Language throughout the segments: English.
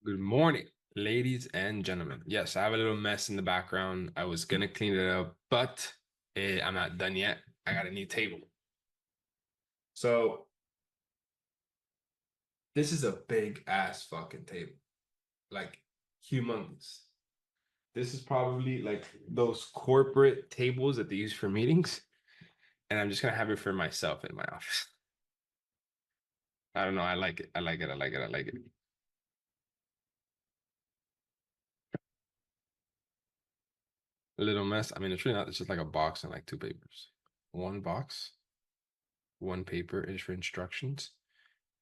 Good morning, ladies and gentlemen. Yes, I have a little mess in the background. I was gonna clean it up, but I'm not done yet. I got a new table. So this is a big ass fucking table, like humongous. This is probably like those corporate tables that they use for meetings, and I'm just gonna have it for myself in my office. I don't know. I like it. I like it. I like it. I like it. A little mess. I mean, it's really not. It's just like a box and like two papers. One box, one paper is for instructions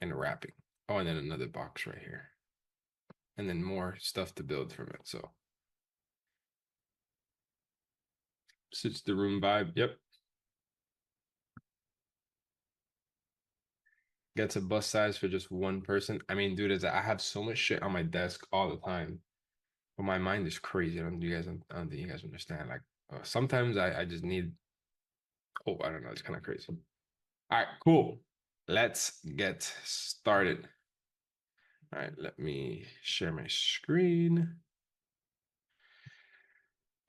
and wrapping. Oh, and then another box right here. And then more stuff to build from it. So suits the room vibe. Yep. Gets a bus size for just one person. I mean, dude, I have so much shit on my desk all the time. But my mind is crazy. I don't think you guys understand. Like sometimes I just need, oh, I don't know. It's kind of crazy. All right, cool. Let's get started. All right, let me share my screen.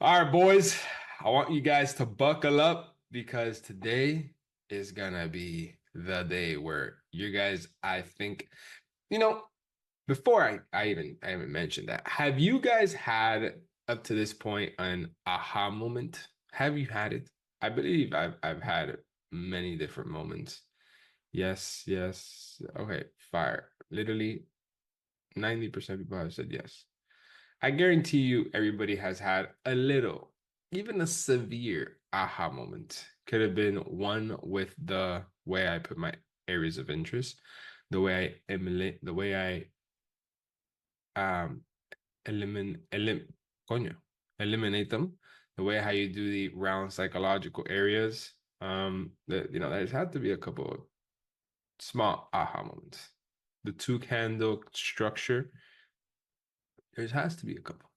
All right, boys, I want you guys to buckle up because today is gonna be the day where you guys, I think, you know, before I even mentioned that, have you guys had up to this point an aha moment? Have you had it? I believe I've had many different moments. Yes, yes. Okay, fire. Literally 90% of people have said yes. I guarantee you everybody has had a little, even a severe aha moment. Could have been one with the way I put my areas of interest, the way I emulate, the way I coño, eliminate them, the way how you do the round psychological areas. That there's had to be a couple of small aha moments. The two candle structure, there has to be a couple.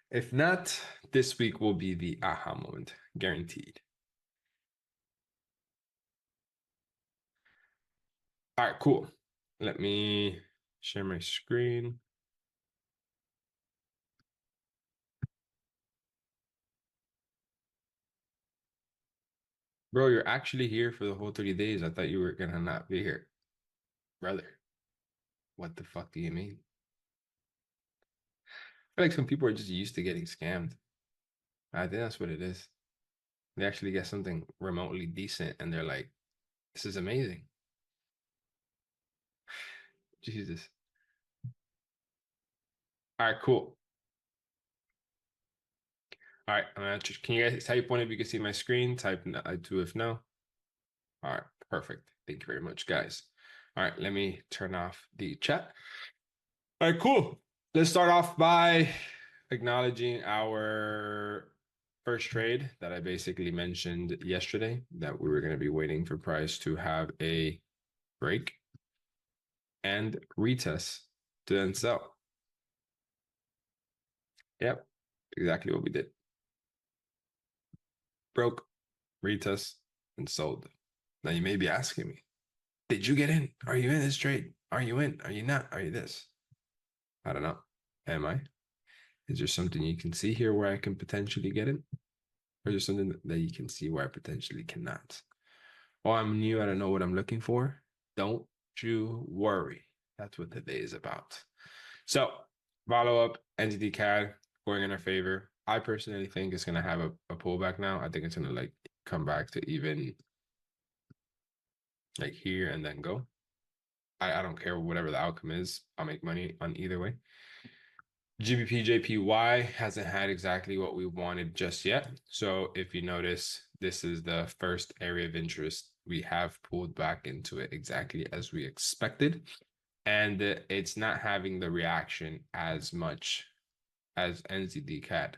If not, this week will be the aha moment, guaranteed. All right, cool. Let me share my screen. Bro, you're actually here for the whole 30 days. I thought you were gonna not be here. Brother, what the fuck do you mean? I feel like some people are just used to getting scammed. I think that's what it is. They actually get something remotely decent and they're like, this is amazing. Jesus. All right, cool. All right, can you guys type one if you can see my screen? Type two if no. All right, perfect. Thank you very much, guys. All right, let me turn off the chat. All right, cool. Let's start off by acknowledging our first trade that I basically mentioned yesterday that we were going to be waiting for price to have a break and retest to then sell. Yep, exactly what we did. Broke, retest, and sold. Now you may be asking me, did you get in? Are you in this trade? Are you in? Are you not? Are you this? I don't know. Am I? Is there something you can see here where I can potentially get in? Or is there something that you can see where I potentially cannot? Oh, I'm new. I don't know what I'm looking for. Don't you worry. That's what today is about. So, follow up NTD CAD going in our favor. I personally think it's going to have a pullback now. I think it's going to like come back to even like here and then go. I don't care whatever the outcome is. I'll make money on either way. GBP JPY hasn't had exactly what we wanted just yet. So if you notice, this is the first area of interest. We have pulled back into it exactly as we expected. And it's not having the reaction as much as NZD CAD.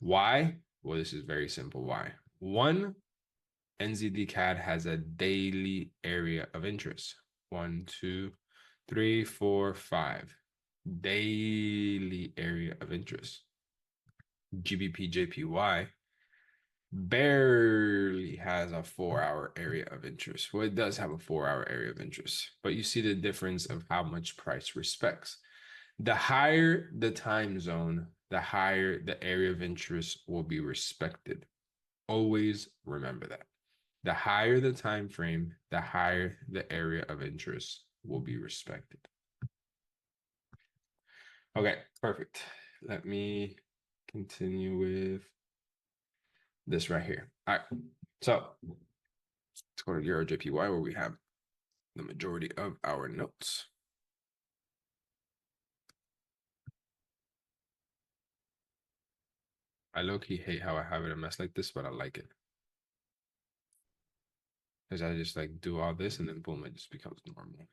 Why? Well, this is very simple. Why? One, NZD CAD has a daily area of interest. One, two, three, four, five. Daily area of interest. GBP JPY barely has a 4 hour area of interest. Well, it does have a 4 hour area of interest, but you see the difference of how much price respects. The higher the time zone, the higher the area of interest will be respected. Always remember that. The higher the time frame, the higher the area of interest will be respected. Okay, perfect. Let me continue with this right here. All right, so let's go to Euro JPY where we have the majority of our notes. I low-key hate how I have it a mess like this, but I like it. Because I just like do all this and then boom, it just becomes normal.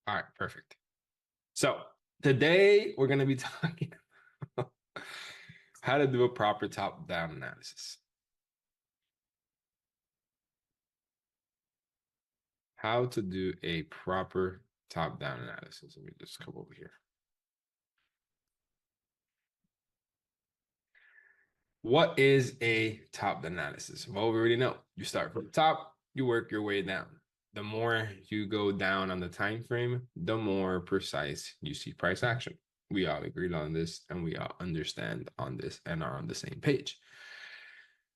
All right, perfect. So today we're going to be talking about how to do a proper top-down analysis. How to do a proper top-down analysis. Let me just come over here. What is a top analysis? Well, we already know. You start from the top, you work your way down. The more you go down on the time frame, the more precise you see price action. We all agreed on this and we all understand on this and are on the same page.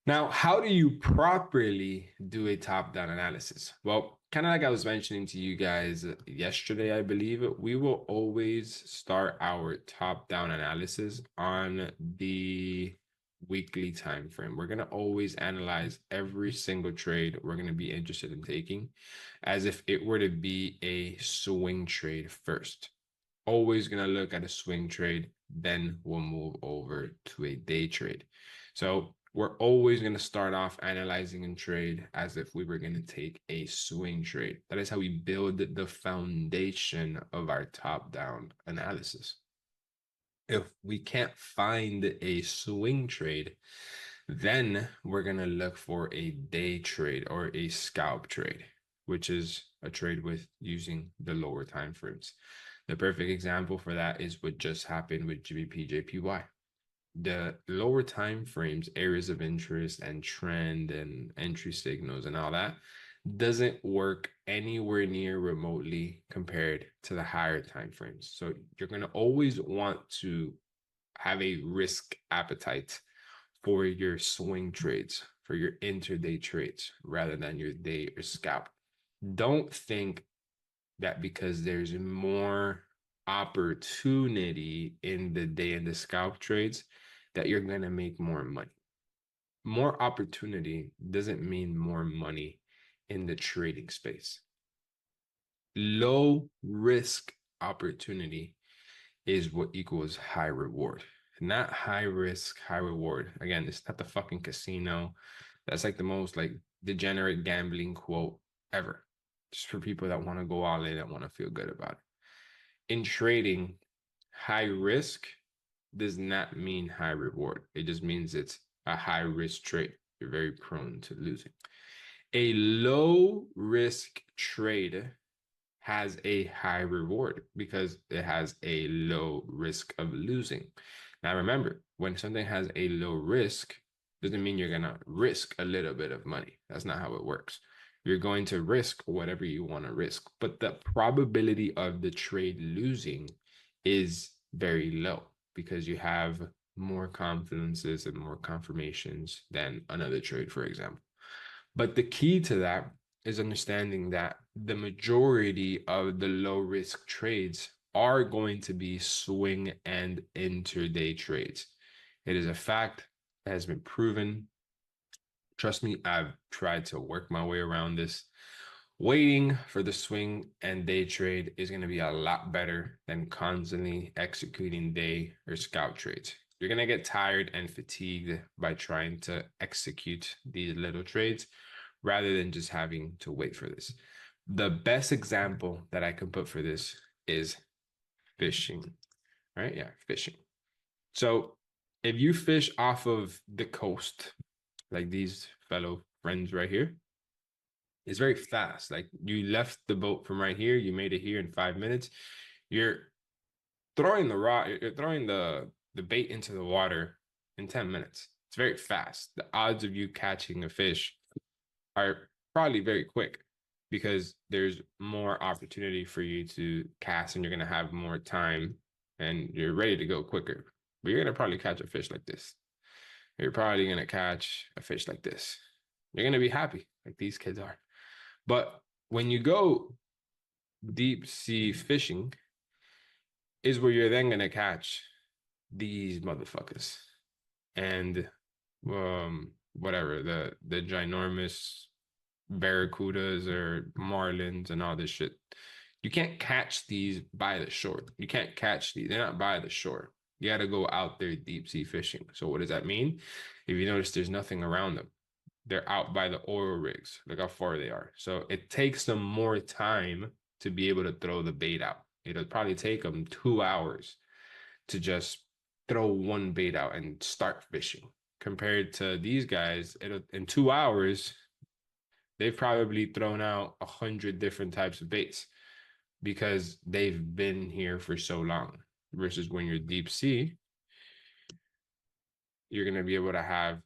Now, how do you properly do a top-down analysis? Well, kind of like I was mentioning to you guys yesterday, I believe, we will always start our top-down analysis on the weekly time frame. We're going to always analyze every single trade we're going to be interested in taking as if it were to be a swing trade first. Always going to look at a swing trade, then we'll move over to a day trade. So we're always going to start off analyzing and trade as if we were going to take a swing trade. That is how we build the foundation of our top-down analysis. If we can't find a swing trade, then we're going to look for a day trade or a scalp trade, which is a trade with using the lower time frames. The perfect example for that is what just happened with GBP JPY. The lower time frames, areas of interest and trend and entry signals and all that doesn't work anywhere near remotely compared to the higher time frames. So you're going to always want to have a risk appetite for your swing trades, for your intraday trades, rather than your day or scalp. Don't think that because there's more opportunity in the day and the scalp trades that you're going to make more money. More opportunity doesn't mean more money in the trading space. Low risk opportunity is what equals high reward, not high risk, high reward. Again, it's not the fucking casino. That's like the most like degenerate gambling quote ever. Just for people that want to go all in, that want to feel good about it. In trading, high risk does not mean high reward. It just means it's a high risk trade. You're very prone to losing. A low risk trade has a high reward because it has a low risk of losing. Now, remember, when something has a low risk, doesn't mean you're going to risk a little bit of money. That's not how it works. You're going to risk whatever you want to risk, but the probability of the trade losing is very low because you have more confidences and more confirmations than another trade, for example. But the key to that is understanding that the majority of the low risk trades are going to be swing and intraday trades. It is a fact that has been proven. Trust me, I've tried to work my way around this. Waiting for the swing and day trade is going to be a lot better than constantly executing day or scalp trades. You're going to get tired and fatigued by trying to execute these little trades rather than just having to wait for this. The best example that I can put for this is fishing. right? Yeah, fishing. So if you fish off of the coast, like these fellow friends right here, it's very fast. Like you left the boat from right here, you made it here in 5 minutes. You're throwing the rod, you're throwing the bait into the water in 10 minutes. It's very fast. The odds of you catching a fish are probably very quick because there's more opportunity for you to cast and you're going to have more time and you're ready to go quicker. But you're going to probably catch a fish like this. You're probably going to catch a fish like this. You're going to be happy like these kids are. But when you go deep sea fishing, is where you're then going to catch these motherfuckers and whatever the ginormous barracudas or marlins and all this shit. You can't catch these by the shore. You can't catch these. They're not by the shore. You got to go out there deep sea fishing. So what does that mean? If you notice, there's nothing around them. They're out by the oil rigs. Look how far they are. So it takes them more time to be able to throw the bait out. It'll probably take them 2 hours to just throw one bait out and start fishing. Compared to these guys, in 2 hours, they've probably thrown out 100 different types of baits because they've been here for so long. Versus when you're deep sea, you're gonna be able to have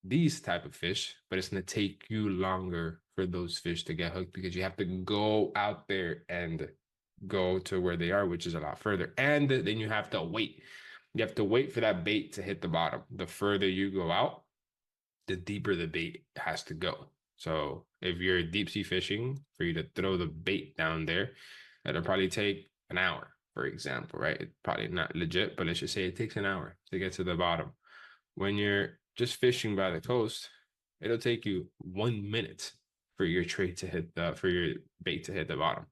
these type of fish, but it's gonna take you longer for those fish to get hooked because you have to go out there and go to where they are, which is a lot further. And then you have to wait. You have to wait for that bait to hit the bottom. The further you go out, the deeper the bait has to go. So if you're deep sea fishing, for you to throw the bait down there, it'll probably take an hour, for example, right? It's probably not legit, but let's just say it takes an hour to get to the bottom. When you're just fishing by the coast, it'll take you 1 minute for your trade to hit the for your bait to hit the bottom.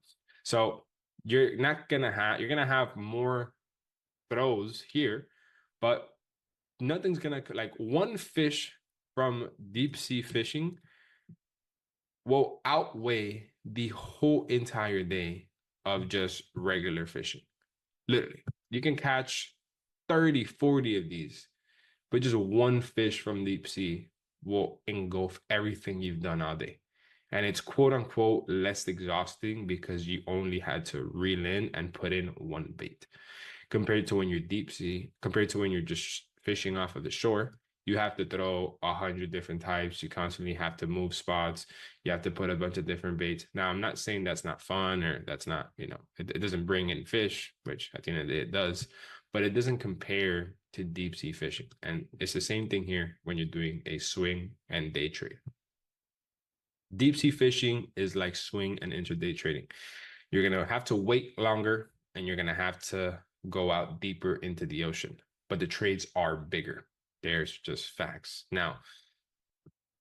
So you're gonna have more throws here, but nothing's gonna like one fish from deep sea fishing will outweigh the whole entire day of just regular fishing. Literally, you can catch 30, 40 of these, but just one fish from deep sea will engulf everything you've done all day. And it's quote unquote less exhausting because you only had to reel in and put in one bait compared to when you're deep sea, compared to when you're just fishing off of the shore. You have to throw 100 different types. You constantly have to move spots. You have to put a bunch of different baits. Now, I'm not saying that's not fun or that's not, it doesn't bring in fish, which at the end of the day it does, but it doesn't compare to deep sea fishing. And it's the same thing here when you're doing a swing and day trade. Deep sea fishing is like swing and intraday trading. You're going to have to wait longer and you're going to have to go out deeper into the ocean, but the trades are bigger. There's just facts. Now,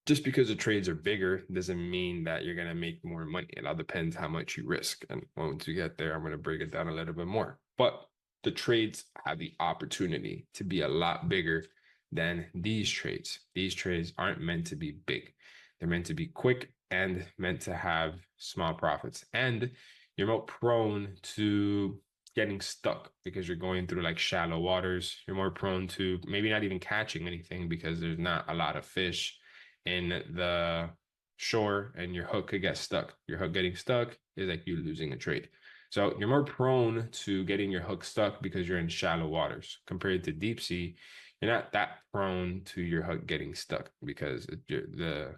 just because the trades are bigger doesn't mean that you're going to make more money. It all depends how much you risk. And once you get there, I'm going to break it down a little bit more. But the trades have the opportunity to be a lot bigger than these trades. These trades aren't meant to be big. They're meant to be quick and meant to have small profits. And you're more prone to getting stuck because you're going through like shallow waters. You're more prone to maybe not even catching anything because there's not a lot of fish in the shore and your hook could get stuck. Your hook getting stuck is like you losing a trade. So you're more prone to getting your hook stuck because you're in shallow waters compared to deep sea. You're not that prone to your hook getting stuck because the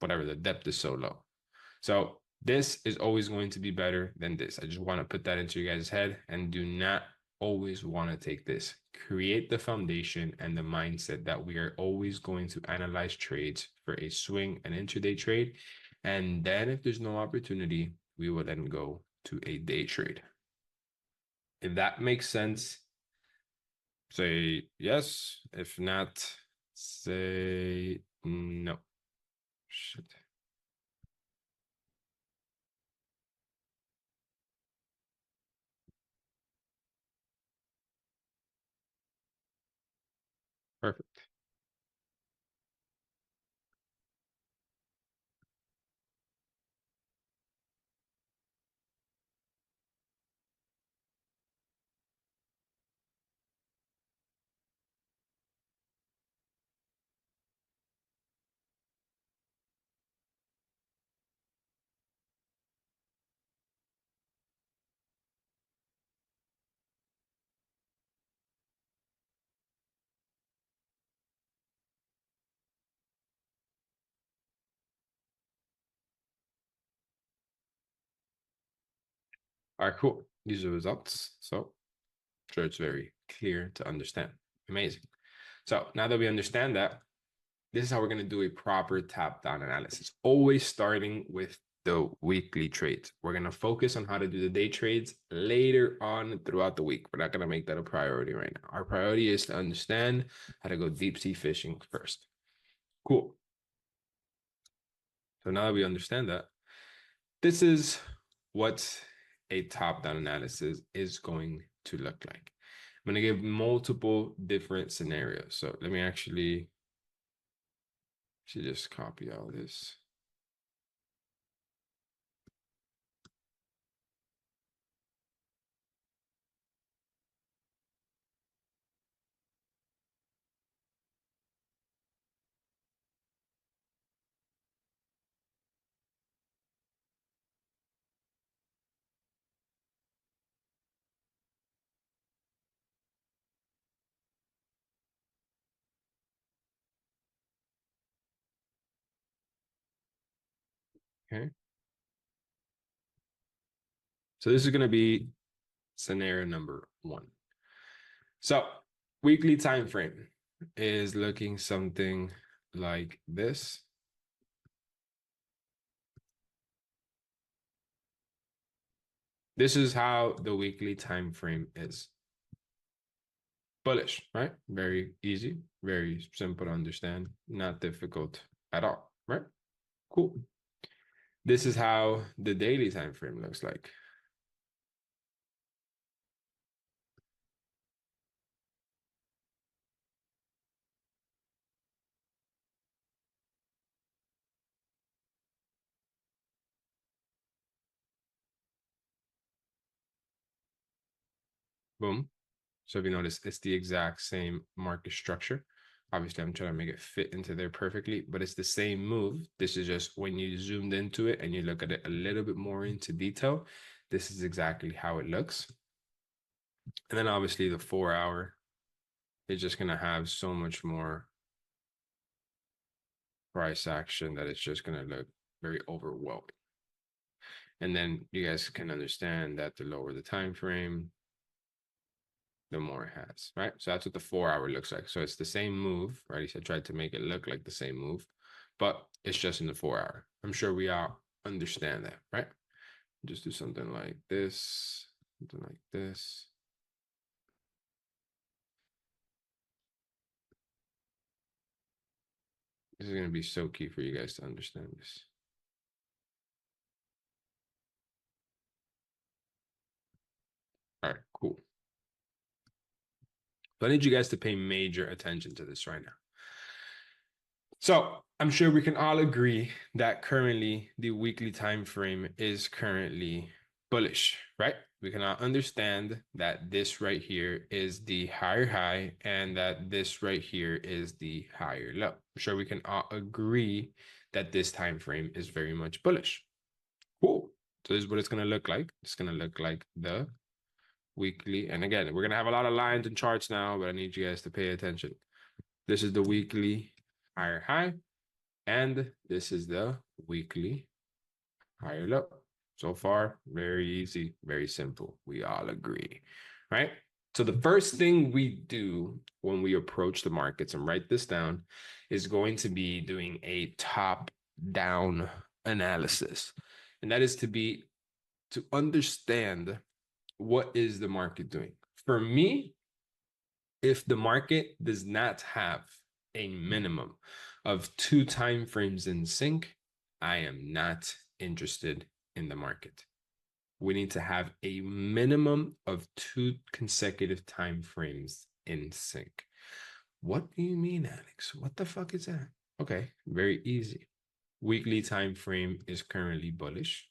whatever the depth is so low. So this is always going to be better than this. I just want to put that into your guys' head and do not always want to take this. Create the foundation and the mindset that we are always going to analyze trades for a swing and intraday trade. And then if there's no opportunity, we will then go to a day trade. If that makes sense, say yes. If not, say no. Shit. Perfect. All right, cool. These are the results. So I'm sure it's very clear to understand. Amazing. So now that we understand that, this is how we're going to do a proper top-down analysis, always starting with the weekly trades. We're going to focus on how to do the day trades later on throughout the week. We're not going to make that a priority right now. Our priority is to understand how to go deep sea fishing first. Cool. So now that we understand that, this is what a top-down analysis is going to look like. I'm going to give multiple different scenarios. So let me actually just copy all this. Okay. So this is going to be scenario number 1. So weekly time frame is looking something like this. This is how the weekly time frame is. Bullish, right? Very easy, very simple to understand, not difficult at all, right? Cool. This is how the daily time frame looks like. Boom. So if you notice, it's the exact same market structure. Obviously, I'm trying to make it fit into there perfectly, but it's the same move. This is just when you zoomed into it and you look at it a little bit more into detail, this is exactly how it looks. And then obviously the 4 hour is just going to have so much more price action that it's just going to look very overwhelming. And then you guys can understand that the lower the time frame, the more it has, right? So that's what the 4 hour looks like. So it's the same move, right? I tried to make it look like the same move, but it's just in the 4 hour. I'm sure we all understand that, right? Just do something like this, something like this. This is going to be so key for you guys to understand this. All right, cool. So I need you guys to pay major attention to this right now. So I'm sure we can all agree that currently the weekly time frame is currently bullish, right? We can all understand that this right here is the higher high and that this right here is the higher low. I'm sure we can all agree that this time frame is very much bullish. Cool. So this is what it's going to look like. It's going to look like the weekly. And again, we're going to have a lot of lines and charts now, but I need you guys to pay attention. This is the weekly higher high. And this is the weekly higher low. So far, very easy, very simple. We all agree, right? So the first thing we do when we approach the markets, and write this down, is going to be doing a top-down analysis. And that is to understand what is the market doing. For me, if the market does not have a minimum of 2 time frames in sync, I am not interested in the market. We need to have a minimum of 2 consecutive time frames in sync. What do you mean, Alex? What the fuck is that? Okay, very easy. Weekly time frame is currently bullish.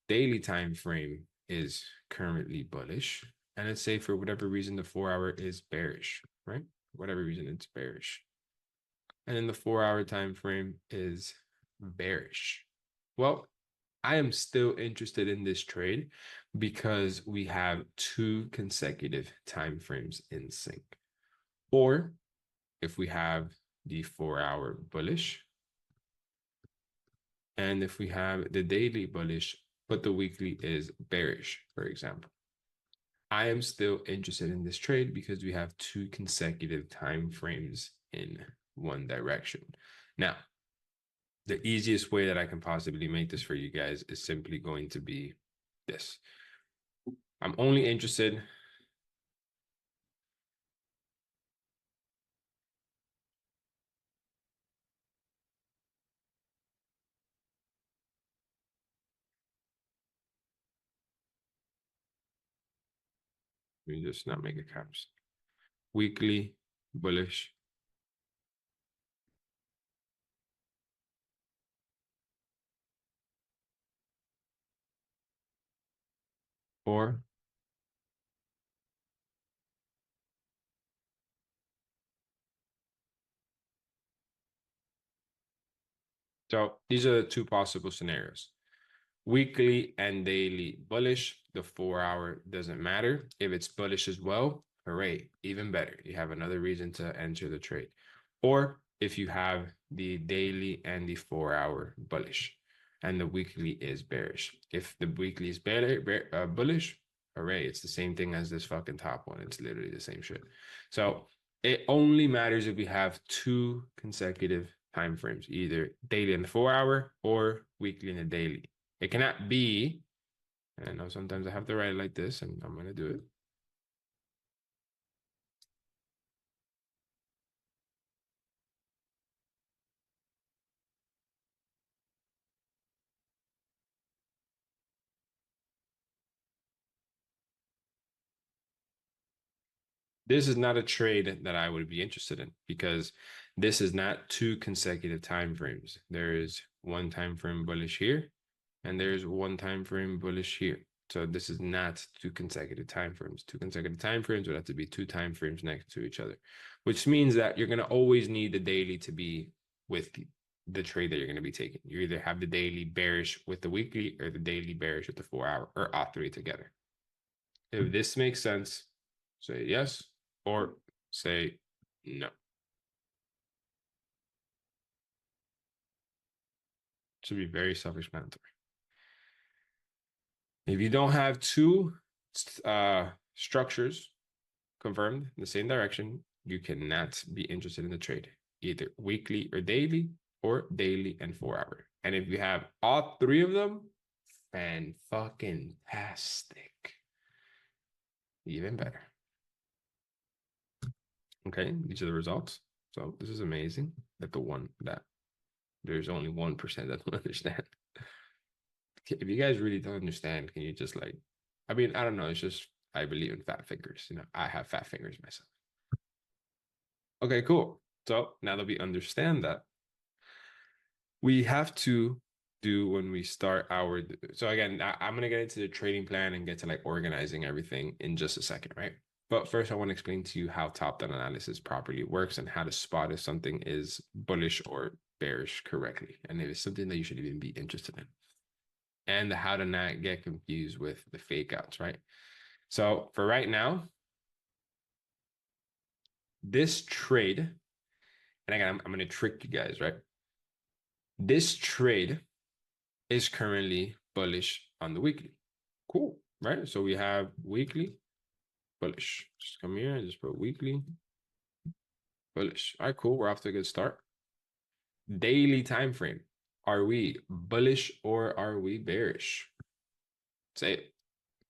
Daily time frame is currently bullish. And let's say for whatever reason, the 4 hour is bearish, right? Whatever reason it's bearish. And then the 4 hour time frame is bearish. Well, I am still interested in this trade because we have 2 consecutive time frames in sync. Or if we have the 4 hour bullish, and if we have the daily bullish but the weekly is bearish, for example. I am still interested in this trade because we have 2 consecutive time frames in one direction. Now, the easiest way that I can possibly make this for you guys is simply going to be this. I'm only interested let me just not make it caps. Weekly bullish or so these are the 2 possible scenarios. Weekly and daily bullish, the 4-hour doesn't matter. If it's bullish as well, hooray, even better. You have another reason to enter the trade. Or if you have the daily and the 4-hour bullish and the weekly is bearish. If the weekly is bullish, hooray, it's the same thing as this fucking top one. It's literally the same shit. So it only matters if we have 2 consecutive time frames, either daily in the 4-hour or weekly in the daily. It cannot be, and I know sometimes I have to write it like this, and I'm going to do it. This is not a trade that I would be interested in because this is not 2 consecutive time frames. There is 1 time frame bullish here, and there's 1 time frame bullish here. So this is not 2 consecutive time frames. 2 consecutive time frames would have to be 2 time frames next to each other, which means that you're going to always need the daily to be with the trade that you're going to be taking. You either have the daily bearish with the weekly or the daily bearish with the 4-hour or all 3 together. If this makes sense, say yes or say no. Should be very self-explanatory. If you don't have 2 structures confirmed in the same direction, you cannot be interested in the trade, either weekly or daily and 4-hour. And if you have all 3 of them, fan-fucking-tastic. Even better. Okay, these are the results. So this is amazing that there's only 1% that don't understand. If you guys really don't understand, can you just like, I mean, I don't know. It's just, I believe in fat fingers. You know, I have fat fingers myself. Okay, cool. So now that we understand that, we have to do when we start our, so again, I'm going to get into the trading plan and get to like organizing everything in just a second, right? But first, I want to explain to you how top-down analysis properly works and how to spot if something is bullish or bearish correctly, and if it's something that you should even be interested in, and how to not get confused with the fake outs, right? So for right now, this trade, and again, I'm going to trick you guys, right? This trade is currently bullish on the weekly. Cool, right? So we have weekly bullish. Just come here and just put weekly bullish. All right, cool. We're off to a good start. Daily time frame. Are we bullish or are we bearish? Say it.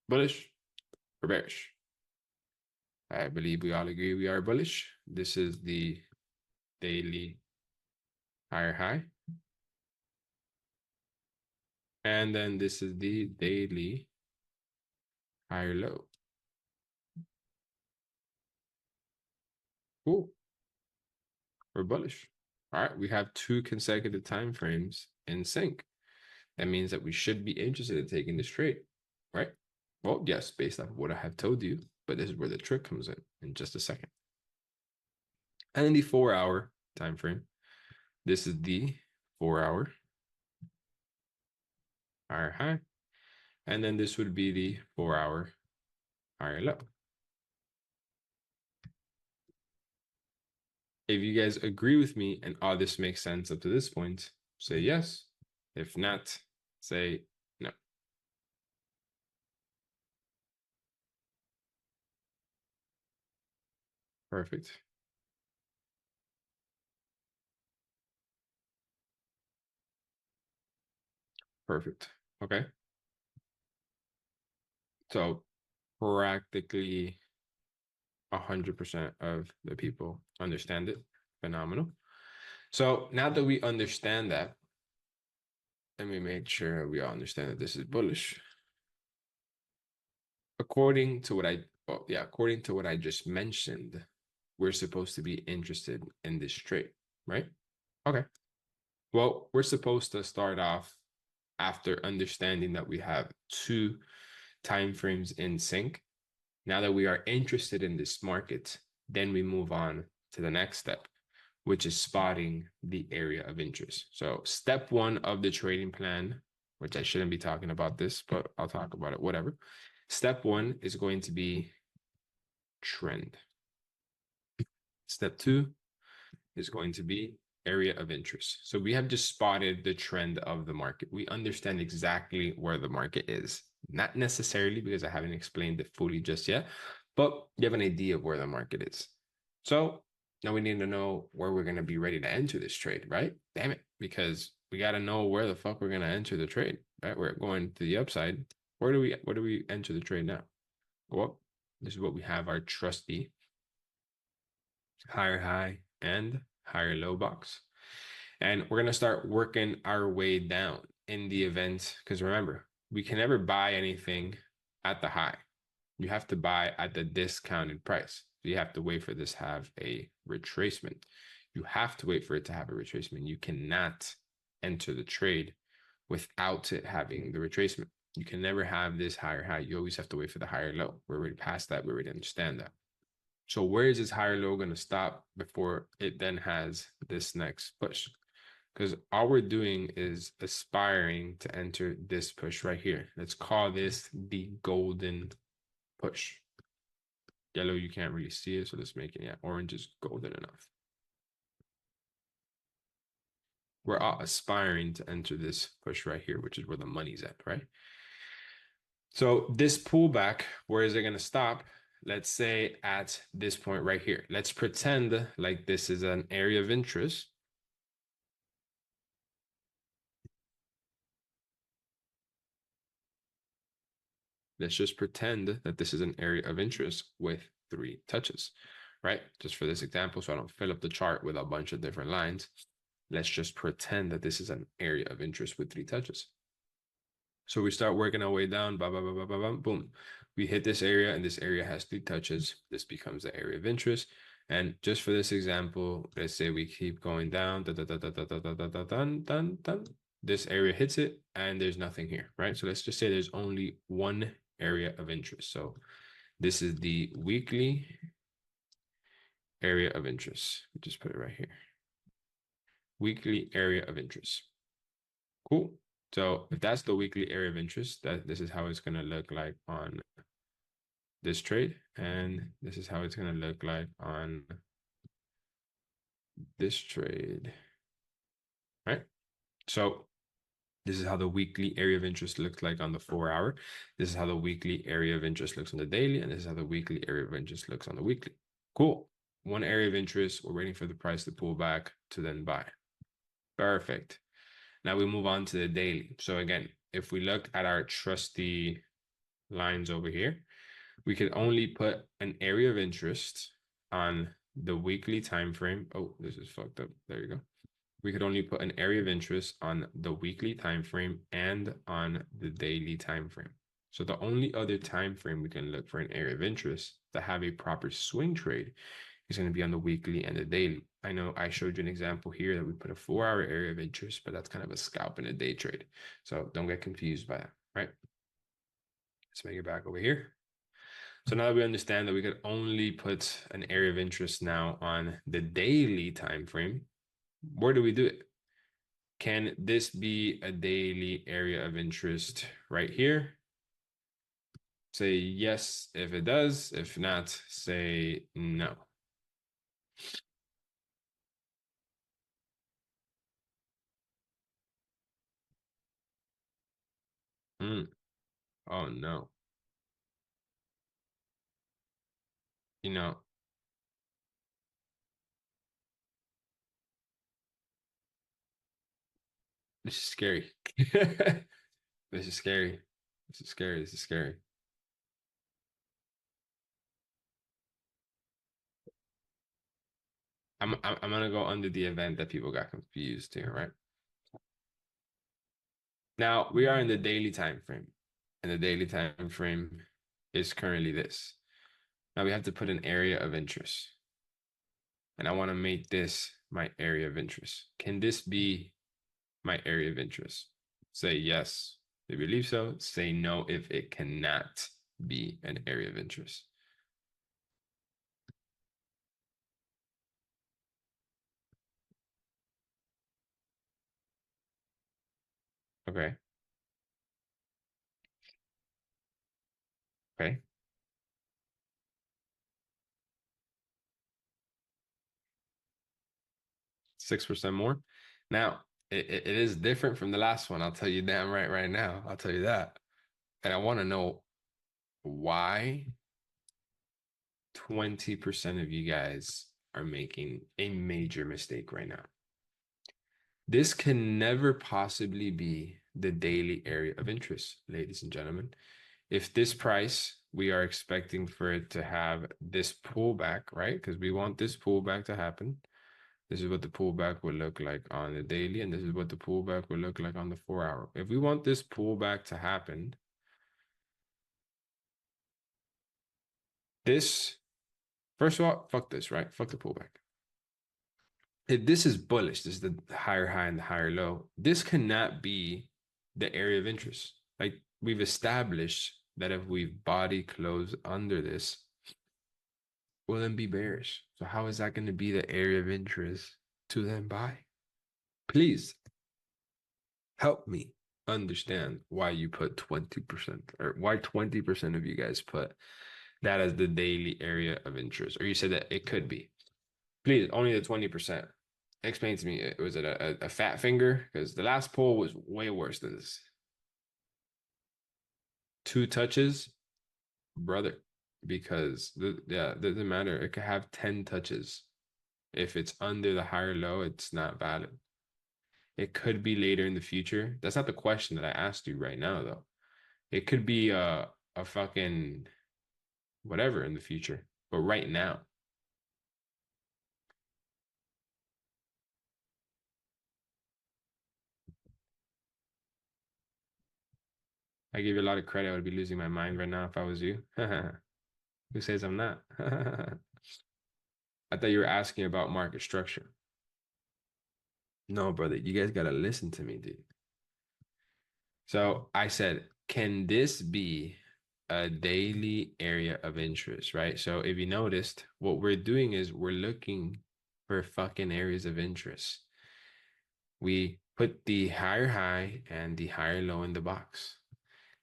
Bullish or bearish? I believe we all agree we are bullish. This is the daily higher high. And then this is the daily higher low. Cool. We're bullish. All right, we have 2 consecutive time frames in sync. That means that we should be interested in taking this trade, right? Well, yes, based off of what I have told you, but this is where the trick comes in just a second. And in the 4-hour time frame, this is the 4-hour higher high, and then this would be the 4-hour higher low. If you guys agree with me and all this makes sense up to this point, say yes. If not, say no. Perfect. Perfect. Okay. So practically 100% of the people understand it. Phenomenal. So now that we understand that, let me make sure we all understand that this is bullish. According to what I, well, yeah, according to what I just mentioned, we're supposed to be interested in this trade, right? Okay. Well, we're supposed to start off after understanding that we have two time frames in sync. Now that we are interested in this market, then we move on to the next step, which is spotting the area of interest. So step one of the trading plan, which I shouldn't be talking about this, but I'll talk about it, whatever. Step one is going to be trend. Step two is going to be area of interest. So we have just spotted the trend of the market. We understand exactly where the market is. Not necessarily because I haven't explained it fully just yet, but you have an idea of where the market is. So now we need to know where we're going to be ready to enter this trade, right? Damn it, because we got to know where the fuck we're going to enter the trade, right? We're going to the upside. Where do we enter the trade now? Well, this is what we have our trusty higher high and higher low box. And we're going to start working our way down in the event. Because remember, we can never buy anything at the high. You have to buy at the discounted price. So you have to wait for this to have a retracement. You have to wait for it to have a retracement. You cannot enter the trade without it having the retracement. You can never have this higher high. You always have to wait for the higher low. We're already past that. We already understand that. So where is this higher low going to stop before it then has this next push? Because all we're doing is aspiring to enter this push right here. Let's call this the golden push. Yellow, you can't really see it, so let's make it, yeah, orange is golden enough. We're all aspiring to enter this push right here, which is where the money's at, right? So this pullback, where is it going to stop? Let's say at this point right here. Let's pretend like this is an area of interest. Let's just pretend that this is an area of interest with 3 touches, right? Just for this example, so I don't fill up the chart with a bunch of different lines. Let's just pretend that this is an area of interest with 3 touches. So we start working our way down, boom. We hit this area and this area has 3 touches. This becomes the area of interest. And just for this example, let's say we keep going down, this area hits it and there's nothing here, right? So let's just say there's only one area of interest. So this is the weekly area of interest. Just put it right here. Weekly area of interest. Cool. So if that's the weekly area of interest, this is how it's going to look like on this trade. And this is how it's going to look like on this trade. Right? So this is how the weekly area of interest looks like on the 4-hour. This is how the weekly area of interest looks on the daily. And this is how the weekly area of interest looks on the weekly. Cool. One area of interest. We're waiting for the price to pull back to then buy. Perfect. Now we move on to the daily. So again, if we look at our trusty lines over here, we can only put an area of interest on the weekly time frame. Oh, this is fucked up. There you go. We could only put an area of interest on the weekly time frame and on the daily time frame. So the only other time frame we can look for an area of interest to have a proper swing trade is going to be on the weekly and the daily. I know I showed you an example here that we put a 4-hour area of interest, but that's kind of a scalp in a day trade. So don't get confused by that, right? Let's make it back over here. So now that we understand that we could only put an area of interest now on the daily time frame, where do we do it? Can this be a daily area of interest right here? Say yes if it does. If not, say no. Oh no. You know, This is scary. This is scary. This is scary. This is scary. I'm gonna go under the event that people got confused here, right? Now we are in the daily time frame, and the daily time frame is currently this. Now we have to put an area of interest, and I want to make this my area of interest. Can this be my area of interest? Say yes, if you believe so. Say no if it cannot be an area of interest. Okay. Okay. 6% more. Now, it is different from the last one. I'll tell you damn right now. I'll tell you that. And I want to know why 20% of you guys are making a major mistake right now. This can never possibly be the daily area of interest, ladies and gentlemen. If this price, we are expecting for it to have this pullback, right? Because we want this pullback to happen. This is what the pullback will look like on the daily, and this is what the pullback will look like on the 4 hour. If we want this pullback to happen, this, first of all, fuck this, right? Fuck the pullback. If this is bullish, this is the higher high and the higher low, this cannot be the area of interest. Like we've established that if we body close under this, we'll then be bearish. So how is that going to be the area of interest to then buy? Please help me understand why you put 20% or why 20% of you guys put that as the daily area of interest. Or you said that it could be. Please, only the 20%. Explain to me, was it a fat finger? Because the last poll was way worse than this. 2 touches, brother, because yeah, it doesn't matter. It could have 10 touches. If it's under the higher low, it's not valid. It could be later in the future. That's not the question that I asked you right now, though. It could be a fucking whatever in the future. But right now, I give you a lot of credit. I would be losing my mind right now if I was you. Who says I'm not? I thought you were asking about market structure. No, brother, you guys gotta listen to me, dude. So I said, can this be a daily area of interest, right? So if you noticed, what we're doing is we're looking for fucking areas of interest. We put the higher high and the higher low in the box.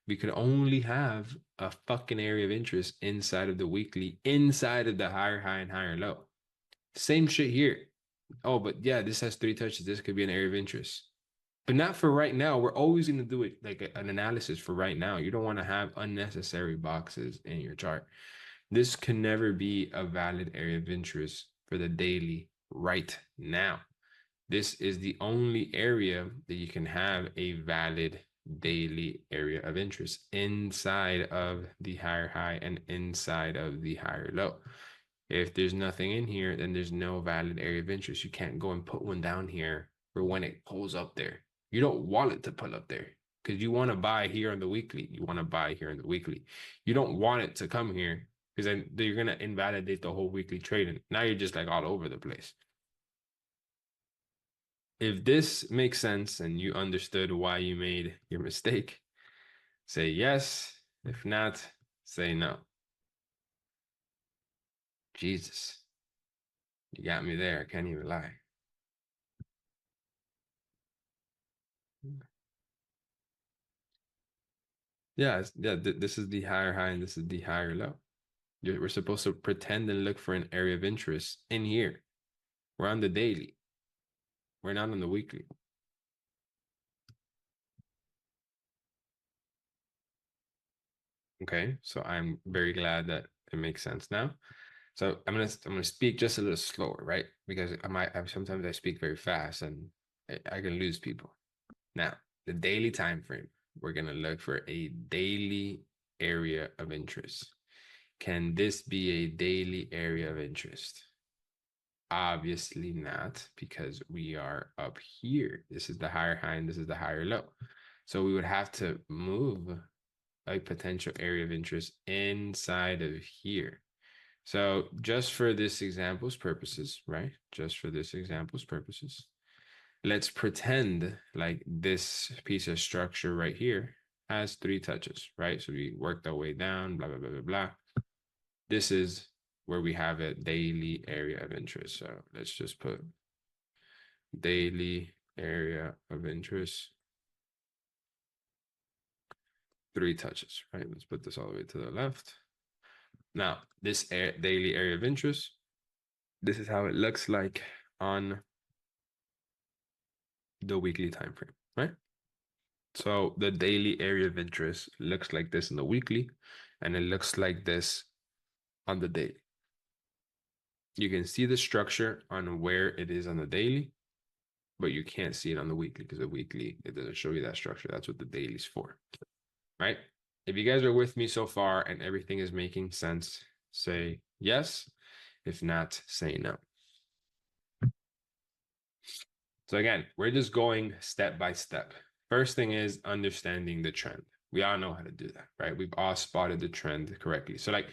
We could only have a fucking area of interest inside of the weekly, inside of the higher high and higher low. Same shit here. Oh, but yeah, this has 3 touches. This could be an area of interest. But not for right now. We're always going to do it like an analysis for right now. You don't want to have unnecessary boxes in your chart. This can never be a valid area of interest for the daily right now. This is the only area that you can have a valid daily area of interest inside of the higher high and inside of the higher low. If there's nothing in here, then there's no valid area of interest. You can't go and put one down here for when it pulls up there. You don't want it to pull up there because you want to buy here on the weekly. You want to buy here on the weekly. You don't want it to come here because then you're going to invalidate the whole weekly trade. And now you're just like all over the place. If this makes sense and you understood why you made your mistake, say yes. If not, say no. Jesus, you got me there. I can't even lie. Yeah, yeah. This is the higher high and this is the higher low. We're supposed to pretend and look for an area of interest in here. We're on the daily. We're not on the weekly. Okay, so I'm very glad that it makes sense now. So I'm gonna speak just a little slower, right? Because sometimes I speak very fast and I can lose people. Now, the daily time frame, we're going to look for a daily area of interest. Can this be a daily area of interest? Obviously not, because we are up here. This is the higher high and this is the higher low. So we would have to move a potential area of interest inside of here. So just for this example's purposes, right? Just for this example's purposes, let's pretend like this piece of structure right here has 3 touches, right? So we worked our way down, blah, blah, blah, blah, blah. This is where we have a daily area of interest. So let's just put daily area of interest, 3 touches, right? Let's put this all the way to the left. Now, this daily area of interest, this is how it looks like on the weekly time frame, right? So the daily area of interest looks like this in the weekly, and it looks like this on the daily. You can see the structure on where it is on the daily, but you can't see it on the weekly because the weekly, it doesn't show you that structure. That's what the daily is for, right? If you guys are with me so far and everything is making sense, say yes. If not, say no. So again, we're just going step by step. First thing is understanding the trend. We all know how to do that, right? We've all spotted the trend correctly. So like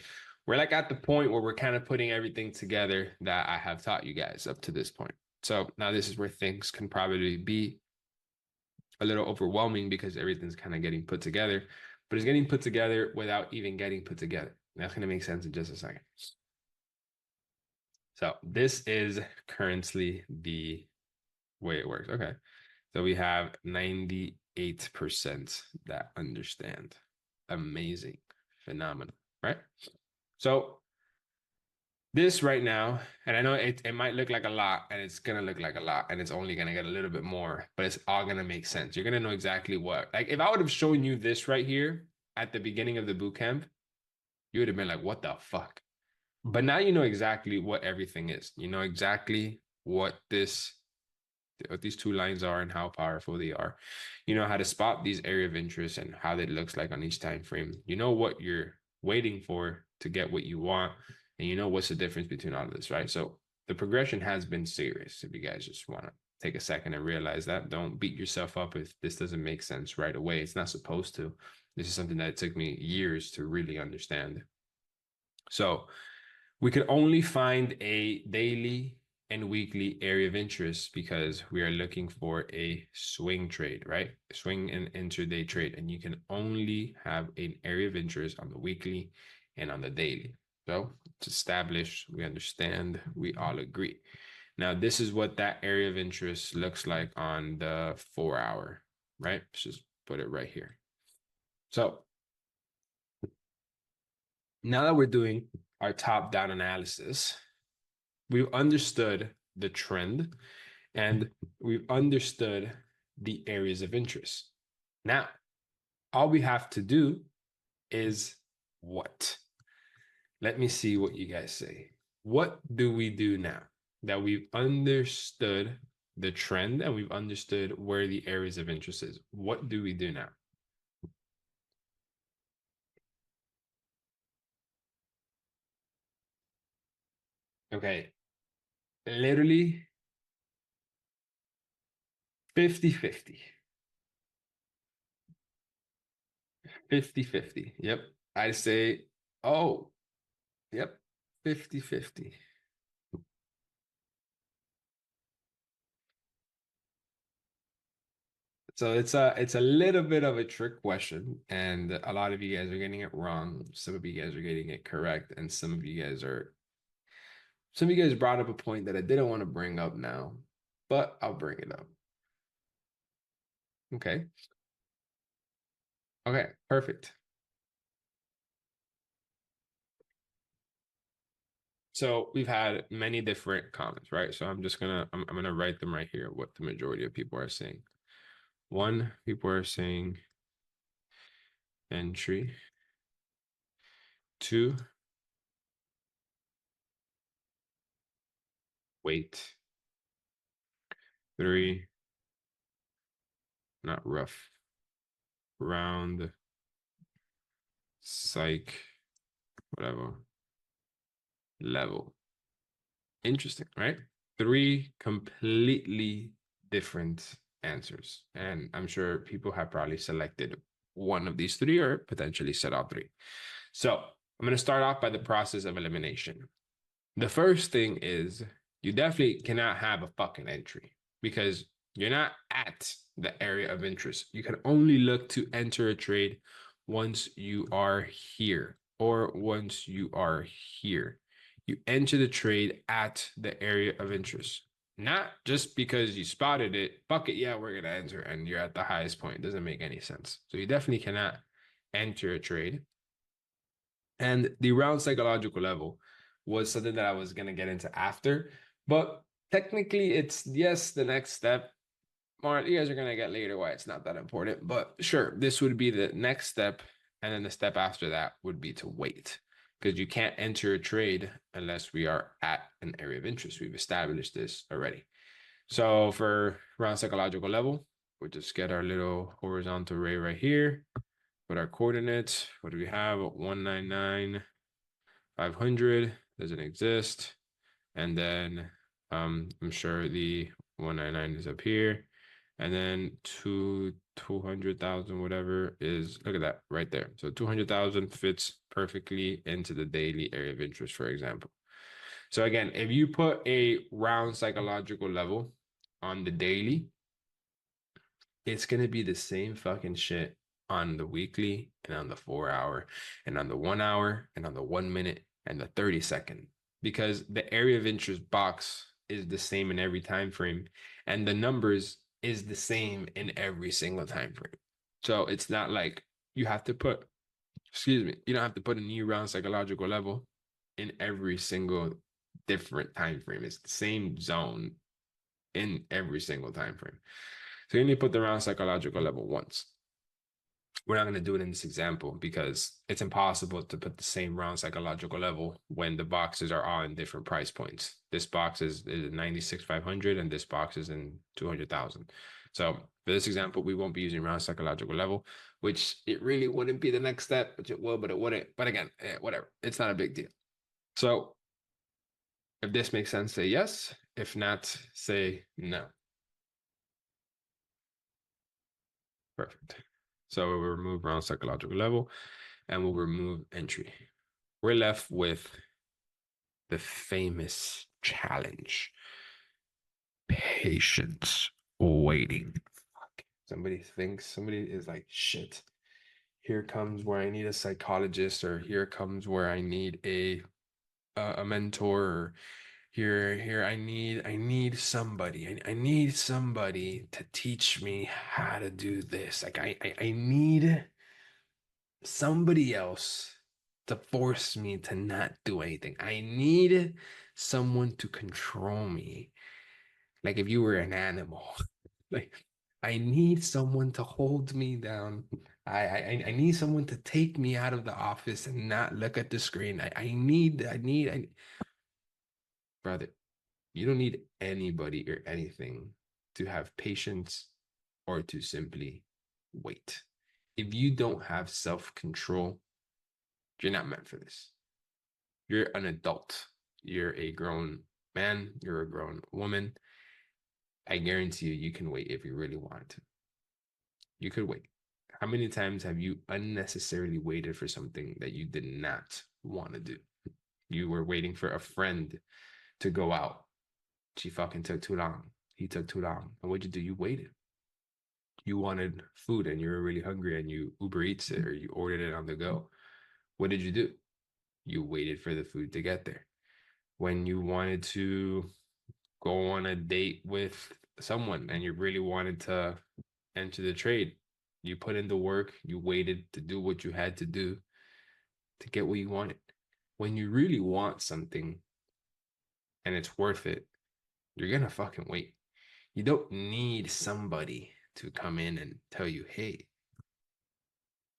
we're like at the point where we're kind of putting everything together that I have taught you guys up to this point. So now this is where things can probably be a little overwhelming because everything's kind of getting put together, but it's getting put together without even getting put together. That's going to make sense in just a second. So this is currently the way it works. Okay. So we have 98% that understand. Amazing. Phenomenal, right? So this right now, and I know it might look like a lot, and it's gonna look like a lot, and it's only gonna get a little bit more, but it's all gonna make sense. You're gonna know exactly what. Like if I would have shown you this right here at the beginning of the boot camp, you would have been like, what the fuck? But now you know exactly what everything is. You know exactly what these 2 lines are and how powerful they are. You know how to spot these area of interest and how that looks like on each time frame. You know what you're waiting for to get what you want, and you know what's the difference between all of this, right? So the progression has been serious. If you guys just want to take a second and realize that, don't beat yourself up if this doesn't make sense right away. It's not supposed to. This is something that took me years to really understand. So we could only find a daily and weekly area of interest because we are looking for a swing trade, right? Swing and intraday trade. And you can only have an area of interest on the weekly and on the daily. So it's established, we understand, we all agree. Now, this is what that area of interest looks like on the 4-hour, right? Let's just put it right here. So now that we're doing our top-down analysis, we've understood the trend and we've understood the areas of interest. Now, all we have to do is what? Let me see what you guys say. What do we do now that we've understood the trend and we've understood where the areas of interest is? What do we do now? Okay, literally 50-50. 50-50. Yep. I say, oh, yep, 50-50. So it's a little bit of a trick question, and a lot of you guys are getting it wrong. Some of you guys are getting it correct, and some of you guys brought up a point that I didn't want to bring up now, but I'll bring it up. Okay. Okay, perfect. So we've had many different comments, right? So I'm gonna write them right here, what the majority of people are saying. One, people are saying entry. Two, wait. Three, not rough, round, psych, whatever, level. Interesting, right? Three completely different answers. And I'm sure people have probably selected one of these three or potentially set all three. So I'm going to start off by the process of elimination. The first thing is you definitely cannot have a fucking entry because you're not at the area of interest. You can only look to enter a trade once you are here or once you are here. You enter the trade at the area of interest. Not just because you spotted it, fuck it, yeah, we're gonna enter and you're at the highest point. It doesn't make any sense. So you definitely cannot enter a trade. And the round psychological level was something that I was gonna get into after, but technically it's yes, the next step. More you guys are gonna get later why it's not that important, but sure, this would be the next step, and then the step after that would be to wait. Because you can't enter a trade unless we are at an area of interest. We've established this already. So for round psychological level, we'll just get our little horizontal ray right here. Put our coordinates. What do we have? 199, 500 doesn't exist. And then I'm sure the 199 is up here. And then 200,000, whatever is, look at that right there. So 200,000 fits perfectly into the daily area of interest, for example. So again, if you put a round psychological level on the daily, it's going to be the same fucking shit on the weekly and on the 4 hour and on the 1 hour and on the 1 minute and the 30 second because the area of interest box is the same in every time frame and the numbers is the same in every single time frame. So it's not like you have to put, excuse me, you don't have to put a new round psychological level in every single different time frame. It's the same zone in every single time frame. So you only put the round psychological level once. We're not going to do it in this example because it's impossible to put the same round psychological level when the boxes are all in different price points. This box is 96,500 and this box is in 200,000. So for this example, we won't be using round psychological level, which it really wouldn't be the next step, which it will, but it wouldn't. But again, whatever. It's not a big deal. So if this makes sense, say yes. If not, say no. Perfect. So we'll remove round psychological level and we'll remove entry. We're left with the famous challenge. Patience waiting. Fuck. Somebody is like, shit. Here comes where I need a psychologist, or here comes where I need a mentor, or here I need somebody. I need somebody to teach me how to do this. Like I need somebody else to force me to not do anything. I need someone to control me. Like if you were an animal. Like I need someone to hold me down. I need someone to take me out of the office and not look at the screen. I brother, you don't need anybody or anything to have patience or to simply wait. If you don't have self-control, you're not meant for this. You're an adult. You're a grown man. You're a grown woman. I guarantee you, you can wait if you really wanted to. You could wait. How many times have you unnecessarily waited for something that you did not want to do? You were waiting for a friend to go out. She fucking took too long. He took too long. And what'd you do? You waited. You wanted food and you were really hungry and you Uber Eats it or you ordered it on the go. What did you do? You waited for the food to get there. When you wanted to go on a date with someone and you really wanted to enter the trade, you put in the work, you waited to do what you had to do to get what you wanted. When you really want something and it's worth it, you're gonna fucking wait. You don't need somebody to come in and tell you, hey,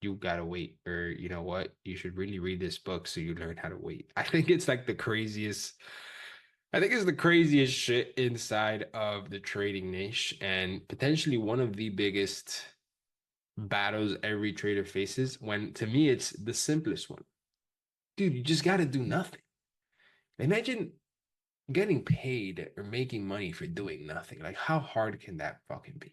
you gotta wait, or you know what, you should really read this book so you learn how to wait. I think it's like the craziest I think it's the craziest shit inside of the trading niche and potentially one of the biggest battles every trader faces when to me it's the simplest one. Dude, you just got to do nothing. Imagine getting paid or making money for doing nothing. Like how hard can that fucking be?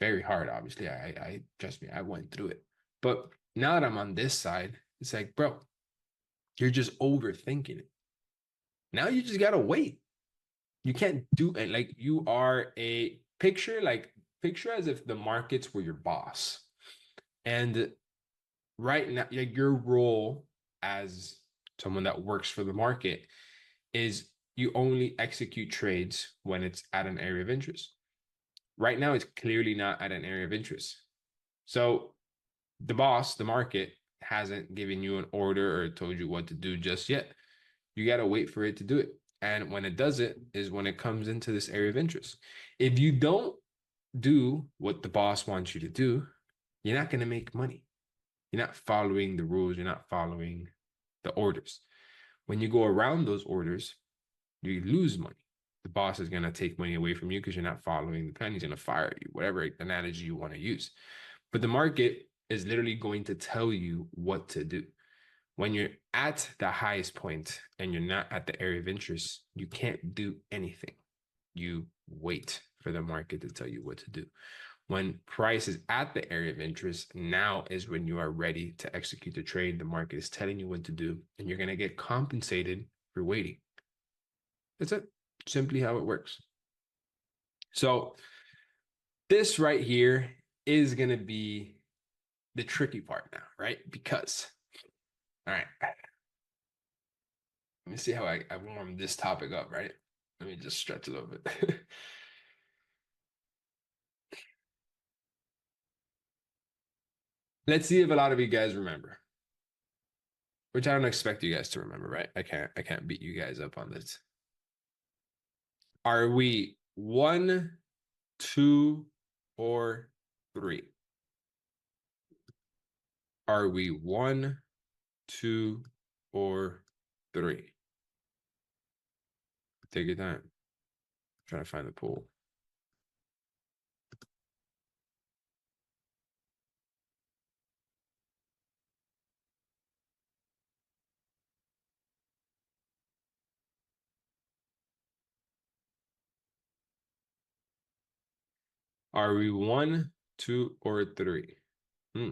Very hard, obviously. I trust me, I went through it. But now that I'm on this side, it's like, bro, you're just overthinking it. Now you just gotta wait. You can't do it like you are a picture, like picture as if the markets were your boss. And right now, like your role as someone that works for the market is you only execute trades when it's at an area of interest. Right now, it's clearly not at an area of interest. So the boss, the market, hasn't given you an order or told you what to do just yet. You got to wait for it to do it. And when it does it is when it comes into this area of interest. If you don't do what the boss wants you to do, you're not going to make money. You're not following the rules. You're not following the orders. When you go around those orders, you lose money. The boss is going to take money away from you because you're not following the plan. He's going to fire you, whatever analogy you want to use. But the market is literally going to tell you what to do. When you're at the highest point and you're not at the area of interest, you can't do anything. You wait for the market to tell you what to do. When price is at the area of interest, now is when you are ready to execute the trade. The market is telling you what to do, and you're going to get compensated for waiting. That's it. Simply how it works. So this right here is going to be the tricky part now, right? Because, all right, let me see how I warm this topic up, right? Let me just stretch a little bit. Let's see if a lot of you guys remember, which I don't expect you guys to remember, right? I can't beat you guys up on this. Are we one, two, or three? Are we one, two, or three? Take your time. Try to find the pool. Are we one, two, or three? Hmm.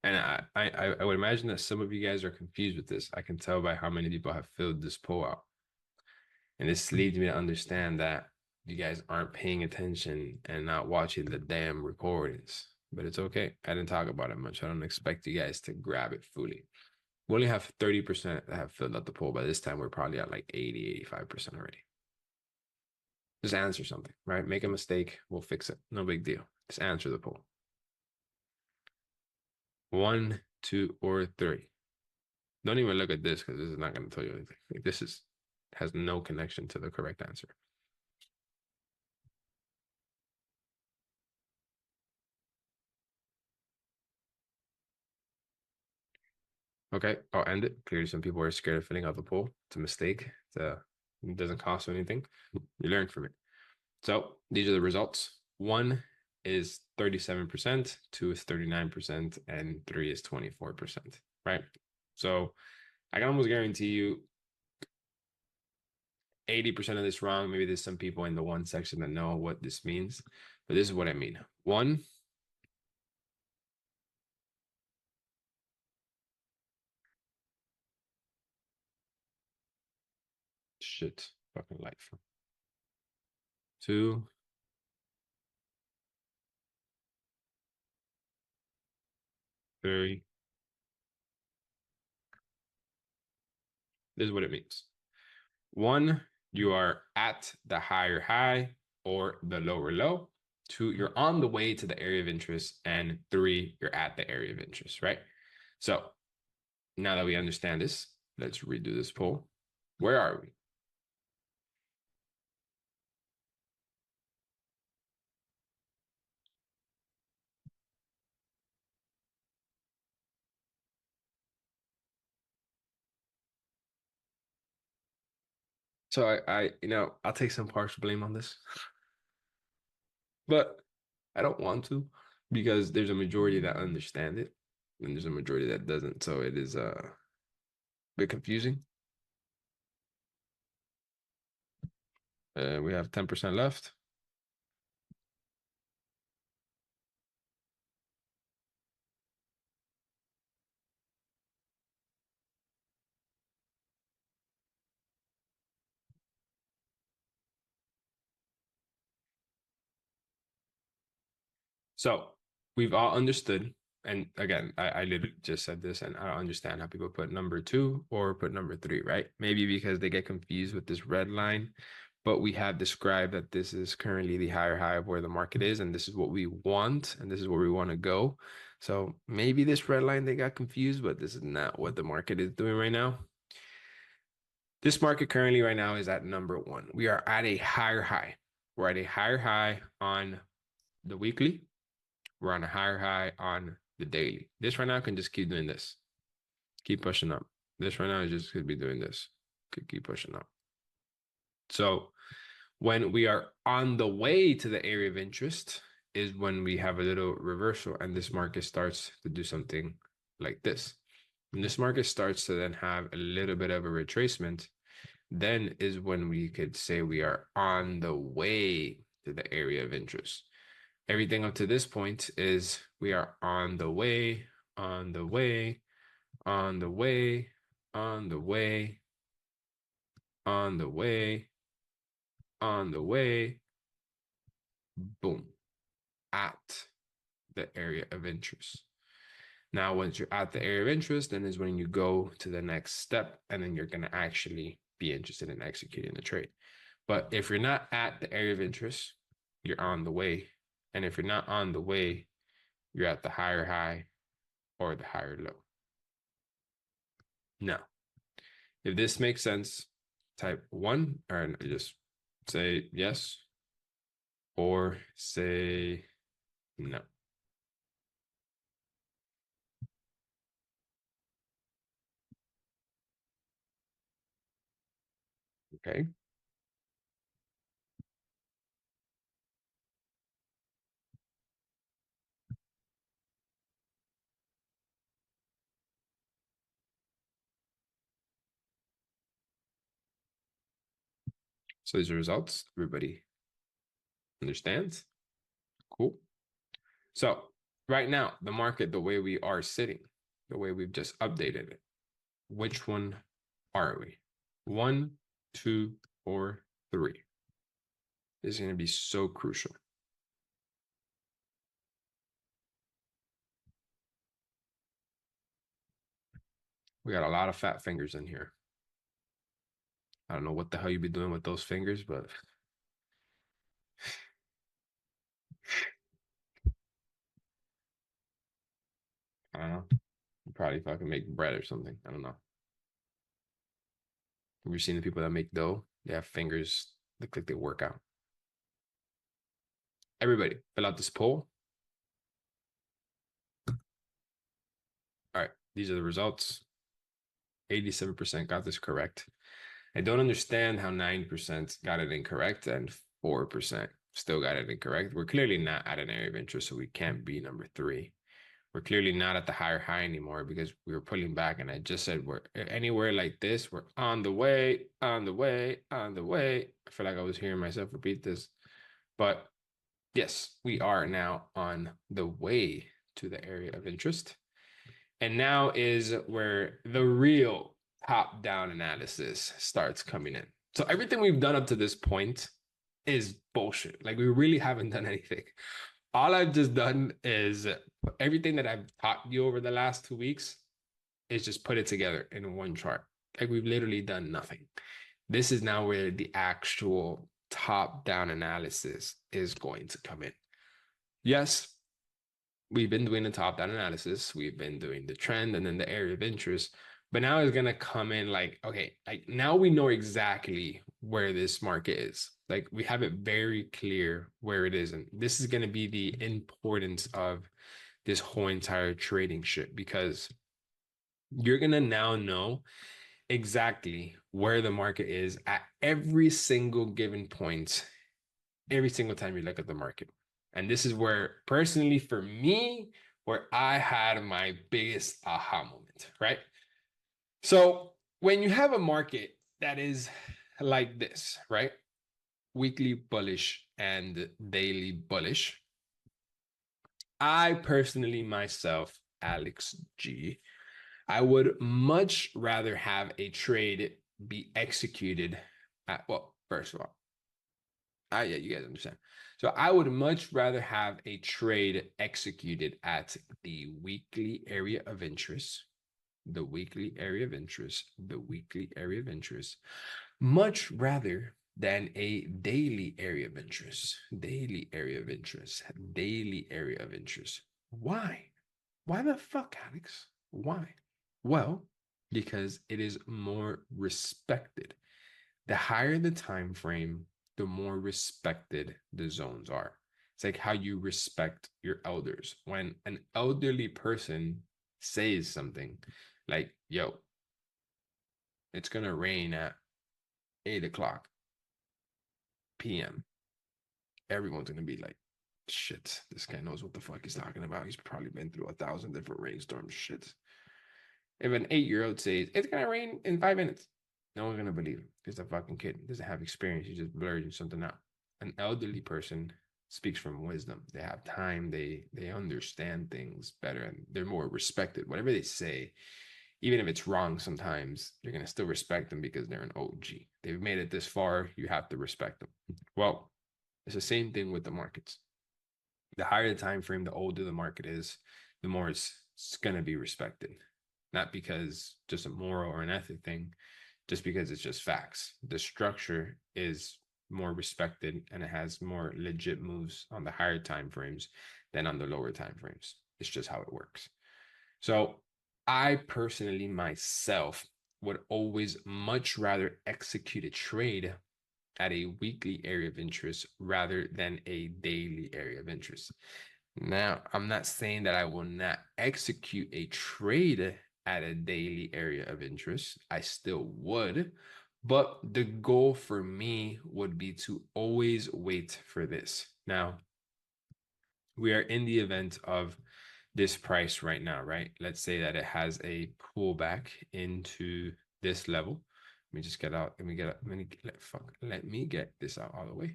And I would imagine that some of you guys are confused with this. I can tell by how many people have filled this poll out. And this leads me to understand that you guys aren't paying attention and not watching the damn recordings. But it's okay. I didn't talk about it much. I don't expect you guys to grab it fully. We only have 30% that have filled out the poll. By this time, we're probably at like 80, 85% already. Just answer something, right? Make a mistake. We'll fix it. No big deal. Just answer the poll. One, two, or three. Don't even look at this because this is not going to tell you anything. Like, this is has no connection to the correct answer. Okay, I'll end it. Clearly, some people are scared of filling out the poll. It's a mistake. It doesn't cost you anything. You learn from it. So these are the results. One is 37%, two is 39%, and three is 24%, right? So I can almost guarantee you 80% of this wrong. Maybe there's some people in the one section that know what this means, but this is what I mean. One, shit, fucking life. Two, three. This is what it means. One, you are at the higher high or the lower low. Two, you're on the way to the area of interest. And three, you're at the area of interest, right? So now that we understand this, let's redo this poll. Where are we? So I'll take some partial blame on this, but I don't want to because there's a majority that understand it and there's a majority that doesn't. So it is a bit confusing. We have 10% left. So we've all understood. And again, I literally just said this, and I don't understand how people put number two or put number three, right? Maybe because they get confused with this red line, but we have described that this is currently the higher high of where the market is, and this is what we want, and this is where we want to go. So maybe this red line they got confused, but this is not what the market is doing right now. This market currently right now is at number one. We are at a higher high. We're at a higher high on the weekly. We're on a higher high on the daily. This right now can just keep doing this. Keep pushing up. This right now is just could be doing this. Could keep pushing up. So when we are on the way to the area of interest is when we have a little reversal and this market starts to do something like this. When this market starts to then have a little bit of a retracement, then is when we could say we are on the way to the area of interest. Everything up to this point is we are on the way, on the way, on the way, on the way, on the way, on the way, boom, at the area of interest. Now, once you're at the area of interest, then is when you go to the next step, and then you're going to actually be interested in executing the trade. But if you're not at the area of interest, you're on the way. And if you're not on the way, you're at the higher high or the higher low. Now, if this makes sense, type one, or just say yes or say no. Okay. So these are results. Everybody understands? Cool. So right now, the market, the way we are sitting, the way we've just updated it, which one are we? One, two, or three? This is going to be so crucial. We got a lot of fat fingers in here. I don't know what the hell you'd be doing with those fingers, but I don't know. Probably if I can make bread or something. I don't know. Have you seen the people that make dough? They have fingers look like they work out. Everybody, fill out this poll. All right, these are the results. 87% got this correct. I don't understand how 9% got it incorrect and 4% still got it incorrect. We're clearly not at an area of interest, so we can't be number three. We're clearly not at the higher high anymore because we were pulling back. And I just said we're anywhere like this, we're on the way, on the way, on the way. I feel like I was hearing myself repeat this. But yes, we are now on the way to the area of interest. And now is where the real top-down analysis starts coming in. So everything we've done up to this point is bullshit. Like we really haven't done anything. All I've just done is everything that I've taught you over the last 2 weeks is just put it together in one chart. Like we've literally done nothing. This is now where the actual top-down analysis is going to come in. Yes, we've been doing the top-down analysis. We've been doing the trend and then the area of interest. But now it's going to come in like, okay, like now we know exactly where this market is. Like we have it very clear where it is. And this is going to be the importance of this whole entire trading shit because you're going to now know exactly where the market is at every single given point, every single time you look at the market. And this is where, personally, for me, where I had my biggest aha moment, right? So when you have a market that is like this, right? Weekly bullish and daily bullish. I personally, myself, Alex G, I would much rather have a trade be executed at, well, first of all, yeah, you guys understand. So I would much rather have a trade executed at the weekly area of interest, the weekly area of interest, the weekly area of interest, much rather than a daily area of interest, daily area of interest, daily area of interest. Why? Why the fuck, Alex? Why? Well, because it is more respected. The higher the time frame, the more respected the zones are. It's like how you respect your elders. When an elderly person says something like, yo, it's gonna rain at 8 o'clock p.m., everyone's gonna be like, shit, this guy knows what the fuck he's talking about. He's probably been through 1,000 different rainstorms. Shit. If an 8-year-old says it's gonna rain in 5 minutes, no one's gonna believe him. He's a fucking kid. He doesn't have experience. He's just blurring something out. An elderly person speaks from wisdom. They have time. They understand things better, and they're more respected. Whatever they say, even if it's wrong, sometimes you're gonna still respect them because they're an OG. They've made it this far. You have to respect them. Well, it's the same thing with the markets. The higher the time frame, the older the market is, the more it's gonna be respected. Not because just a moral or an ethic thing, just because it's just facts. The structure is more respected and it has more legit moves on the higher time frames than on the lower time frames. It's just how it works. So I personally myself would always much rather execute a trade at a weekly area of interest rather than a daily area of interest. Now, I'm not saying that I will not execute a trade at a daily area of interest. I still would, but the goal for me would be to always wait for this. Now, we are in the event of this price right now, right? Let's say that it has a pullback into this level. Let me just get out. Let me get. Let me get this out all the way.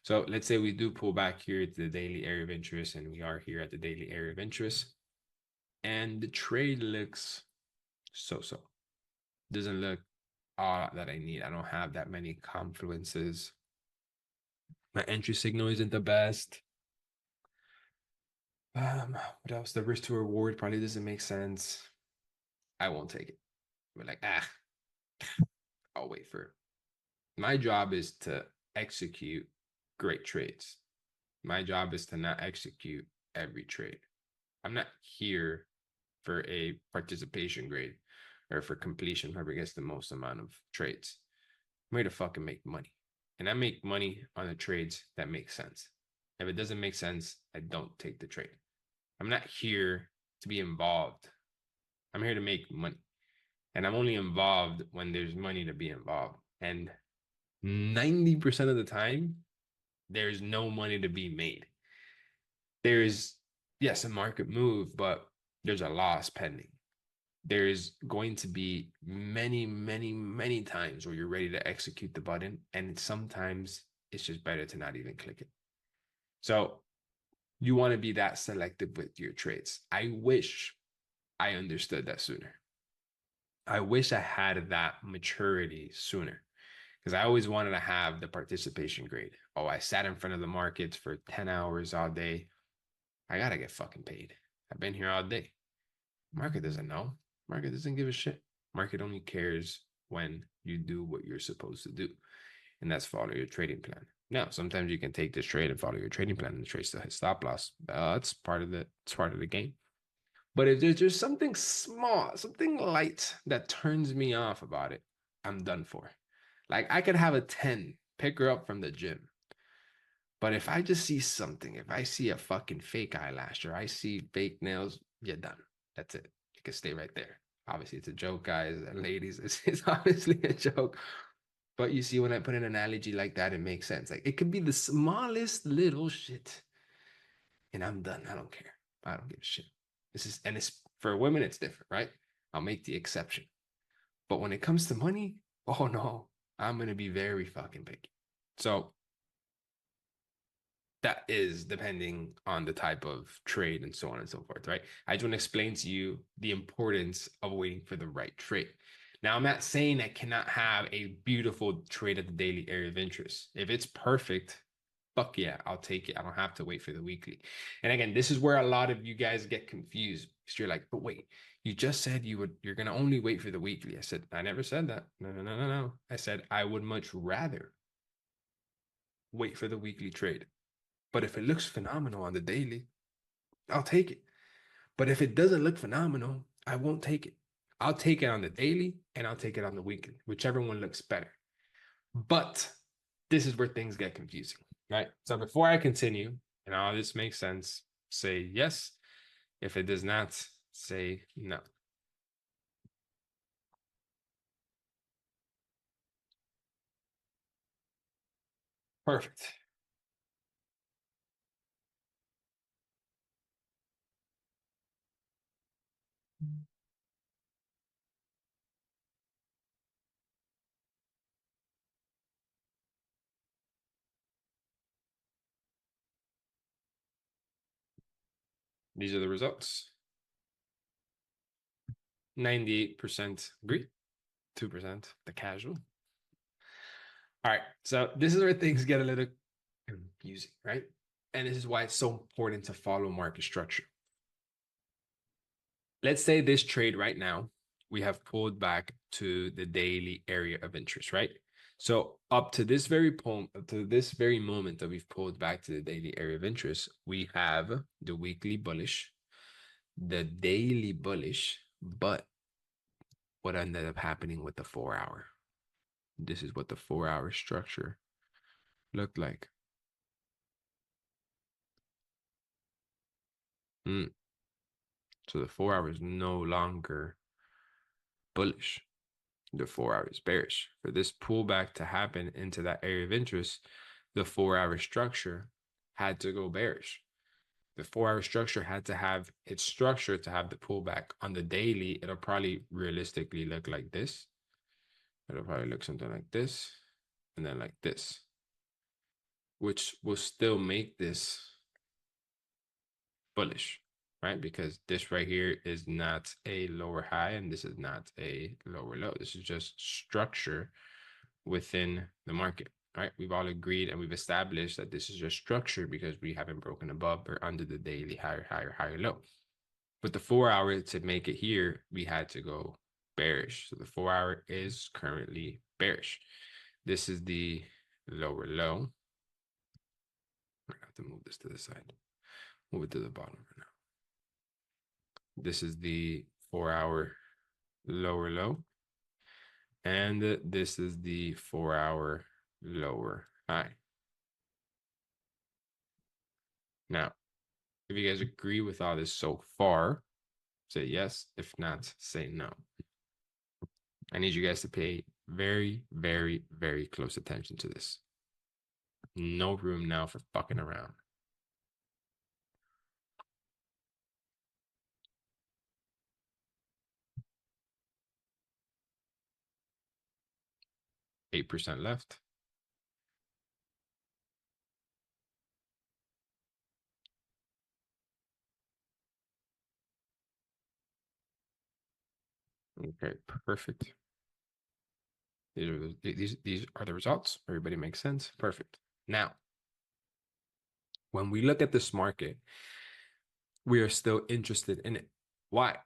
So let's say we do pull back here to the daily area of interest, and we are here at the daily area of interest, and the trade looks so. Doesn't look all that I need. I don't have that many confluences. My entry signal isn't the best. What else? The risk to reward probably doesn't make sense. I won't take it. We're like, I'll wait for it. My job is to execute great trades. My job is to not execute every trade. I'm not here for a participation grade or for completion, whoever gets the most amount of trades. I'm here to fucking make money. And I make money on the trades that make sense. If it doesn't make sense, I don't take the trade. I'm not here to be involved. I'm here to make money. And I'm only involved when there's money to be involved. And 90% of the time, there's no money to be made. There's, yes, a market move, but there's a loss pending. There's going to be many times where you're ready to execute the button. And sometimes it's just better to not even click it. So you want to be that selective with your trades. I wish I understood that sooner. I wish I had that maturity sooner because I always wanted to have the participation grade. Oh, I sat in front of the markets for 10 hours all day. I got to get fucking paid. I've been here all day. Market doesn't know. Market doesn't give a shit. Market only cares when you do what you're supposed to do. And that's follow your trading plan. Now, sometimes you can take this trade and follow your trading plan and the trade still hit stop loss. It's part of the game. But if there's just something small, something light that turns me off about it, I'm done for. Like I could have a 10, pick her up from the gym. But if I just see something, if I see a fucking fake eyelash or I see fake nails, you're done. That's it. You can stay right there. Obviously, it's a joke, guys and ladies. It's obviously a joke. But you see, when I put an analogy like that, it makes sense. Like it could be the smallest little shit, and I'm done. I don't care. I don't give a shit. This is, and it's for women, it's different, right? I'll make the exception. But when it comes to money, oh no, I'm gonna be very fucking picky. So that is depending on the type of trade and so on and so forth, right? I just want to explain to you the importance of waiting for the right trade. Now, I'm not saying I cannot have a beautiful trade at the daily area of interest. If it's perfect, fuck yeah, I'll take it. I don't have to wait for the weekly. And again, this is where a lot of you guys get confused because you're like, but wait, you just said you're gonna only wait for the weekly. I said, I never said that. No, no, no, no, no. I said I would much rather wait for the weekly trade. But if it looks phenomenal on the daily, I'll take it. But if it doesn't look phenomenal, I won't take it. I'll take it on the daily and I'll take it on the weekly, whichever one looks better. But this is where things get confusing, right? So before I continue and all this makes sense, say yes. If it does not, say no. Perfect. These are the results. 98% agree, 2% the casual. All right, so this is where things get a little confusing, right? And this is why it's so important to follow market structure. Let's say this trade right now, we have pulled back to the daily area of interest, right? So up to this very point, to this very moment that we've pulled back to the daily area of interest, we have the weekly bullish, the daily bullish, but what ended up happening with the 4 hour? This is what the 4 hour structure looked like. So the 4 hour is no longer bullish. The 4 hour is bearish. For this pullback to happen into that area of interest, the 4 hour structure had to go bearish. The 4 hour structure had to have its structure to have the pullback. On the daily, it'll probably realistically look like this. It'll probably look something like this, and then like this, which will still make this bullish, right? Because this right here is not a lower high and this is not a lower low. This is just structure within the market, right? We've all agreed and we've established that this is just structure because we haven't broken above or under the daily higher, higher, higher low. With the 4 hour to make it here, we had to go bearish. So the 4 hour is currently bearish. This is the lower low. I have to move this to the side. Move it to the bottom for now. This is the 4 hour lower low. And this is the 4 hour lower high. Now, if you guys agree with all this so far, say yes. If not, say no. I need you guys to pay very, very, very close attention to this. No room now for fucking around. 8% left. Okay, perfect. These are the results. Everybody makes sense. Perfect. Now, when we look at this market, we are still interested in it. Why?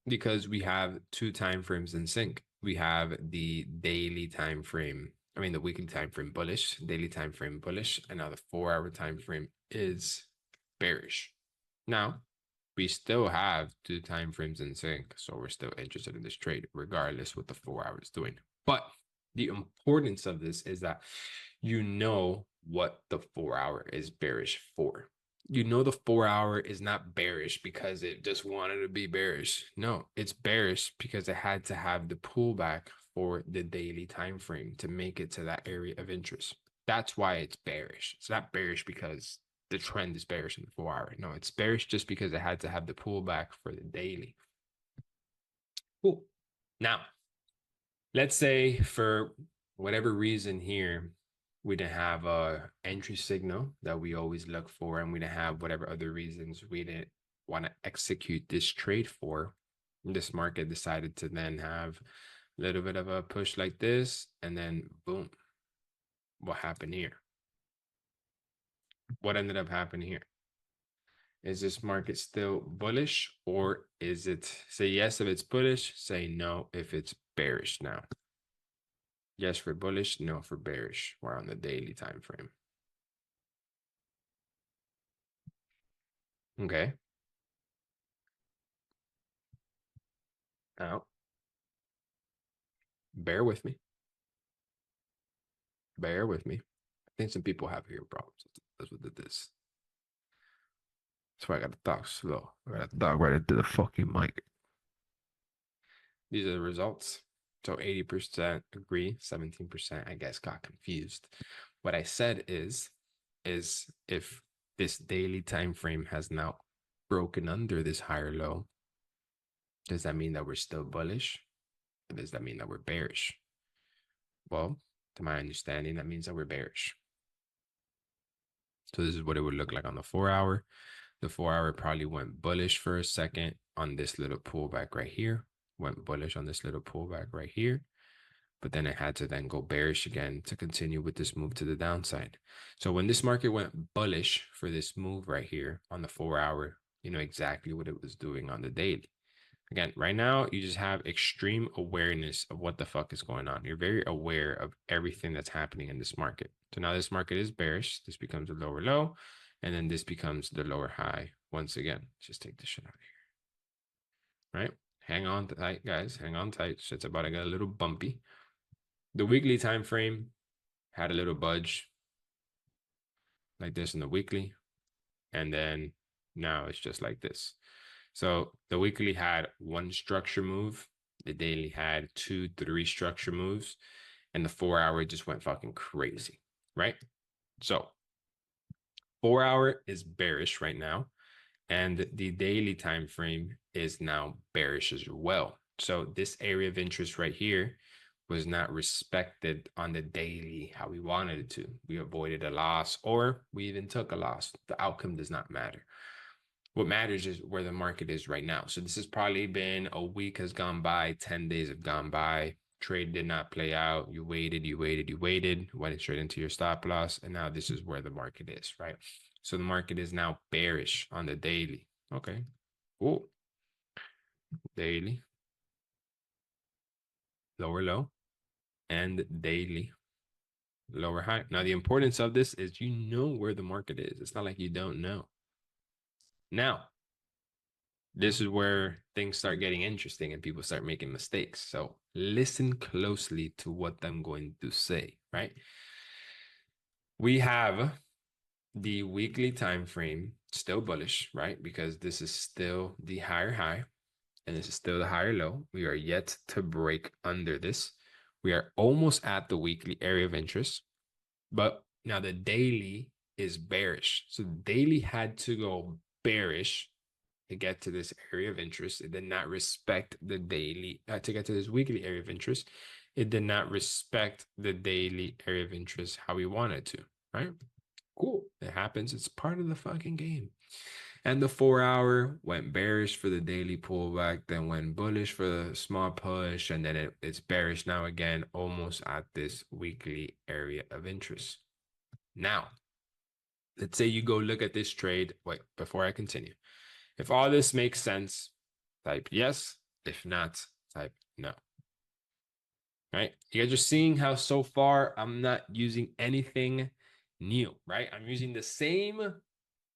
Because we have two time frames in sync. We have the daily time frame, the weekly time frame bullish, daily time frame bullish, and now the 4 hour time frame is bearish. Now, we still have two time frames in sync, so we're still interested in this trade, regardless what the 4 hour is doing. But the importance of this is that you know what the 4 hour is bearish for. You know the 4 hour is not bearish because it just wanted to be bearish. No, it's bearish because it had to have the pullback for the daily time frame to make it to that area of interest. That's why it's bearish. It's not bearish because the trend is bearish in the 4 hour. No, it's bearish just because it had to have the pullback for the daily. Cool. Now, let's say for whatever reason here, we didn't have a entry signal that we always look for, and we didn't have whatever other reasons we didn't want to execute this trade for. This market decided to then have a little bit of a push like this, and then boom, what happened here? What ended up happening here? Is this market still bullish, or is it, say yes if it's bullish, say no if it's bearish now? Yes for bullish, no for bearish. We're on the daily time frame. Okay. Now, bear with me. Bear with me. I think some people have hearing problems. That's what it is. That's why I gotta talk slow. I gotta talk right into the fucking mic. These are the results. So 80% agree, 17% I guess got confused. What I said is if this daily time frame has now broken under this higher low, does that mean that we're still bullish? Or does that mean that we're bearish? Well, to my understanding, that means that we're bearish. So this is what it would look like on the 4 hour. The 4 hour probably went bullish for a second on this little pullback right here, went bullish on this little pullback right here, but then it had to then go bearish again to continue with this move to the downside. So when this market went bullish for this move right here on the 4 hour, you know exactly what it was doing on the daily. Again, right now, you just have extreme awareness of what the fuck is going on. You're very aware of everything that's happening in this market. So now this market is bearish. This becomes a lower low, and then this becomes the lower high once again. Just take this shit out of here, right? Hang on tight, guys. Hang on tight. Shit's about to get a little bumpy. The weekly time frame had a little budge like this in the weekly, and then now it's just like this. So the weekly had one structure move, the daily had 2, 3 structure moves, and the 4 hour just went fucking crazy, right? So 4 hour is bearish right now, and the daily time frame is now bearish as well. So this area of interest right here was not respected on the daily how we wanted it to. We avoided a loss, or we even took a loss. The outcome does not matter. What matters is where the market is right now. So this has probably been a week has gone by, 10 days have gone by. Trade did not play out. You waited, went straight into your stop loss. And now this is where the market is, right? So the market is now bearish on the daily. Okay, cool. Daily, lower low, and daily, lower high. Now, the importance of this is you know where the market is. It's not like you don't know. Now, this is where things start getting interesting and people start making mistakes. So listen closely to what I'm going to say, right? We have the weekly time frame still bullish, right? Because this is still the higher high and this is still the higher low. We are yet to break under this. We are almost at the weekly area of interest, but now the daily is bearish. So the daily had to go bearish to get to this area of interest. It did not respect the daily, to get to this weekly area of interest. It did not respect the daily area of interest how we wanted to, right? Cool. It happens. It's part of the fucking game. And the 4 hour went bearish for the daily pullback, then went bullish for the small push, and then it's bearish now again, almost at this weekly area of interest. Now, let's say you go look at this trade. Wait, before I continue. If all this makes sense, type yes. If not, type no. Right? You guys are seeing how so far I'm not using anything new, right? I'm using the same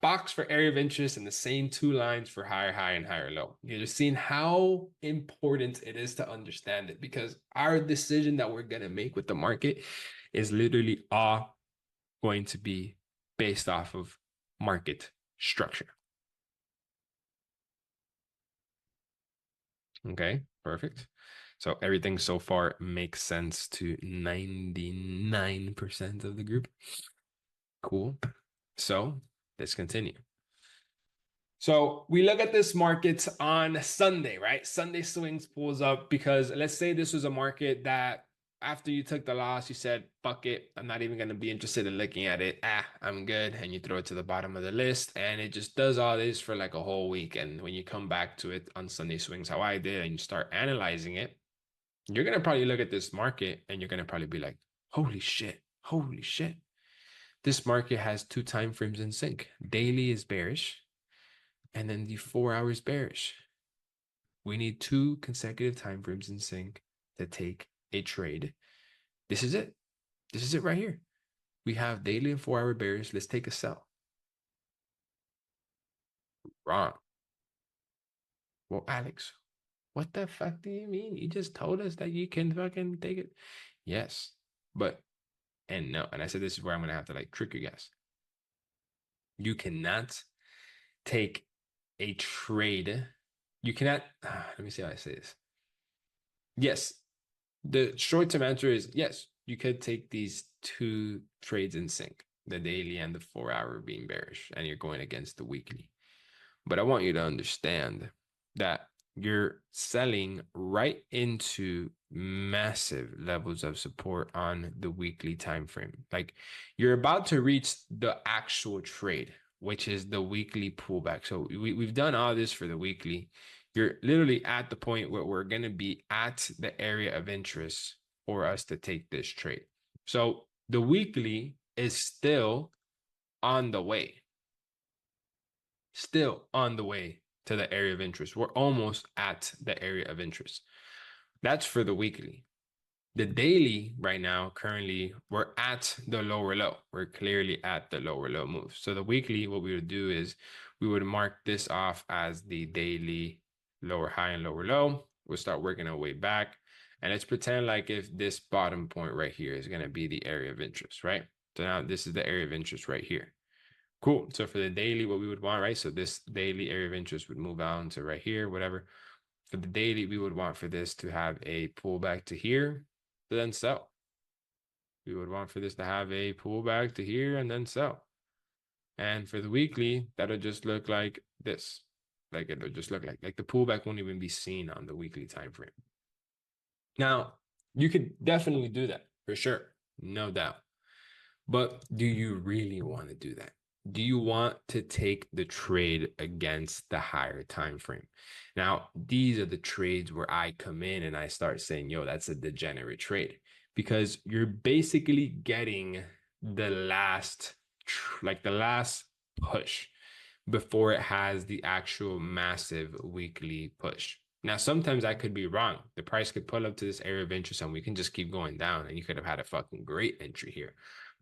box for area of interest and the same 2 lines for higher high and higher low. You're just seeing how important it is to understand it, because our decision that we're going to make with the market is literally all going to be based off of market structure. Okay, perfect. So everything so far makes sense to 99% of the group. Cool. So let's continue. So we look at this market on Sunday, right? Sunday swings pulls up because let's say this was a market that after you took the loss, you said, fuck it, I'm not even going to be interested in looking at it. I'm good. And you throw it to the bottom of the list. And it just does all this for like a whole week. And when you come back to it on Sunday swings, how I did, and you start analyzing it, you're going to probably look at this market and you're going to probably be like, holy shit, holy shit. This market has 2 time frames in sync. Daily is bearish, and then the 4 hours bearish. We need 2 consecutive time frames in sync to take a trade. This is it. This is it right here. We have daily and 4 hour bearish. Let's take a sell. Wrong. Well, Alex, what the fuck do you mean? You just told us that you can fucking take it. Yes, but, and no. And I said, this is where I'm going to have to like trick you guys. You cannot take a trade. You cannot, let me see how I say this. Yes, the short-term answer is yes, you could take these 2 trades in sync, the daily and the 4 hour being bearish, and you're going against the weekly. But I want you to understand that you're selling right into massive levels of support on the weekly time frame. Like you're about to reach the actual trade, which is the weekly pullback. So we've done all this for the weekly. You're literally at the point where we're going to be at the area of interest for us to take this trade. So the weekly is still on the way. Still on the way to the area of interest. We're almost at the area of interest. That's for the weekly. The daily right now, currently, we're at the lower low. We're clearly at the lower low move. So the weekly, what we would do is we would mark this off as the daily lower high and lower low. We'll start working our way back. And let's pretend like if this bottom point right here is going to be the area of interest, right? So now this is the area of interest right here. Cool. So for the daily, what we would want, right? So this daily area of interest would move on to right here, whatever. For the daily, we would want for this to have a pullback to here, to then sell. We would want for this to have a pullback to here and then sell. And for the weekly, that'll just look like this. Like it'll just look like the pullback won't even be seen on the weekly time frame. Now, you could definitely do that for sure, no doubt. But do you really want to do that? Do you want to take the trade against the higher time frame? Now, these are the trades where I come in and I start saying, yo, that's a degenerate trade, because you're basically getting the last, like the last push before it has the actual massive weekly push. Now, sometimes I could be wrong. The price could pull up to this area of interest and we can just keep going down and you could have had a fucking great entry here.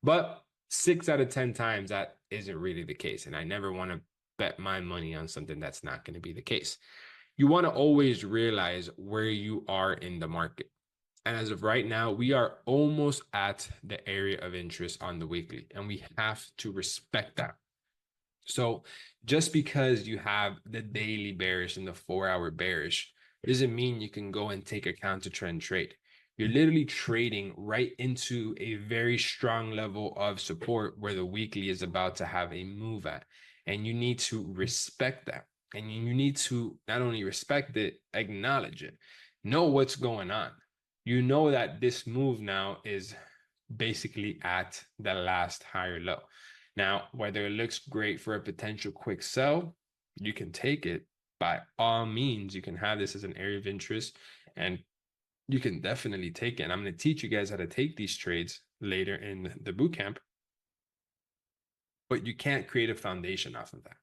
But 6 out of 10 times, that isn't really the case. And I never want to bet my money on something that's not going to be the case. You want to always realize where you are in the market. And as of right now, we are almost at the area of interest on the weekly, and we have to respect that. So just because you have the daily bearish and the 4 hour bearish doesn't mean you can go and take a counter trend trade. You're literally trading right into a very strong level of support where the weekly is about to have a move at. And you need to respect that. And you need to not only respect it, acknowledge it, know what's going on. You know that this move now is basically at the last higher low. Now, whether it looks great for a potential quick sell, you can take it. By all means, you can have this as an area of interest and you can definitely take it. And I'm going to teach you guys how to take these trades later in the bootcamp. But you can't create a foundation off of that.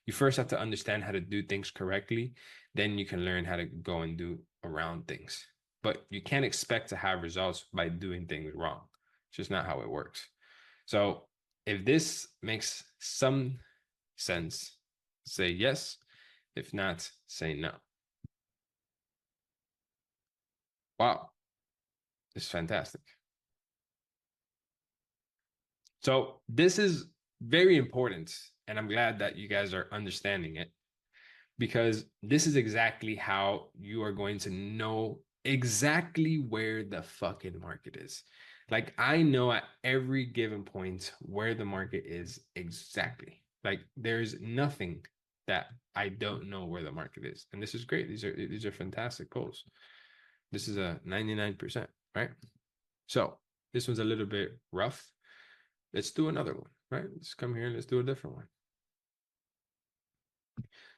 You first have to understand how to do things correctly. Then you can learn how to go and do around things. But you can't expect to have results by doing things wrong. It's just not how it works. So if this makes some sense, say yes. If not, say no. Wow, it's fantastic. So this is very important And I'm glad that you guys are understanding it because this is exactly how you are going to know exactly where the fucking market is. Like I know at every given point where the market is exactly. Like there's nothing that I don't know where the market is. And this is great. These are fantastic goals. This is a 99%, right? So this one's a little bit rough. Let's do another one, right? Let's come here and let's do a different one.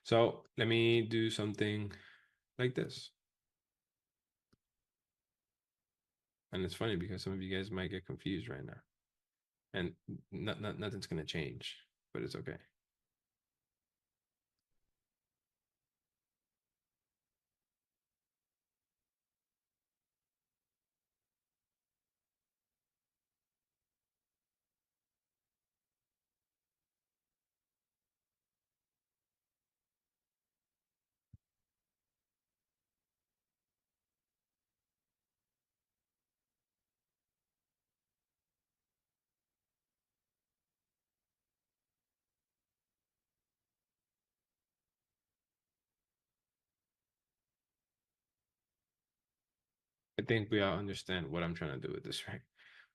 So let me do something like this. And it's funny because some of you guys might get confused right now. And nothing's going to change, but it's okay. I think we all understand what I'm trying to do with this, right?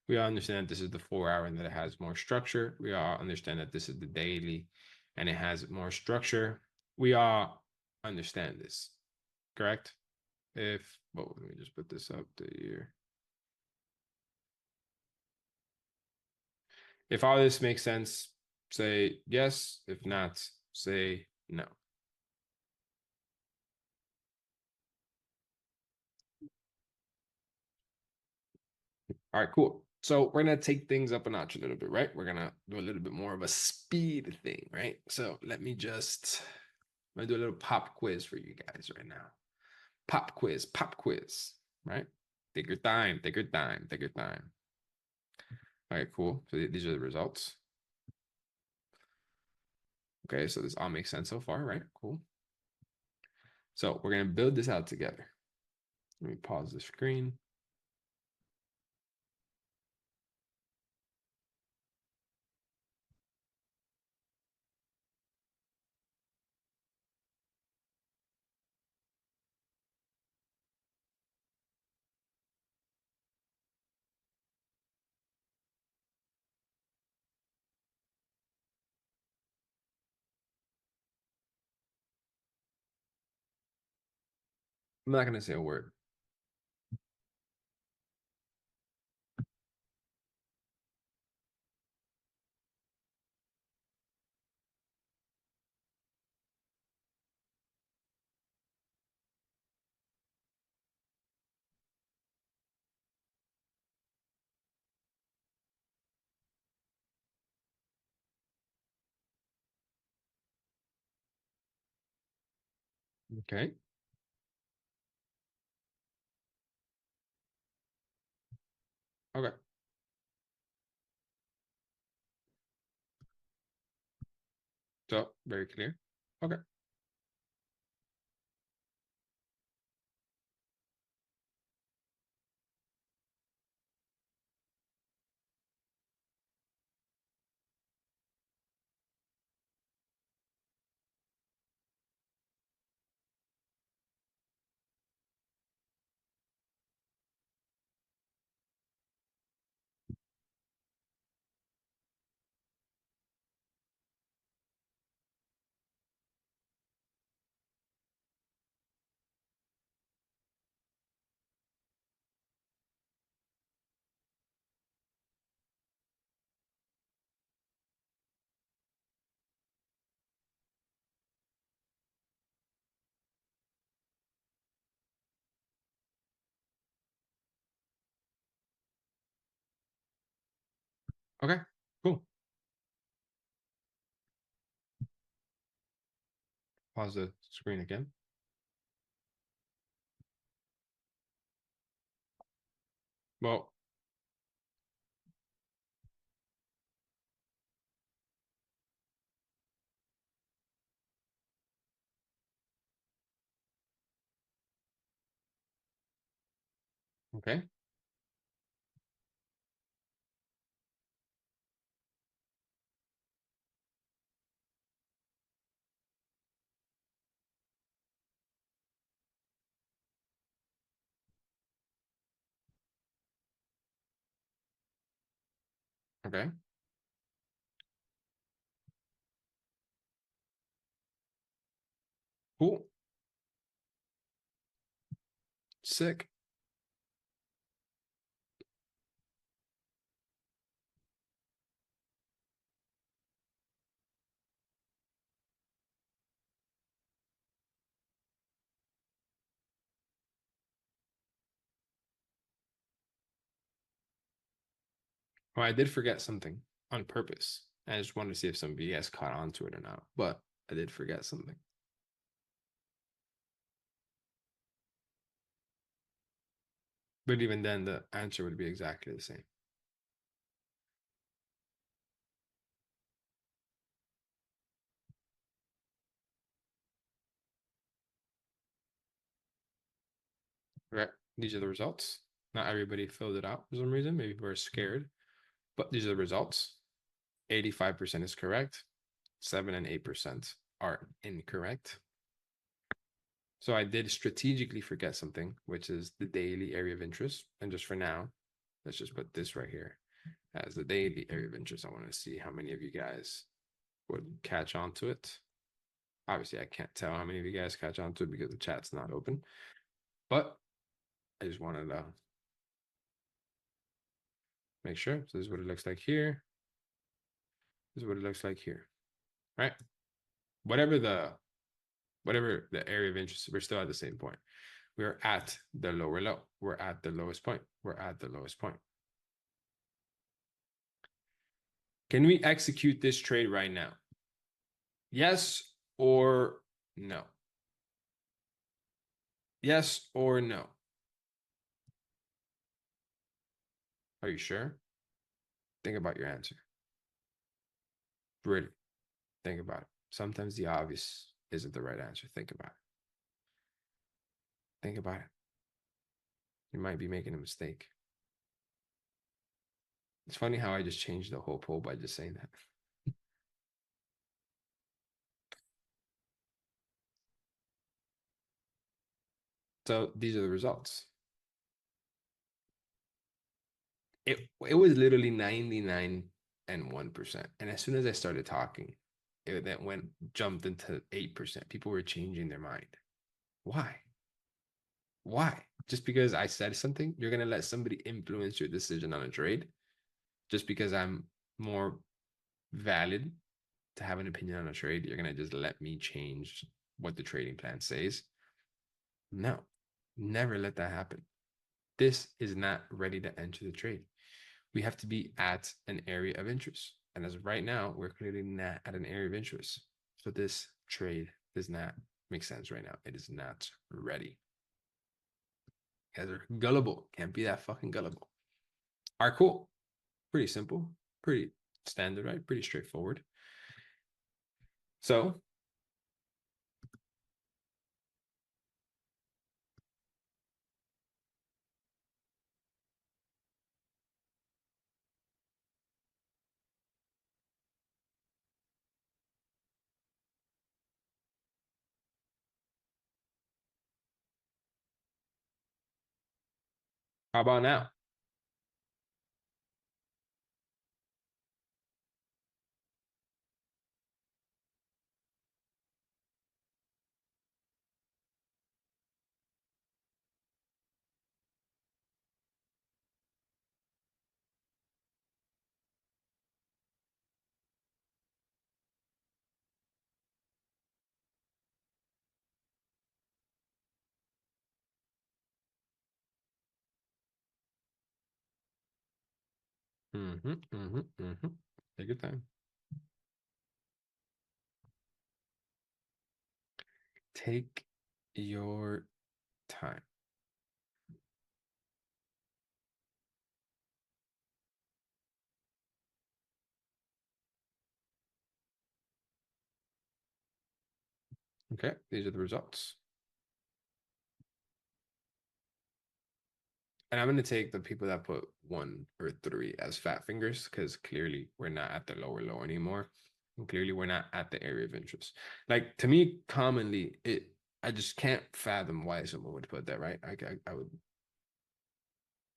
We all understand this is the 4 hour and that it has more structure. We all understand that this is the daily and it has more structure. We all understand this, correct? If, well, let me just put this up to here. If all this makes sense, say yes. If not, say no. All right, cool. So we're gonna take things up a notch a little bit, right? We're gonna do a little bit more of a speed thing, right? So let me just, I'm gonna do a little pop quiz for you guys right now. Pop quiz, right? Take your time, take your time, take your time. All right, cool. So these are the results. Okay, so this all makes sense so far, right? Cool. So we're gonna build this out together. Let me pause the screen. I'm not gonna say a word. Okay. Okay. So very clear. Okay. Okay. Cool. Pause the screen again. Well, okay. Okay. Cool. Sick. Oh, I did forget something on purpose. I just wanted to see if somebody has caught on to it or not. But I did forget something. But even then, the answer would be exactly the same. Right. These are the results. Not everybody filled it out for some reason. Maybe we're scared. But these are the results. 85% is correct. 7 and 8% are incorrect. So I did strategically forget something, which is the daily area of interest. And just for now, let's just put this right here as the daily area of interest. I want to see how many of you guys would catch on to it. Obviously, I can't tell how many of you guys catch on to it because the chat's not open. But I just wanted to make sure. So this is what it looks like here. This is what it looks like here. Right? Whatever the area of interest, we're still at the same point. We're at the lower low. We're at the lowest point. We're at the lowest point. Can we execute this trade right now? Yes or no? Yes or no? Are you sure? Think about your answer. Really, think about it. Sometimes the obvious isn't the right answer. Think about it. Think about it. You might be making a mistake. It's funny how I just changed the whole poll by just saying that. So these are the results. It was literally 99 and 1%. And as soon as I started talking, it that went jumped into 8%. People were changing their mind. Why? Why? Just because I said something, you're gonna let somebody influence your decision on a trade just because I'm more valid to have an opinion on a trade, you're gonna just let me change what the trading plan says. No, never let that happen. This is not ready to enter the trade. We have to be at an area of interest. And as of right now, we're clearly not at an area of interest. So this trade does not make sense right now. It is not ready. You guys are gullible. Can't be that fucking gullible. All right, cool. Pretty simple. Pretty standard, right? Pretty straightforward. So how about now? Take your time. Take your time. Okay, these are the results. And I'm going to take the people that put 1 or 3 as fat fingers because clearly we're not at the lower low anymore. And clearly we're not at the area of interest. Like to me, commonly, I just can't fathom why someone would put that, right? I would,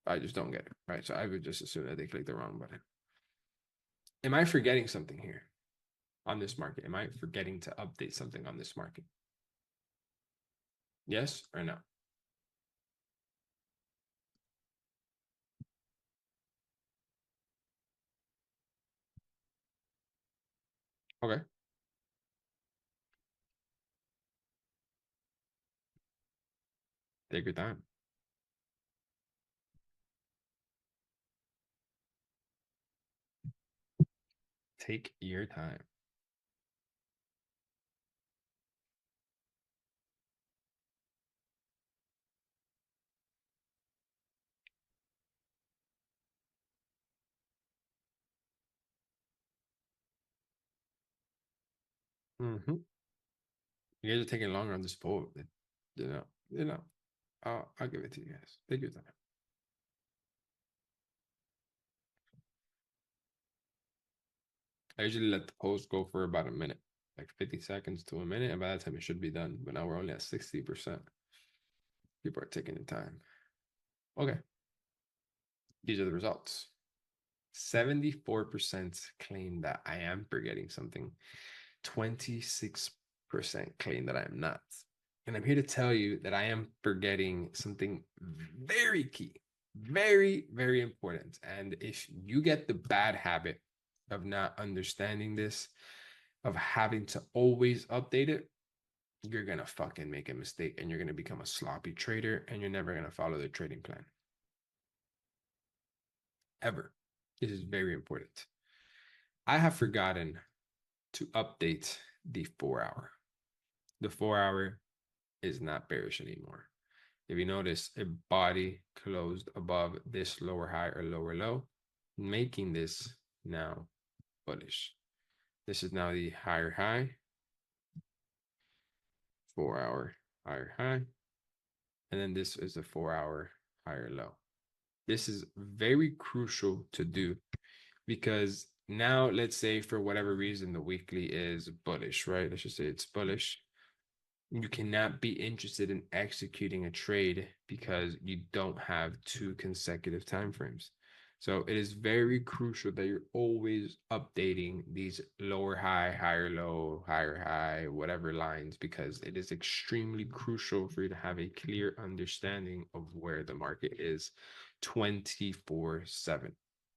I just don't get it, right? So I would just assume that they clicked the wrong button. Am I forgetting something here on this market? Am I forgetting to update something on this market? Yes or no? Okay, take your time. Take your time. Mm-hmm. You guys are taking longer on this poll. You know. I'll give it to you guys. Take your time. I usually let the post go for about a minute, like 50 seconds to a minute, and by that time it should be done. But now we're only at 60%. People are taking the time. Okay, these are the results. 74% claim that I am forgetting something. 26% claim that I am not. And I'm here to tell you that I am forgetting something very key, very, very important. And if you get the bad habit of not understanding this, of having to always update it, you're going to fucking make a mistake and you're going to become a sloppy trader and you're never going to follow the trading plan. Ever. This is very important. I have forgotten to update the 4 hour. The 4 hour is not bearish anymore. If you notice, a body closed above this lower high or lower low, making this now bullish. This is now the higher high, 4 hour higher high, and then this is the 4 hour higher low. This is very crucial to do because now let's say for whatever reason the weekly is bullish, right? Let's just say it's bullish. You cannot be interested in executing a trade because you don't have two consecutive time frames. So it is very crucial that you're always updating these lower high, higher low, higher high, whatever lines, because it is extremely crucial for you to have a clear understanding of where the market is 24/7.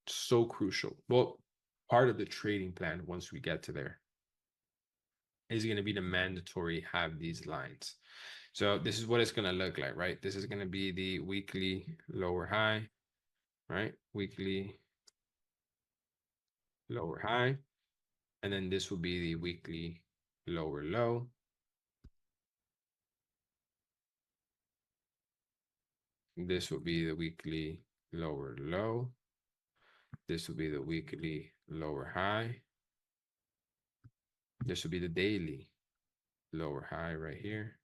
So crucial. Well, part of the trading plan once we get to there is going to be the mandatory have these lines. So this is what it's going to look like, right? This is going to be the weekly lower high, right? Weekly lower high. And then this will be the weekly lower low. This will be the weekly lower low. This will be the weekly lower high. This will be the daily lower high right here.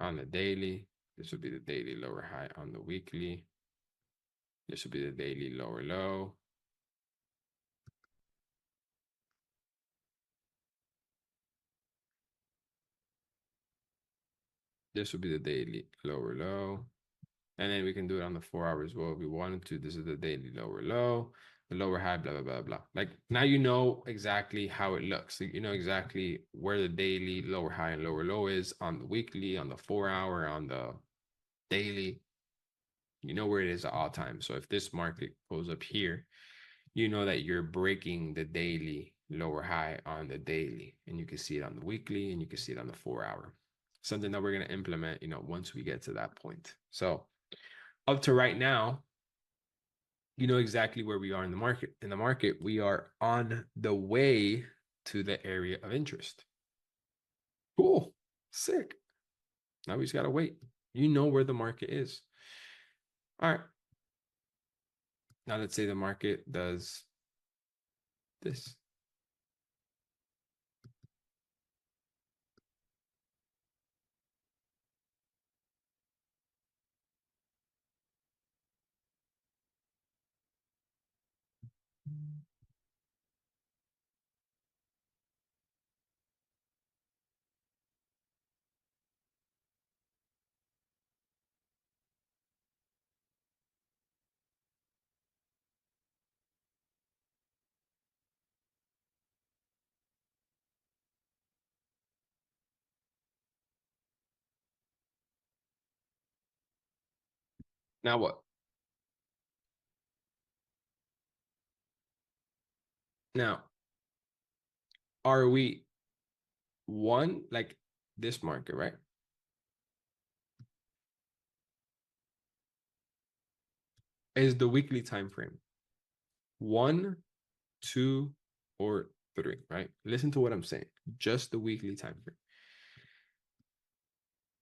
On the daily, this will be the daily lower high on the weekly. This will be the daily lower low. This will be the daily lower low. And then we can do it on the 4 hours as well if we wanted to. This is the daily lower low, the lower high, blah, blah, blah, blah. Like now you know exactly how it looks. So you know exactly where the daily lower high and lower low is on the weekly, on the 4 hour, on the daily. You know where it is at all times. So if this market goes up here, you know that you're breaking the daily lower high on the daily. And you can see it on the weekly and you can see it on the 4 hour. Something that we're going to implement, once we get to that point. So up to right now, you know exactly where we are in the market. In the market, we are on the way to the area of interest. Cool. Sick. Now we just got to wait. You know where the market is. All right. Now let's say the market does this. Now what? Now, are we one like this market, right? Is the weekly time frame one, two, or three, right? Listen to what I'm saying. Just the weekly time frame.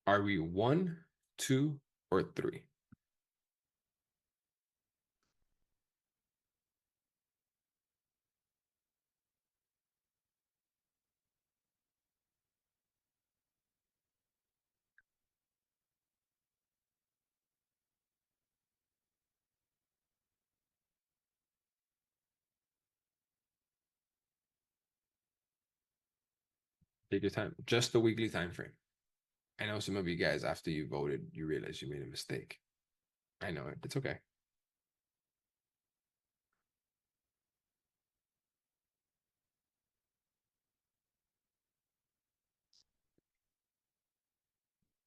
Are we one, two, or three? Take your time. Just the weekly time frame. I know some of you guys, after you voted, you realize you made a mistake. I know it. It's okay.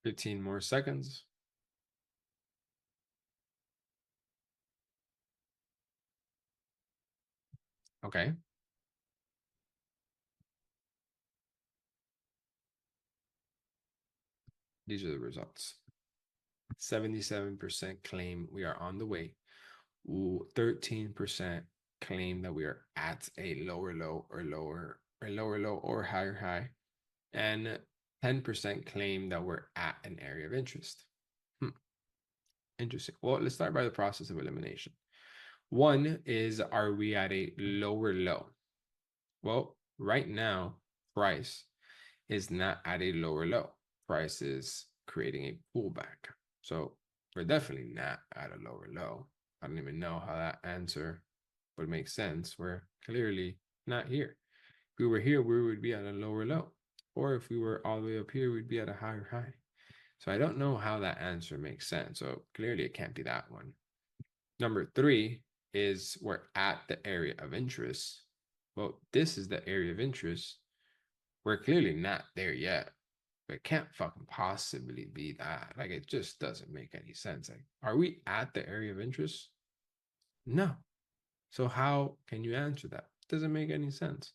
15 more seconds. Okay. These are the results. 77% claim we are on the way. 13% claim that we are at a lower low or lower low or higher high. And 10% claim that we're at an area of interest. Interesting. Well, let's start by the process of elimination. One is, are we at a lower low? Well, right now, price is not at a lower low. Price is creating a pullback. So we're definitely not at a lower low. I don't even know how that answer would make sense. We're clearly not here. If we were here, we would be at a lower low. Or if we were all the way up here, we'd be at a higher high. So I don't know how that answer makes sense. So clearly it can't be that one. Number three is we're at the area of interest. Well, this is the area of interest. We're clearly not there yet. But it can't fucking possibly be that. Like, it just doesn't make any sense. Like, are we at the area of interest? No. So how can you answer that? Doesn't make any sense.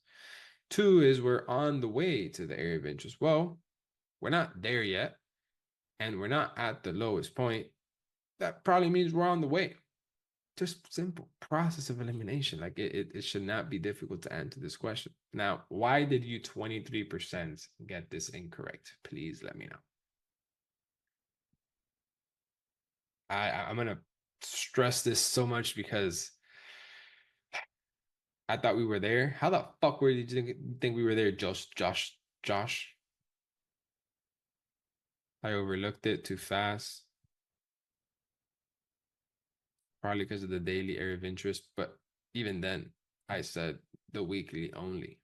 Two is we're on the way to the area of interest. Well, we're not there yet, and we're not at the lowest point. That probably means we're on the way. Just simple process of elimination. Like it should not be difficult to answer this question. Now, why did you 23% get this incorrect? Please let me know. I'm gonna stress this so much because I thought we were there. How the fuck were you think we were there, Josh? I overlooked it too fast. Probably because of the daily area of interest, but even then, I said the weekly only.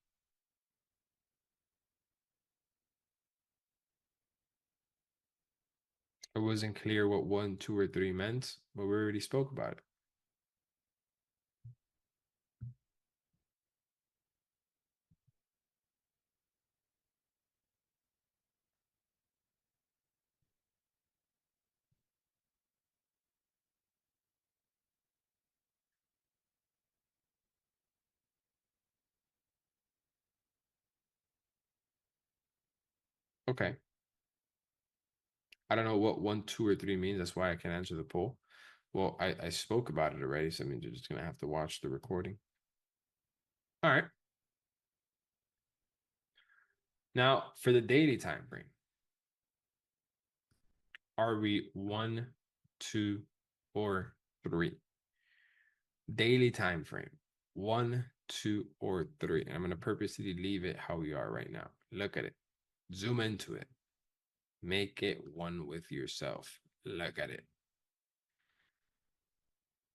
It wasn't clear what one, two, or three meant, but we already spoke about it. Okay. I don't know what one, two, or three means. That's why I can answer the poll. Well, I spoke about it already, so I mean, you're just gonna have to watch the recording. All right. Now for the daily time frame, are we one, two, or three? Daily time frame, one, two, or three. And I'm gonna purposely leave it how we are right now. Look at it. Zoom into it. Make it one with yourself. Look at it.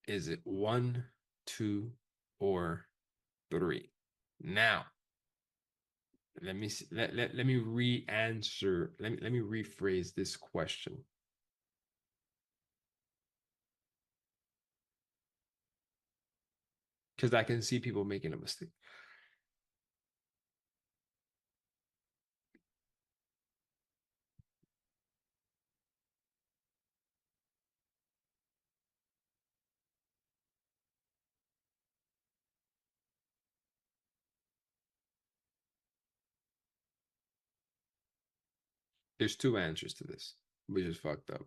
Is it one, two, or three? Now, let me let me re-answer. Let me rephrase this question. Because I can see people making a mistake. There's two answers to this. We just fucked up.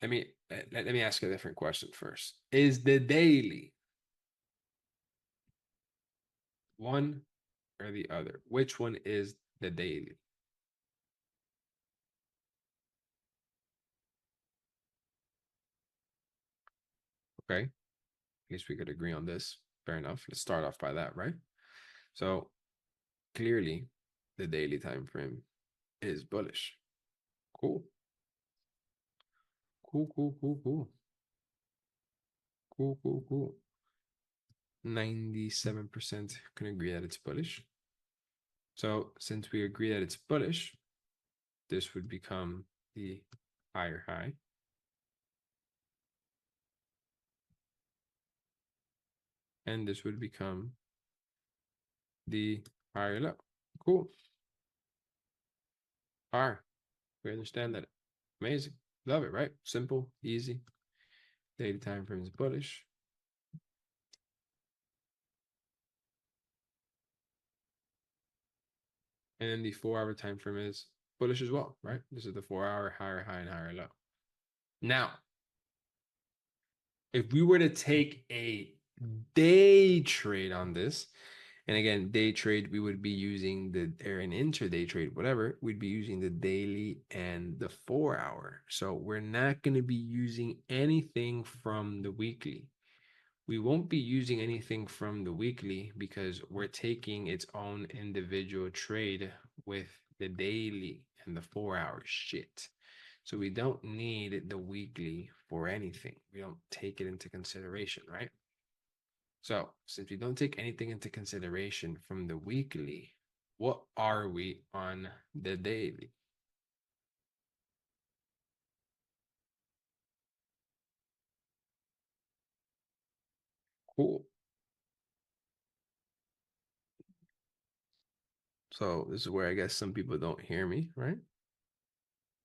Let me ask you a different question first. Is the daily one or the other? Which one is the daily? Okay. At least we could agree on this. Fair enough. Let's start off by that, right? So clearly the daily time frame is bullish. Cool. Cool, cool, cool, cool. Cool, cool, cool. 97% can agree that it's bullish. So since we agree that it's bullish, this would become the higher high. And this would become the higher low. Cool. All right. We understand that. Amazing. Love it, right? Simple, easy. Daily time frame is bullish. And then the 4-hour time frame is bullish as well, right? This is the 4-hour higher high and higher low. Now, if we were to take a day trade on this, and again, day trade, we would be using or an intraday trade, whatever, we'd be using the daily and the 4-hour. So we're not going to be using anything from the weekly. We won't be using anything from the weekly because we're taking its own individual trade with the daily and the 4-hour shit. So we don't need the weekly for anything. We don't take it into consideration, right? So since we don't take anything into consideration from the weekly, what are we on the daily? Cool. So this is where I guess some people don't hear me, right?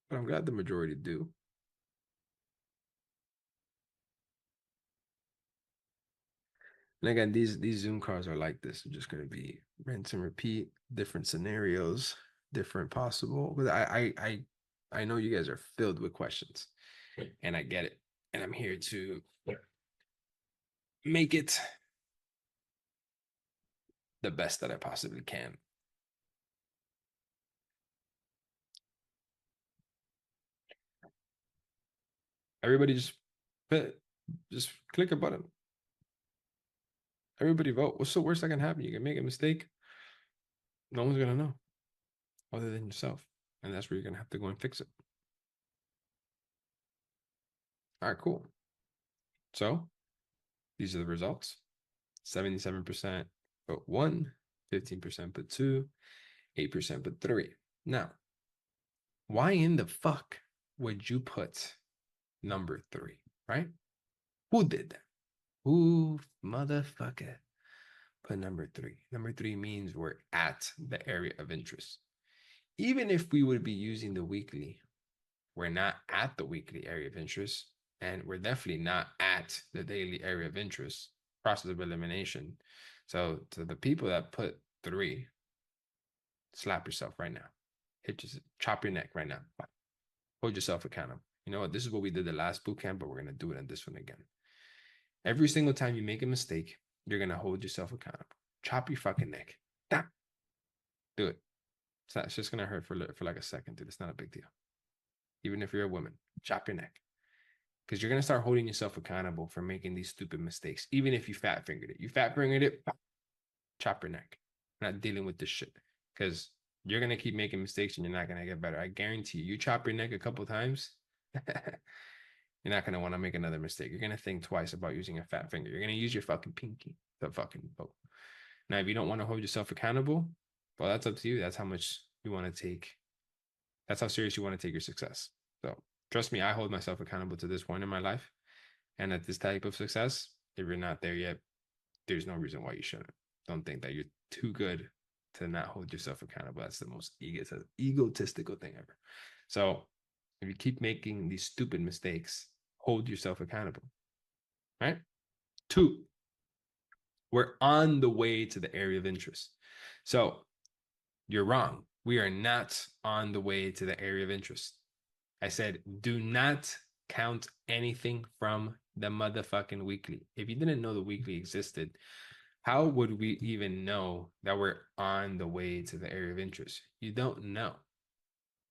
But I'm glad the majority do. And again, these Zoom calls are like this. They're just going to be rinse and repeat, different scenarios, different possible. But I know you guys are filled with questions, and I get it. And I'm here to make it the best that I possibly can. Everybody just click a button. Everybody vote. What's the worst that can happen? You can make a mistake. No one's gonna know other than yourself. And that's where you're gonna have to go and fix it. All right, cool. So these are the results. 77% put one, 15% put two, 8% put three. Now, why in the fuck would you put number three, right? Who did that? Who motherfucker put number three? Number three means we're at the area of interest. Even if we would be using the weekly, we're not at the weekly area of interest, and we're definitely not at the daily area of interest. Process of elimination. So to the people that put three, slap yourself right now. Chop your neck right now. Hold yourself accountable. You know what? This is what we did the last boot camp, but we're gonna do it in this one again. Every single time you make a mistake, you're gonna hold yourself accountable. Chop your fucking neck. Do it. It's just gonna hurt for like a second, dude. It's not a big deal. Even if you're a woman, chop your neck. Because you're gonna start holding yourself accountable for making these stupid mistakes. Even if you fat fingered it. You fat fingered it, chop your neck. I'm not dealing with this shit. Because you're gonna keep making mistakes and you're not gonna get better. I guarantee you chop your neck a couple times, you're not gonna want to make another mistake. You're gonna think twice about using a fat finger. You're gonna use your fucking pinky to fucking vote. Now, if you don't want to hold yourself accountable, well, that's up to you. That's how much you want to take. That's how serious you want to take your success. So trust me, I hold myself accountable to this point in my life. And at this type of success, if you're not there yet, there's no reason why you shouldn't. Don't think that you're too good to not hold yourself accountable. That's the most egotistical thing ever. So if you keep making these stupid mistakes, hold yourself accountable. Right? Two, we're on the way to the area of interest. So you're wrong. we are not on the way to the area of interest. I said, do not count anything from the motherfucking weekly. If you didn't know the weekly existed, how would we even know that we're on the way to the area of interest? You don't know,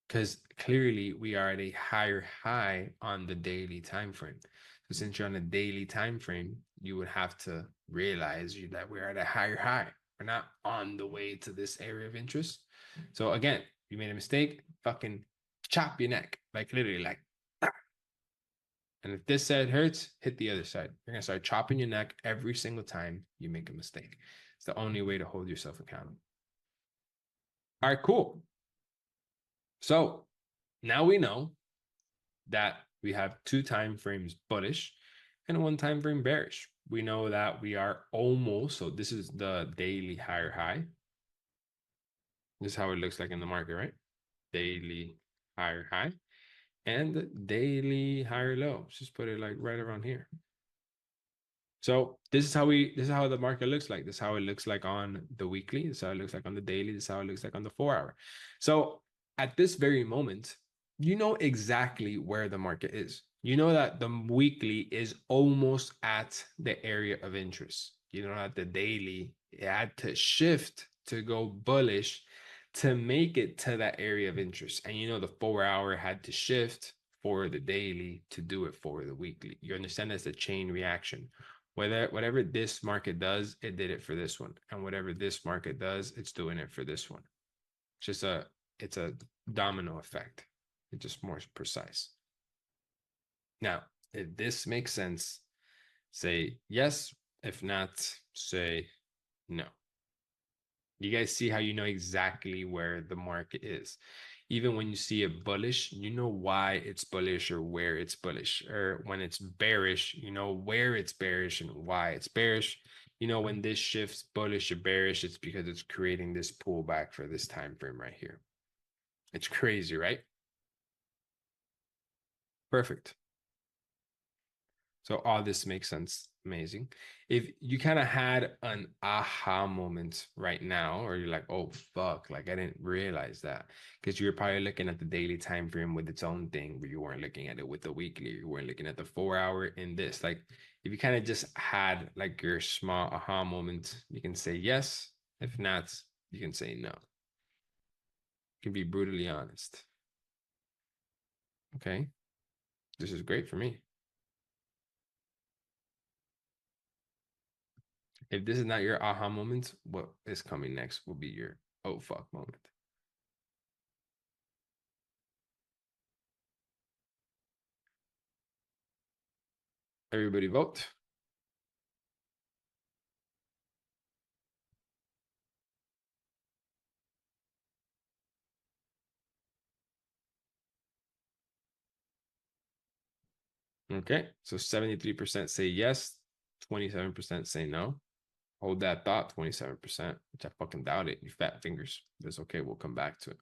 because clearly we are at a higher high on the daily time frame. So since you're on a daily time frame, you would have to realize that we're at a higher high. We're not on the way to this area of interest. So again, you made a mistake, fucking chop your neck, like literally, like. And if this side hurts, hit the other side. You're gonna start chopping your neck every single time you make a mistake. It's the only way to hold yourself accountable. All right, cool. So now we know that we have 2 time frames bullish and 1 time frame bearish. We know that we are almost, so this is the daily higher high. This is how it looks like in the market, right? Daily higher high and daily higher low. Let's just put it like right around here. So this is how the market looks like. This is how it looks like on the weekly. This is how it looks like on the daily. This is how it looks like on the 4-hour. So at this very moment, you know exactly where the market is. You know that the weekly is almost at the area of interest. You know that the daily, it had to shift to go bullish to make it to that area of interest. And you know the 4-hour had to shift for the daily to do it for the weekly. You understand that's a chain reaction. Whatever this market does, it did it for this one. And whatever this market does, it's doing it for this one. It's a domino effect. It's just more precise. Now, if this makes sense, say yes. If not, say no. You guys see how you know exactly where the market is. Even when you see it bullish, you know why it's bullish or where it's bullish. Or when it's bearish, you know where it's bearish and why it's bearish. You know, when this shifts bullish or bearish, it's because it's creating this pullback for this time frame right here. It's crazy, right? Perfect. So all this makes sense. Amazing. If you kind of had an aha moment right now, or you're like, oh fuck, like I didn't realize that. Because you're probably looking at the daily time frame with its own thing, but you weren't looking at it with the weekly, you weren't looking at the 4-hour in this. Like if you kind of just had like your small aha moment, you can say yes. If not, you can say no. You can be brutally honest. Okay. This is great for me. If this is not your aha moment, what is coming next will be your oh fuck moment. Everybody vote. Okay, so 73% say yes, 27% say no. Hold that thought, 27%, which I fucking doubt it. You fat fingers. That's okay. We'll come back to it.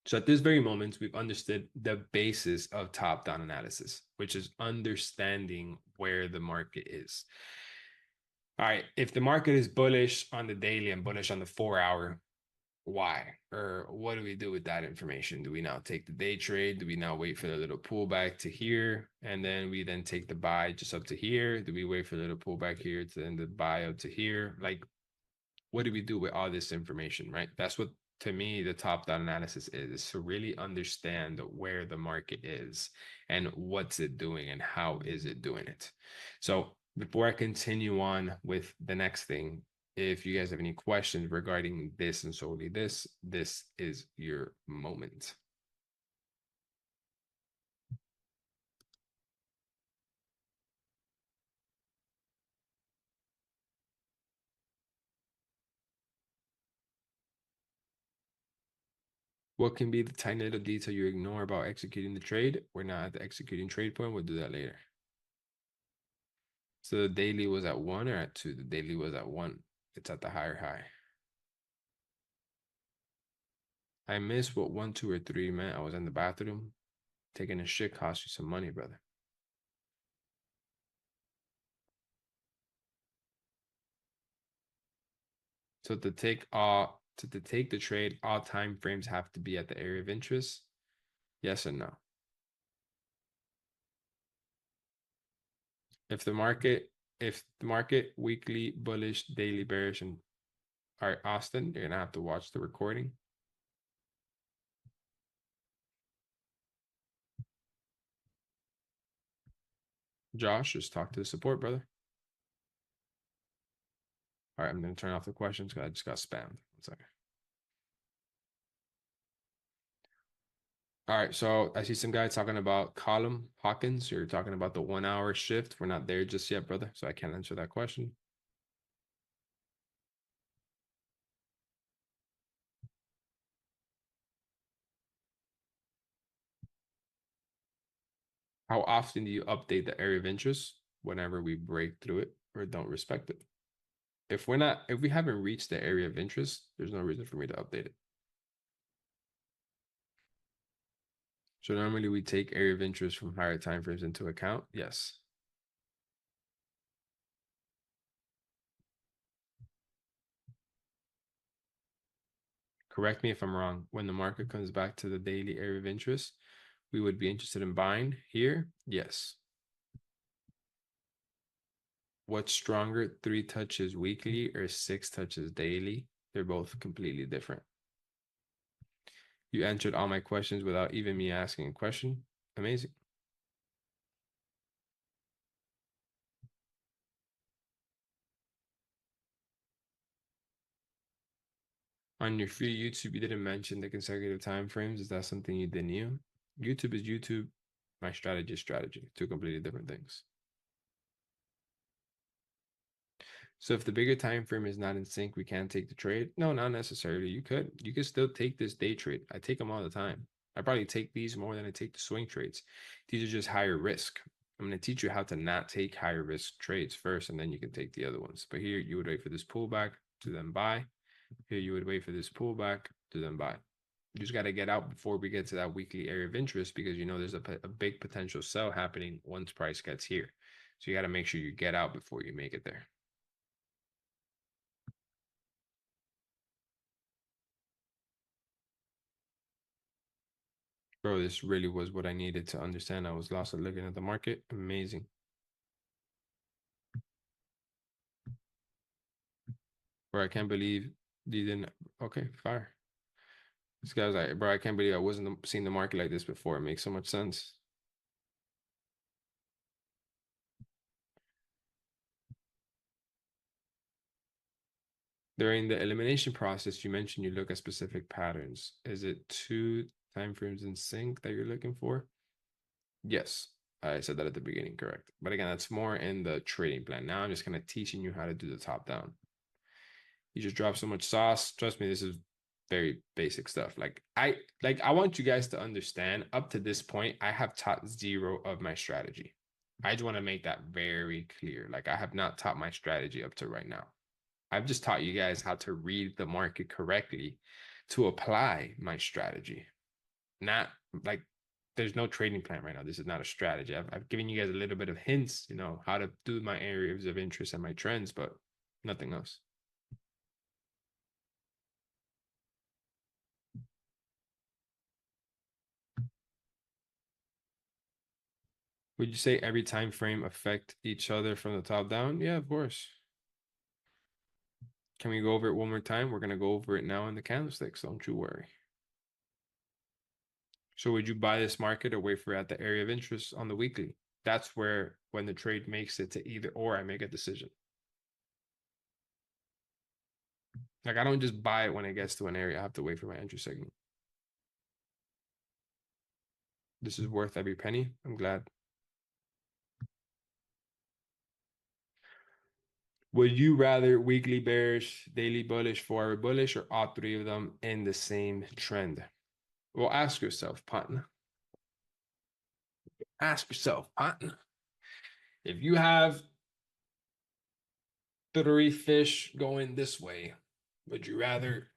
So at this very moment, we've understood the basis of top-down analysis, which is understanding where the market is. All right, if the market is bullish on the daily and bullish on the 4-hour, why? Or what do we do with that information? Do we now take the day trade? Do we now wait for the little pullback to here? And then we then take the buy just up to here? Do we wait for the little pullback here to then the buy up to here? Like, what do we do with all this information, right? That's what, to me, the top-down analysis is to really understand where the market is and what's it doing and how is it doing it. So before I continue on with the next thing, if you guys have any questions regarding this and solely this is your moment. What can be the tiny little detail you ignore about executing the trade? We're not at the executing trade point. We'll do that later. So the daily was at 1 or at 2? The daily was at 1. It's at the higher high. I missed what 1, 2, or 3 meant. I was in the bathroom. Taking a shit cost you some money, brother. So to take all to take the trade, all time frames have to be at the area of interest? Yes or no? If the market weekly bullish, daily bearish, and all right, Austin, you're gonna have to watch the recording. Josh, just talk to the support, brother. All right, I'm gonna turn off the questions because I just got spammed. 1 second. All right, so I see some guys talking about column Hawkins. You're talking about the 1 hour shift. We're not there just yet, brother, so I can't answer that question. How often do you update the area of interest? Whenever we break through it or don't respect it. If we haven't reached the area of interest, there's no reason for me to update it. So normally we take area of interest from higher time frames into account. Yes. Correct me if I'm wrong. When the market comes back to the daily area of interest, we would be interested in buying here. Yes. What's stronger, 3 touches weekly or 6 touches daily? They're both completely different. You answered all my questions without even me asking a question. Amazing. On your free YouTube, you didn't mention the consecutive time frames. Is that something you didn't know? YouTube is YouTube. My strategy is strategy. Two completely different things. So if the bigger time frame is not in sync, we can't take the trade. No, not necessarily. You could still take this day trade. I take them all the time. I probably take these more than I take the swing trades. These are just higher risk. I'm going to teach you how to not take higher risk trades first, and then you can take the other ones. But here you would wait for this pullback to then buy. Here you would wait for this pullback to then buy. You just got to get out before we get to that weekly area of interest because you know there's a big potential sell happening once price gets here. So you got to make sure you get out before you make it there. Bro, this really was what I needed to understand. I was lost at looking at the market. Amazing. Bro, I can't believe you didn't. Okay, fire. This guy was like, bro, I can't believe I wasn't seeing the market like this before. It makes so much sense. During the elimination process, you mentioned you look at specific patterns. Is it 2 time frames in sync that you're looking for? Yes, I said that at the beginning, correct. But again, that's more in the trading plan. Now I'm just kind of teaching you how to do the top down. You just drop so much sauce. Trust me, this is very basic stuff. I want you guys to understand up to this point, I have taught 0 of my strategy. I just want to make that very clear. Like I have not taught my strategy up to right now. I've just taught you guys how to read the market correctly to apply my strategy. Not like there's no trading plan right now. This is not a strategy. I've given you guys a little bit of hints, you know, how to do my areas of interest and my trends, but nothing else. Would you say every time frame affect each other from the top down? Yeah, of course. Can we go over it one more time? We're going to go over it now in the candlesticks. Don't you worry. So would you buy this market or wait for it at the area of interest on the weekly? That's where when the trade makes it to either or, I make a decision. Like I don't just buy it when it gets to an area. I have to wait for my entry signal. This is worth every penny. I'm glad. Would you rather weekly bearish, daily bullish, 4 hour bullish, or all 3 of them in the same trend? Well, ask yourself, partner. Ask yourself, partner. If you have 3 fish going this way, would you rather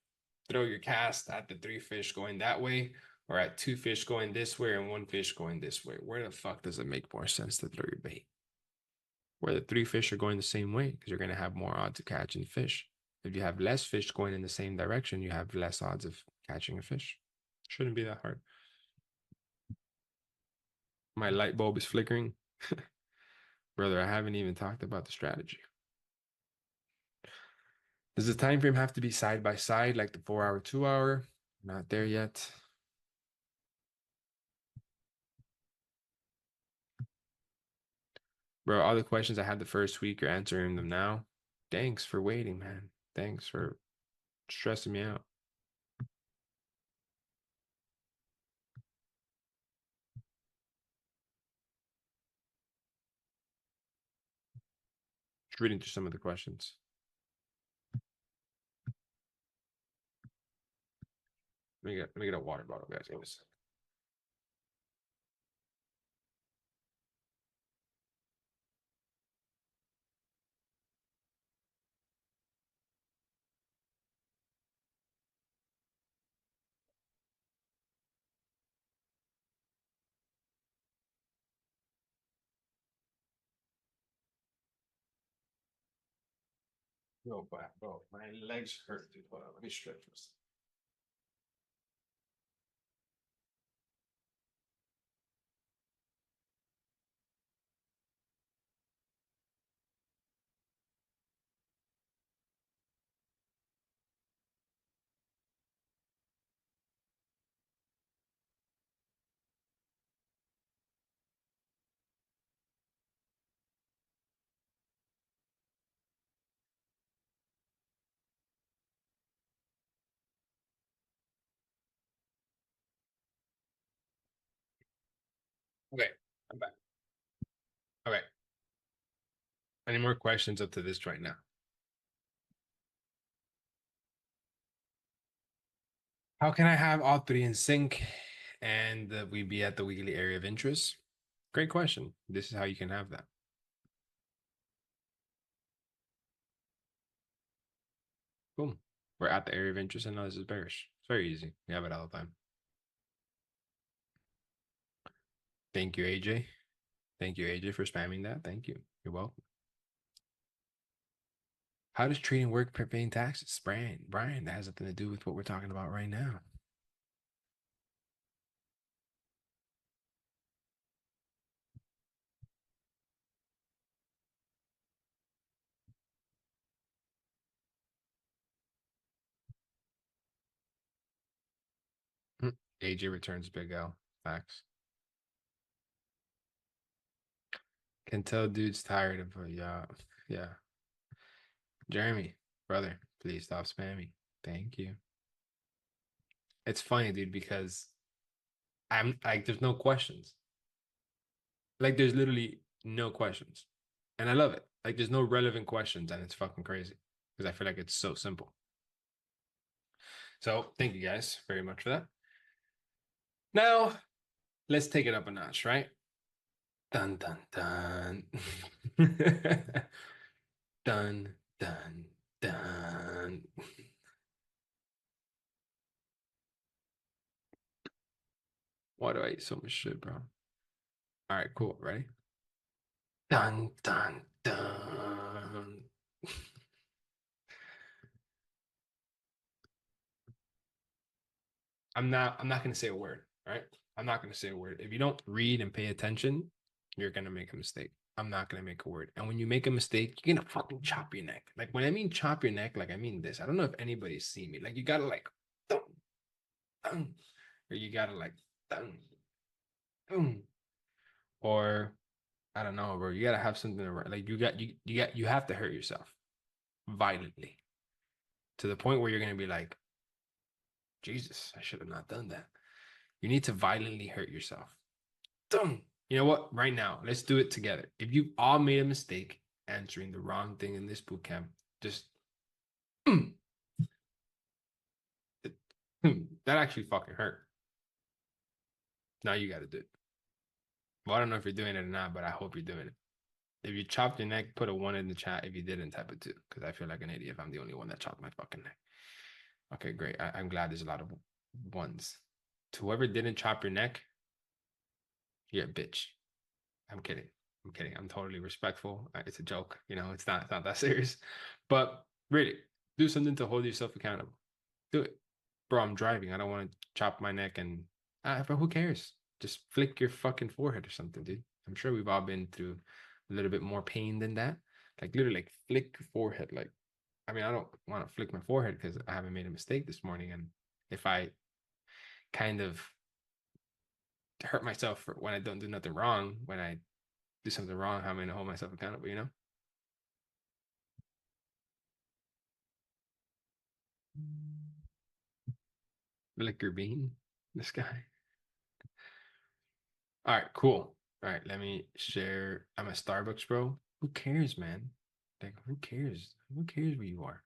throw your cast at the 3 fish going that way or at 2 fish going this way and 1 fish going this way? Where the fuck does it make more sense to throw your bait? Where the 3 fish are going the same way because you're going to have more odds of catching fish. If you have less fish going in the same direction, you have less odds of catching a fish. Shouldn't be that hard. My light bulb is flickering. Brother, I haven't even talked about the strategy. Does the time frame have to be side by side, like the 4 hour, 2 hour? Not there yet. Bro, all the questions I had the first week, you're answering them now. Thanks for waiting, man. Thanks for stressing me out. Just reading through some of the questions. Let me get a water bottle, guys. Give me a second. Bro, my legs hurt, dude. Hold on, let me stretch this. Okay, I'm back. Okay. Any more questions up to this right now? How can I have all three in sync and we be at the weekly area of interest? Great question. This is how you can have that. Boom. We're at the area of interest and now this is bearish. It's very easy. We have it all the time. Thank you, AJ. Thank you, AJ, for spamming that. Thank you. You're welcome. How does trading work for paying taxes? Brian, that has nothing to do with what we're talking about right now. AJ returns Big L. Facts. Can tell dude's tired of yeah. Yeah. Jeremy, brother, please stop spamming. Thank you. It's funny, dude, because I'm like, there's no questions. Like, there's literally no questions. And I love it. Like, there's no relevant questions, and it's fucking crazy because I feel like it's so simple. So, thank you guys very much for that. Now, let's take it up a notch, right? Dun, dun, dun. Dun, dun, dun. Why do I eat so much shit, bro? All right, cool. Ready? Dun, dun, dun. I'm not gonna say a word, right? I'm not gonna say a word. If you don't read and pay attention, you're gonna make a mistake. I'm not gonna make a word. And when you make a mistake, you're gonna fucking chop your neck. Like when I mean chop your neck, like I mean this. I don't know if anybody's seen me. Like you gotta like dun, dun, or you gotta like dun, dun. Or I don't know, bro. You gotta have something to like you have to hurt yourself violently to the point where you're gonna be like, Jesus, I should have not done that. You need to violently hurt yourself. Done. You know what? Right now, let's do it together. If you all made a mistake answering the wrong thing in this boot camp, just that actually fucking hurt. Now you got to do it. Well, I don't know if you're doing it or not, but I hope you're doing it. If you chopped your neck, put a one in the chat. If you didn't, type it two, because I feel like an idiot if I'm the only one that chopped my fucking neck. Okay, great. I'm glad there's a lot of ones. To whoever didn't chop your neck, you're a bitch. I'm kidding. I'm kidding. I'm totally respectful. It's a joke. It's not that serious. But really, Do something to hold yourself accountable. Do it. Bro, I'm driving. I don't want to chop my neck and but who cares? Just flick your fucking forehead or something, dude. I'm sure we've all been through a little bit more pain than that. Like literally like flick your forehead. Like, I mean, I don't want to flick my forehead because I haven't made a mistake this morning. And if I kind of hurt myself for when I don't do nothing wrong, when I do something wrong, how am I gonna hold myself accountable, you know? Liquor bean, this guy. All right, cool. All right, let me share. I'm a Starbucks, bro. Who cares, man? Like, who cares? Who cares where you are?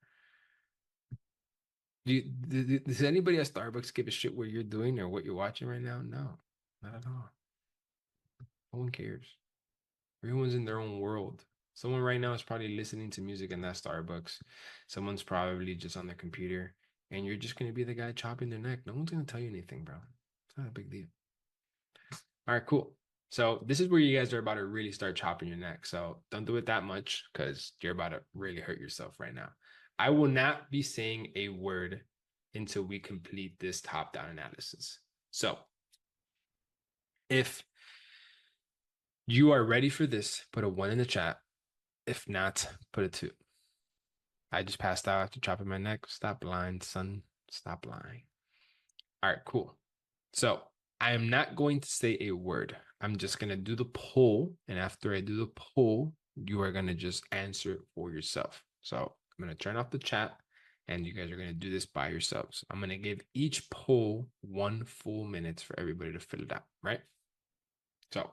Does anybody at Starbucks give a shit what you're doing or what you're watching right now? No, not at all. No one cares. Everyone's in their own world. Someone right now is probably listening to music in that Starbucks. Someone's probably just on their computer, and you're just gonna be the guy chopping their neck. No one's gonna tell you anything, bro. It's not a big deal. All right, cool. So this is where you guys are about to really start chopping your neck. So don't do it that much because you're about to really hurt yourself right now. I will not be saying a word until we complete this top-down analysis. So if you are ready for this, put a 1 in the chat. If not, put a 2. I just passed out after chopping my neck. Stop lying, son. Stop lying. All right, cool. So I am not going to say a word. I'm just going to do the poll. And after I do the poll, you are going to just answer it for yourself. So I'm going to turn off the chat and you guys are going to do this by yourselves. I'm going to give each poll 1 full minute for everybody to fill it out, right? So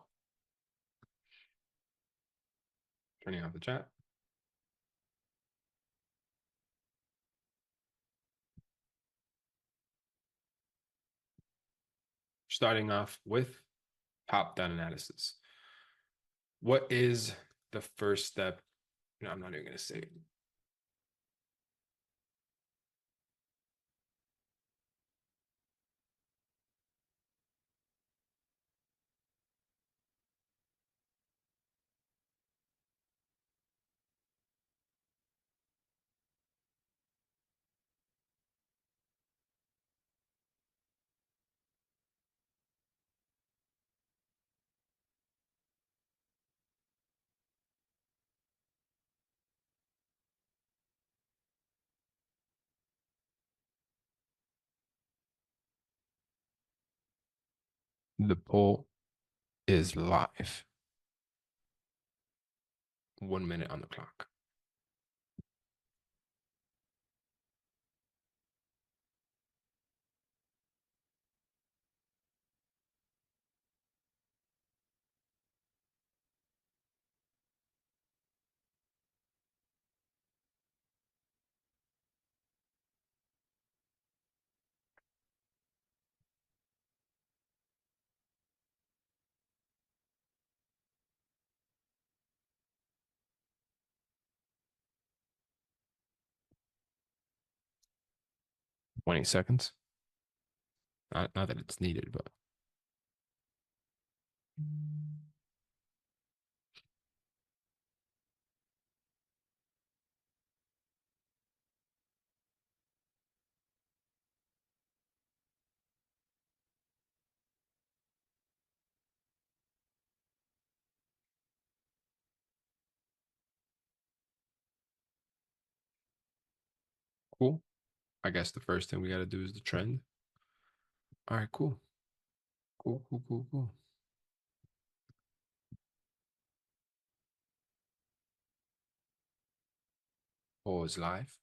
turning off the chat. Starting off with top-down analysis. What is the first step? No, I'm not even going to say it. 'The poll is live. 1 minute on the clock. Twenty seconds. Not that it's needed, but cool. I guess the first thing we got to do is the trend. All right, cool. Cool, cool, cool, cool. Poll is live.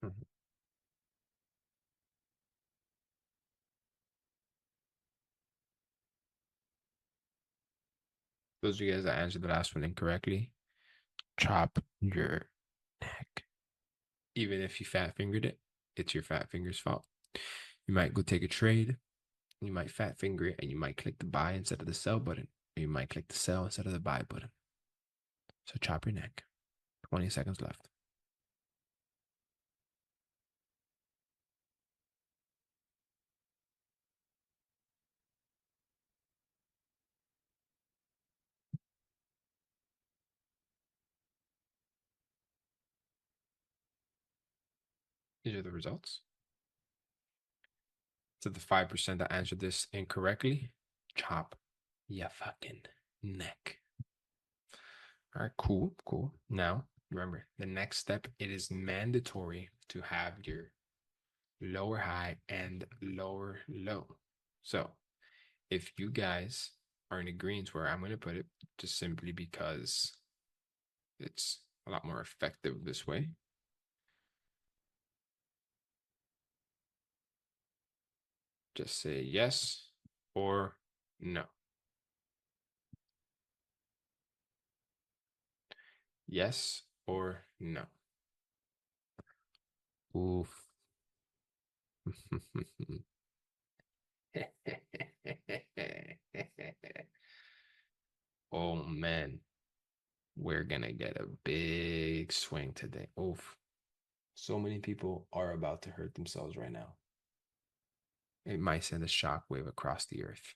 Mhm. Those of you guys that answered the last one incorrectly, chop your neck. Even if you fat fingered it, it's your fat finger's fault. You might go take a trade, you might fat finger it, and you might click the buy instead of the sell button, or you might click the sell instead of the buy button. So chop your neck. 20 seconds left. These are the results. To the 5% that answered this incorrectly, chop your fucking neck. All right, cool, cool. Now, remember, the next step, it is mandatory to have your lower high and lower low. So if you guys are in agreement where I'm going to put it, just simply because it's a lot more effective this way. Just say yes or no. Yes or no. Oof. Oh man, we're gonna get a big swing today. Oof. So many people are about to hurt themselves right now. It might send a shockwave across the earth.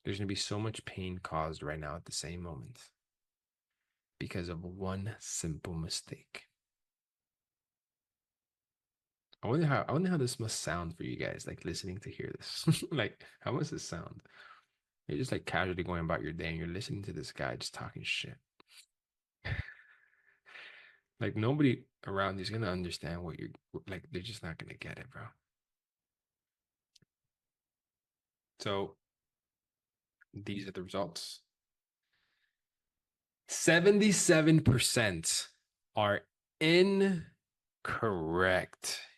There's gonna be so much pain caused right now at the same moment because of one simple mistake. I wonder how this must sound for you guys, like listening to hear this. Like, how must it sound? You're just like casually going about your day and you're listening to this guy just talking shit. Like nobody around you's gonna understand what you're like, they're just not gonna get it, bro. So these are the results. 77% are incorrect.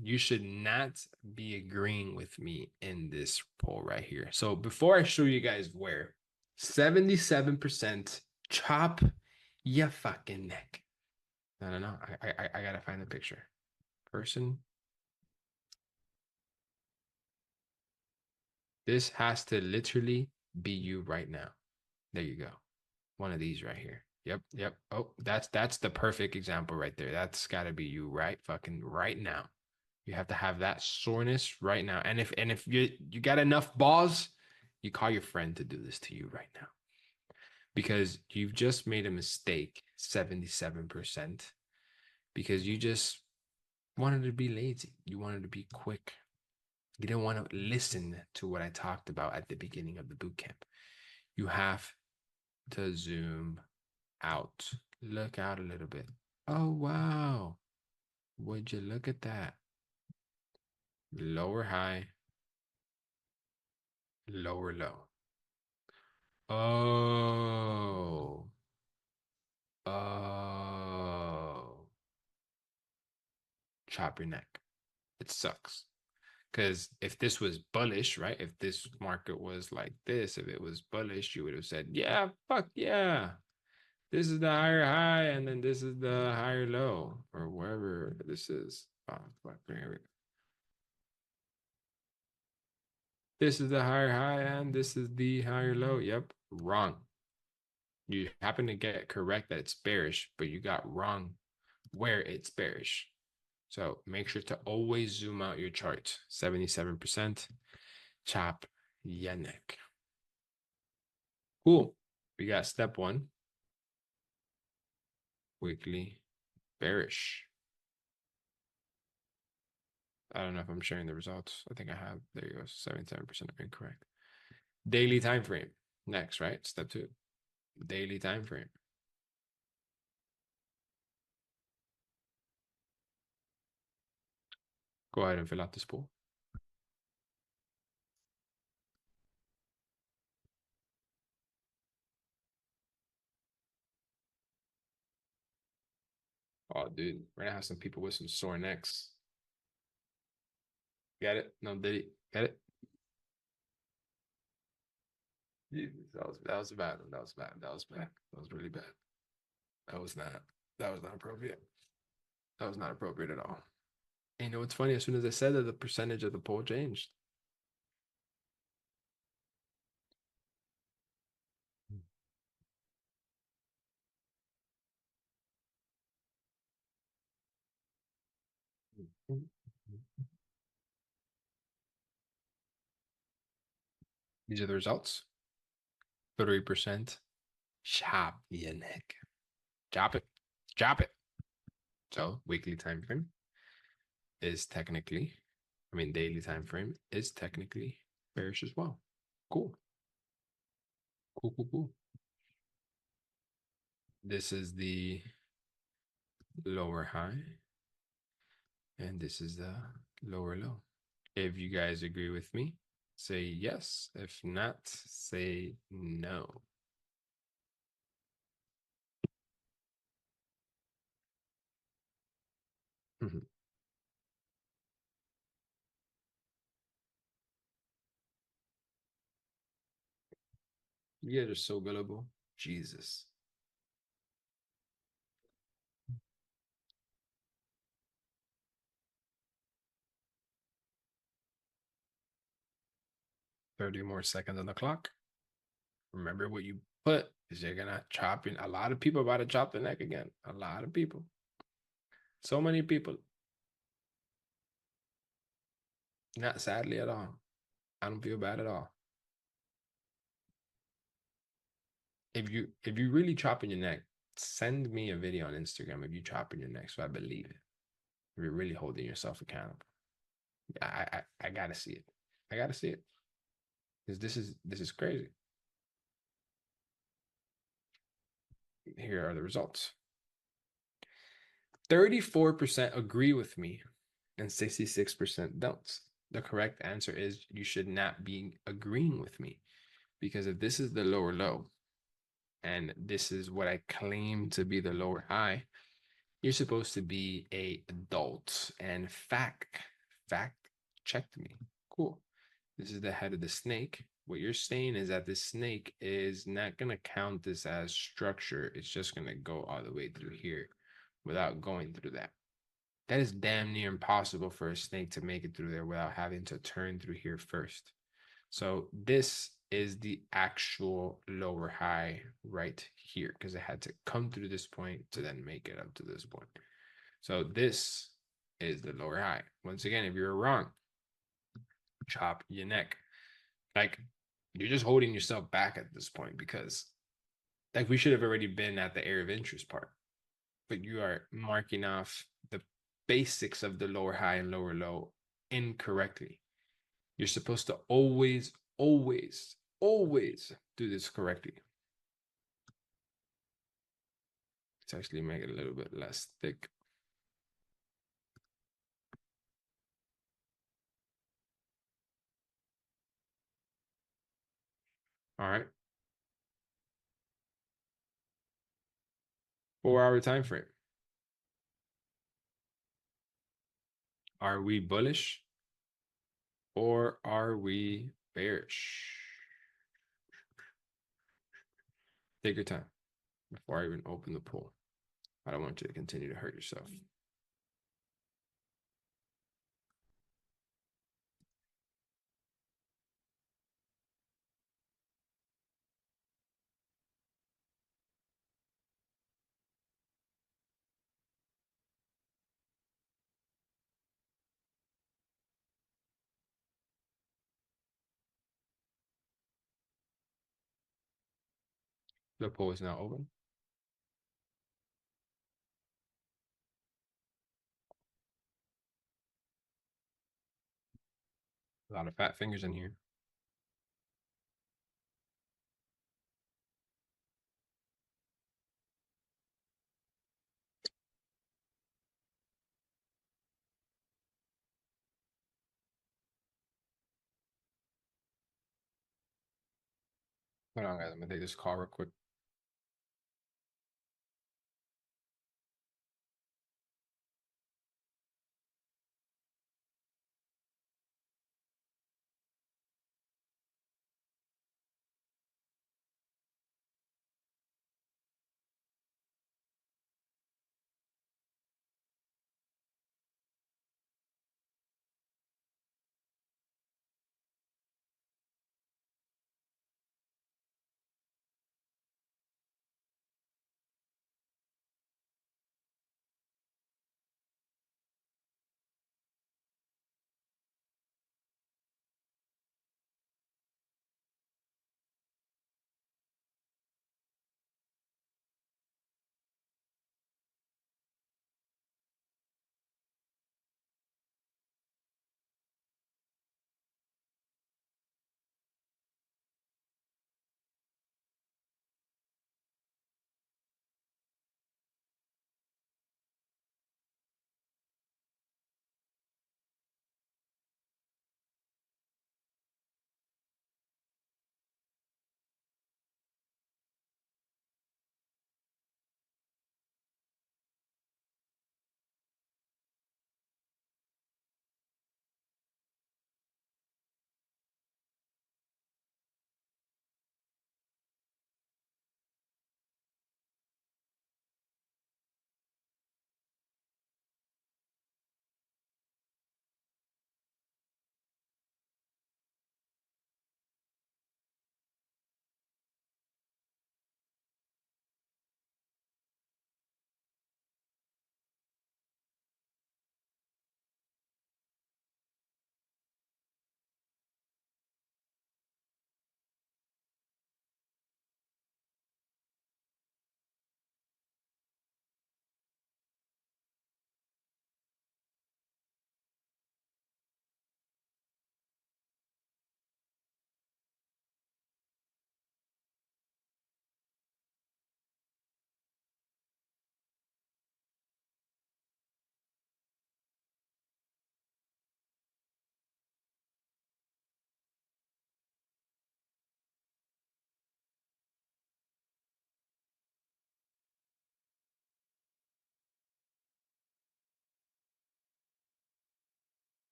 You should not be agreeing with me in this poll right here. So before I show you guys where, 77% chop your fucking neck. No. I gotta find the picture. Person. This has to literally be you right now. There you go. One of these right here. Yep. Oh, that's the perfect example right there. That's got to be you right fucking right now. You have to have that soreness right now. And if you got enough balls, you call your friend to do this to you right now. Because you've just made a mistake 77% because you just wanted to be lazy. You wanted to be quick. You didn't want to listen to what I talked about at the beginning of the boot camp. You have to zoom out. Look out a little bit. Oh, wow. Would you look at that? Lower high, lower low. Oh. Oh. Chop your neck. It sucks. Because if this was bullish, right? If this market was like this, if it was bullish, you would have said, yeah, fuck yeah. This is the higher high, and then this is the higher low, or wherever this is. Oh, fuck, here we go. This is the higher high, and this is the higher low. Yep, wrong. You happen to get correct that it's bearish, but you got wrong where it's bearish. So make sure to always zoom out your chart. 77%. Chop your neck. Cool. We got step one. Weekly bearish. I don't know if I'm sharing the results. I think I have. There you go. 77% incorrect. Daily time frame. Next, right? Step two. Daily time frame. Go ahead and fill out this pool. Oh, dude, we're gonna have some people with some sore necks. Get it? No, did he? Get it? That was bad. That was bad. That was bad. That was really bad. That was not. That was not appropriate. That was not appropriate at all. And you know what's funny? As soon as I said that, the percentage of the poll changed. These are the results. 30% chop your neck. Chop it. Chop it. So weekly time frame. is technically, I mean, daily time frame is technically bearish as well. Cool. Cool, cool, cool. This is the lower high, and this is the lower low. If you guys agree with me, say yes. If not, say no. You guys are so gullible. Jesus. 30 more seconds on the clock. Remember what you put is you're gonna chop in. A lot of people about to chop the neck again. A lot of people. So many people. Not sadly at all. I don't feel bad at all. If you really chopping your neck, send me a video on Instagram of you chopping your neck so I believe it. If you're really holding yourself accountable. I gotta see it. I gotta see it. Because this is crazy. Here are the results. 34% agree with me and 66% don't. The correct answer is you should not be agreeing with me, because if this is the lower low and this is what I claim to be the lower high, you're supposed to be a adult and fact checked me. Cool. This is the head of the snake. What you're saying is that this snake is not going to count this as structure. It's just going to go all the way through here without going through that. That is damn near impossible for a snake to make it through there without having to turn through here first. So this is the actual lower high right here, because it had to come through this point to then make it up to this point. So this is the lower high. Once again, if you're wrong, chop your neck. Like, you're just holding yourself back at this point, because like we should have already been at the area of interest part, but you are marking off the basics of the lower high and lower low incorrectly. You're supposed to always do this correctly. Let's actually make it a little bit less thick. All right. 4-hour time frame. Are we bullish or are we bearish? Take your time before I even open the poll. I don't want you to continue to hurt yourself. The poll is now open. A lot of fat fingers in here. Hold on, guys. I'm gonna take this call real quick.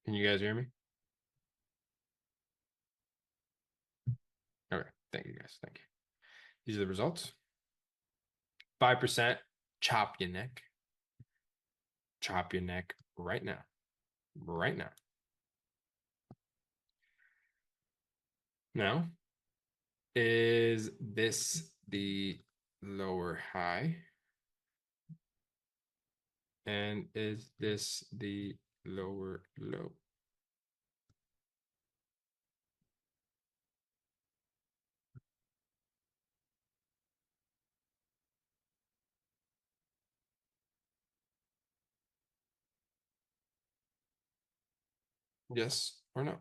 Can you guys hear me? Okay. Thank you guys. Thank you. These are the results. 5%, chop your neck. Chop your neck right now. Right now. Now, is this the lower high? And is this the lower low? Yes or no?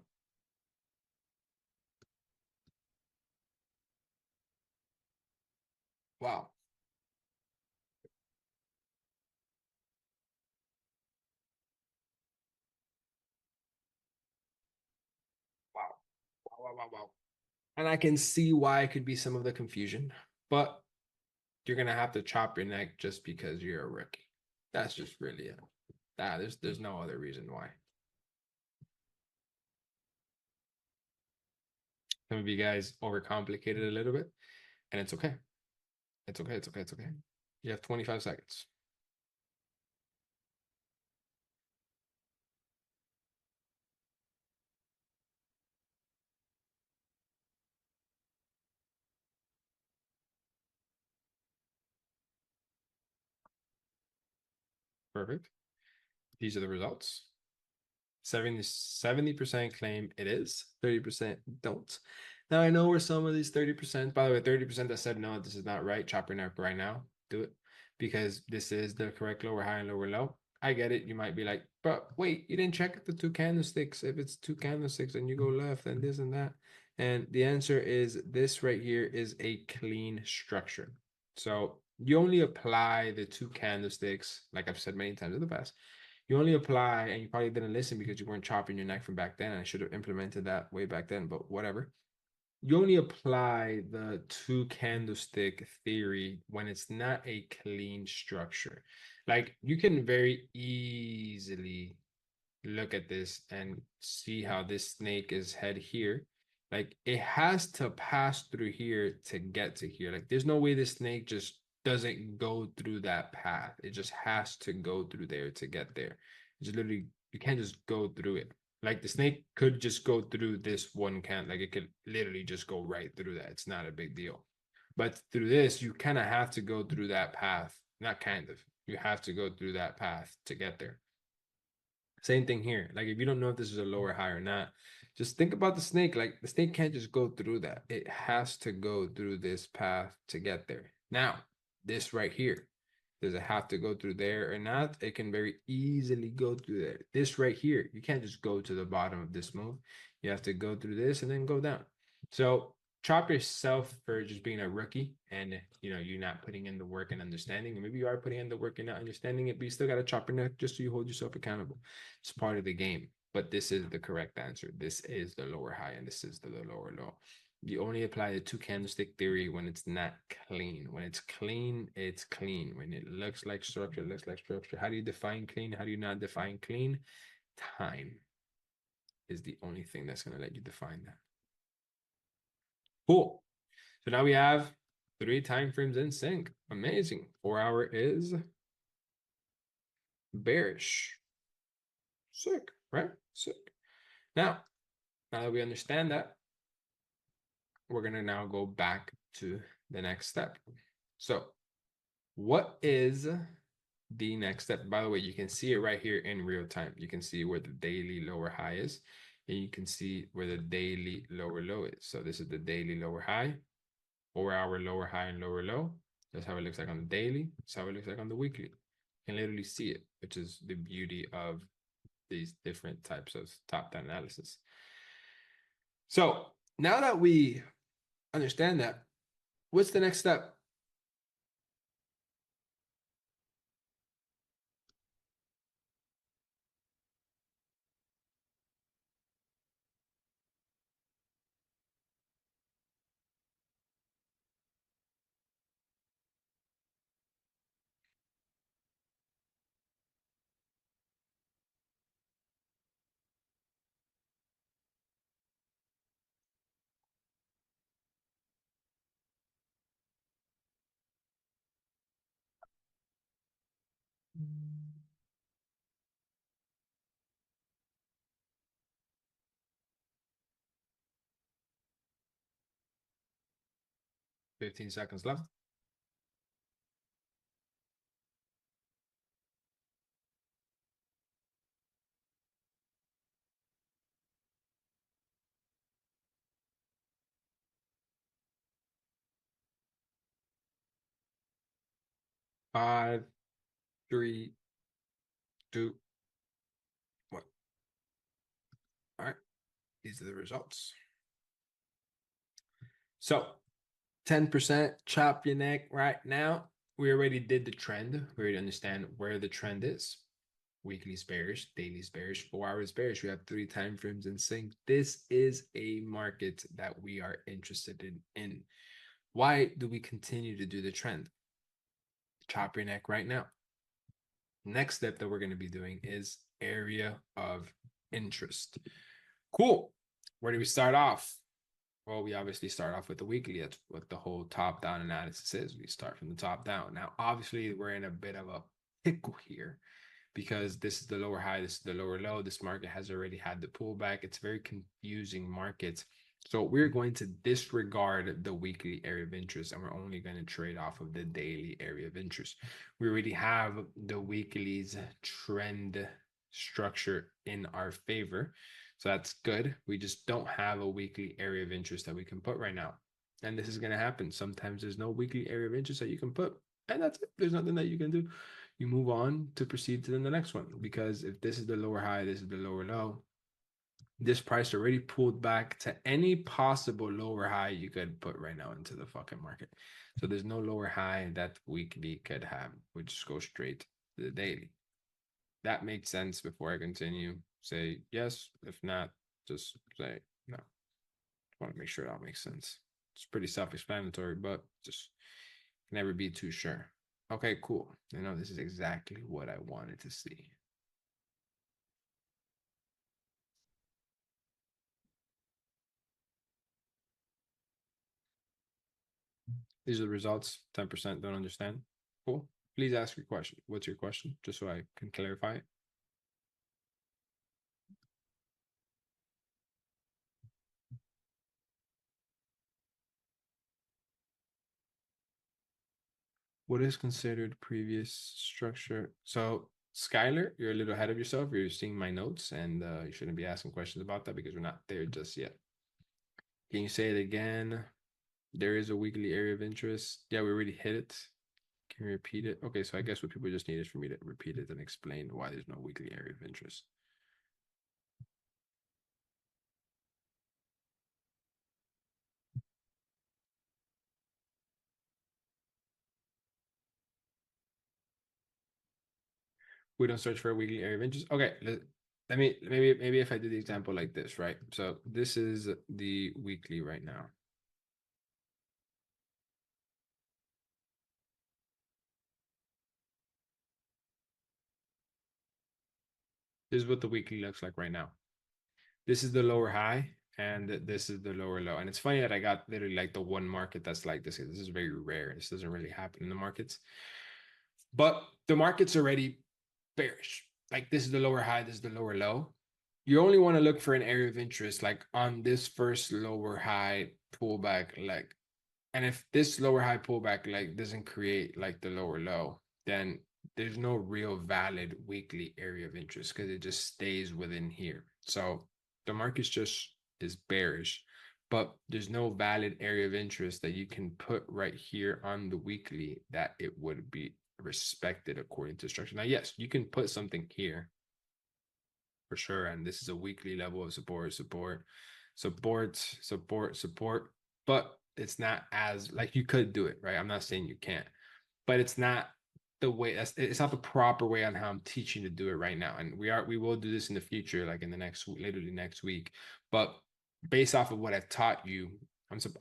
Wow. Wow. Wow, wow, wow, wow. And I can see why it could be some of the confusion, but you're gonna have to chop your neck just because you're a rookie. That's just really it. There's no other reason why. Some of you guys overcomplicated a little bit, and it's okay. It's okay. It's okay. It's okay. You have 25 seconds. Perfect. These are the results. 70% claim it is, 30% don't. Now I know where some of these 30%, by the way, 30% that said no, this is not right. Chop your neck right now. Do it because this is the correct lower high and lower low. I get it. You might be like, but wait, you didn't check the two candlesticks. If it's two candlesticks and you go left and this and that. And the answer is this right here is a clean structure. So you only apply the two candlesticks, like I've said many times in the past. You only apply, and you probably didn't listen because you weren't chopping your neck from back then. I should have implemented that way back then, but whatever. You only apply the two candlestick theory when it's not a clean structure. Like you can very easily look at this and see how this snake is head here. Like it has to pass through here to get to here. Like there's no way this snake just doesn't go through that path. It just has to go through there to get there. It's literally, you can't just go through it. Like the snake could just go through this one can, like it could literally just go right through that. It's not a big deal. But through this, you kind of have to go through that path. Not kind of. You have to go through that path to get there. Same thing here. Like if you don't know if this is a lower high or not, just think about the snake. Like the snake can't just go through that. It has to go through this path to get there. Now, this right here, does it have to go through there or not? It can very easily go through there. This right here, you can't just go to the bottom of this move. You have to go through this and then go down. So chop yourself for just being a rookie and you're not putting in the work and understanding. And maybe you are putting in the work and not understanding it, but you still got to chop your neck just so you hold yourself accountable. It's part of the game. But this is the correct answer. This is the lower high and this is the lower low. You only apply the two candlestick theory when it's not clean. When it's clean, it's clean. When it looks like structure, it looks like structure. How do you define clean? How do you not define clean? Time is the only thing that's going to let you define that. Cool. So now we have 3 time frames in sync. Amazing. 4-hour is bearish. Sick, right? Sick. Now that we understand that, we're going to now go back to the next step. So what is the next step? By the way, you can see it right here in real time. You can see where the daily lower high is, and you can see where the daily lower low is. So this is the daily lower high, 4-hour lower high and lower low. That's how it looks like on the daily. That's how it looks like on the weekly. You can literally see it, which is the beauty of these different types of top-down analysis. So now that we understand that, what's the next step? 15 seconds left. Five, three, two, one. All right. These are the results. So 10% chop your neck right now. We already did the trend. We already understand where the trend is. Weekly bearish, daily bearish, 4 hours bearish. We have 3 time frames in sync. This is a market that we are interested in. Why do we continue to do the trend? Chop your neck right now. Next step that we're going to be doing is area of interest. Cool. Where do we start off? Well, we obviously start off with the weekly. That's what the whole top-down analysis is. We start from the top down. Now, obviously, we're in a bit of a pickle here because this is the lower high, this is the lower low. This market has already had the pullback. It's very confusing market. So we're going to disregard the weekly area of interest and we're only going to trade off of the daily area of interest. We already have the weekly's trend structure in our favor. So that's good. We just don't have a weekly area of interest that we can put right now. And this is going to happen. Sometimes there's no weekly area of interest that you can put. And that's it. There's nothing that you can do. You move on to proceed to the next one. Because if this is the lower high, this is the lower low, this price already pulled back to any possible lower high you could put right now into the fucking market. So there's no lower high that weekly could have. We just go straight to the daily. That makes sense. Before I continue, say yes. If not, just say no. Want to make sure that makes sense. It's pretty self-explanatory, but just never be too sure. Okay, cool. I know this is exactly what I wanted to see. These are the results. 10% don't understand. Cool. Please ask your question. What's your question? Just so I can clarify it. What is considered previous structure? So, Skylar, you're a little ahead of yourself. You're seeing my notes, and you shouldn't be asking questions about that because we're not there just yet. Can you say it again? There is a weekly area of interest. Yeah, we already hit it. Can you repeat it? Okay, so I guess what people just need is for me to repeat it and explain why there's no weekly area of interest. We don't search for a weekly area of interest. Okay, let me maybe if I do the example like this, right? So this is the weekly right now. This is what the weekly looks like right now. This is the lower high and this is the lower low. And it's funny that I got literally like the one market that's like this. This is very rare. This doesn't really happen in the markets. But the market's already bearish. Like this is the lower high, this is the lower low. You only want to look for an area of interest like on this first lower high pullback leg. And if this lower high pullback leg doesn't create like the lower low, then there's no real valid weekly area of interest because it just stays within here. So the market's just is bearish, but there's no valid area of interest that you can put right here on the weekly that it would be respected according to structure. Now, yes, you can put something here for sure. And this is a weekly level of support, but it's not as like you could do it, right? I'm not saying you can't, but it's not the way it's not the proper way on how I'm teaching to do it right now. And we will do this in the future, like in the next literally next week. But based off of what I've taught you,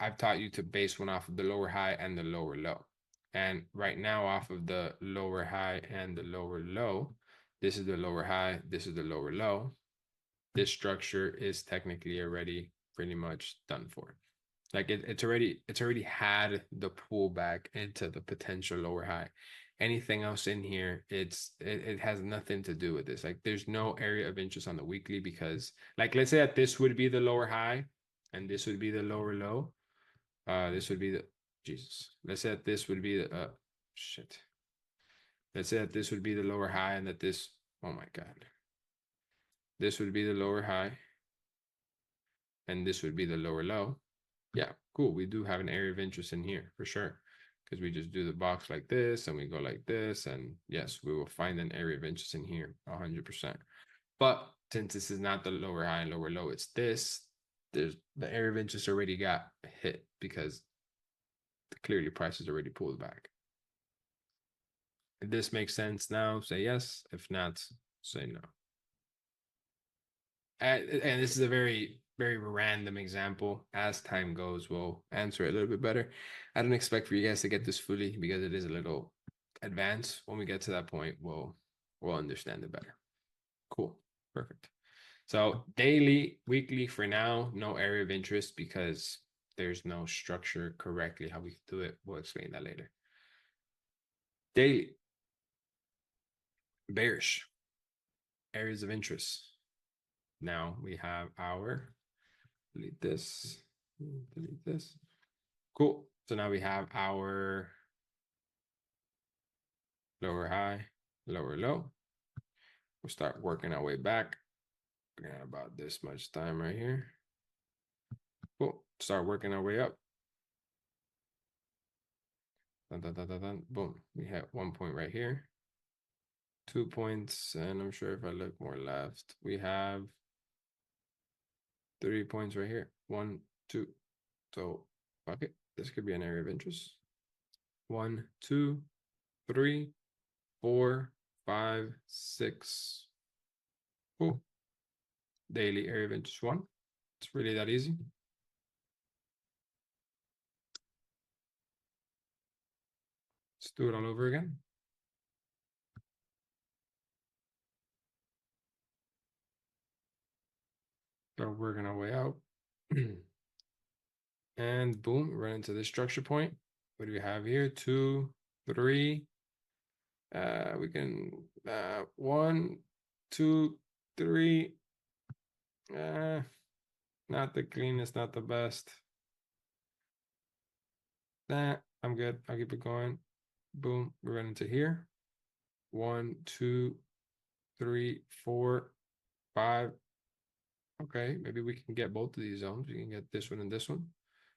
I've taught you to base one off of the lower high and the lower low. And right now, off of the lower high and the lower low, this is the lower high, this is the lower low. This structure is technically already pretty much done for. Like it's already had the pullback into the potential lower high. anything else in here, it has nothing to do with this. Like there's no area of interest on the weekly because like let's say that this would be the lower high and this would be the lower low. This would be the Jesus. Let's say that this would be the shit. Let's say that this would be the lower high and that this, oh my God. This would be the lower high and this would be the lower low. Yeah, cool. We do have an area of interest in here for sure. Because we just do the box like this and we go like this. And yes, we will find an area of interest in here 100%. But since this is not the lower high and lower low, it's this, there's the area of interest already got hit because clearly prices already pulled back. If this makes sense now, say yes. If not, say no. And this is a very, very random example. As time goes, we'll answer it a little bit better. I don't expect for you guys to get this fully because it is a little advanced. When we get to that point, we'll understand it better. Cool. Perfect. So daily, weekly for now, no area of interest because there's no structure correctly how we do it. We'll explain that later. Daily, bearish, areas of interest. Now we have our, delete this, delete this. Cool. So now we have our lower high, lower low. We'll start working our way back. We're gonna have about this much time right here. Cool. Start working our way up. Dun, dun, dun, dun, dun. Boom. We have 1 point right here. 2 points. And I'm sure if I look more left, we have 3 points right here. 1, 2. So fuck it. This could be an area of interest. 1, 2, 3, 4, 5, 6. Cool. Daily area of interest 1. It's really that easy. Let's do it all over again. Start working our way out. And boom, run into the structure point. What do we have here? 2, 3. We can 1, 2, 3. Not the cleanest, not the best. I'm good. I'll keep it going. Boom, we run into here. 1, 2, 3, 4, 5. Okay, maybe we can get both of these zones. We can get this one and this one.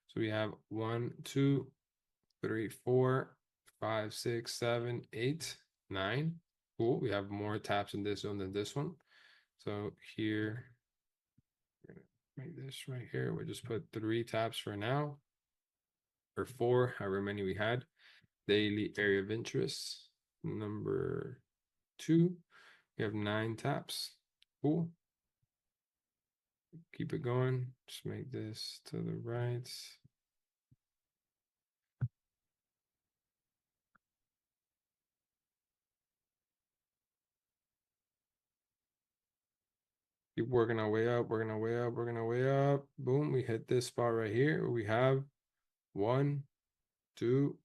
So we have 1, 2, 3, 4, 5, 6, 7, 8, 9. Cool. We have more taps in this zone than this one. So here, we're gonna make this right here. We'll just put 3 taps for now, or 4, however many we had. Daily area of interest number 2. We have 9 taps. Cool. Keep it going. Just make this to the right. Keep working our way up, working our way up, working our way up. Boom, we hit this spot right here. We have 1, 2,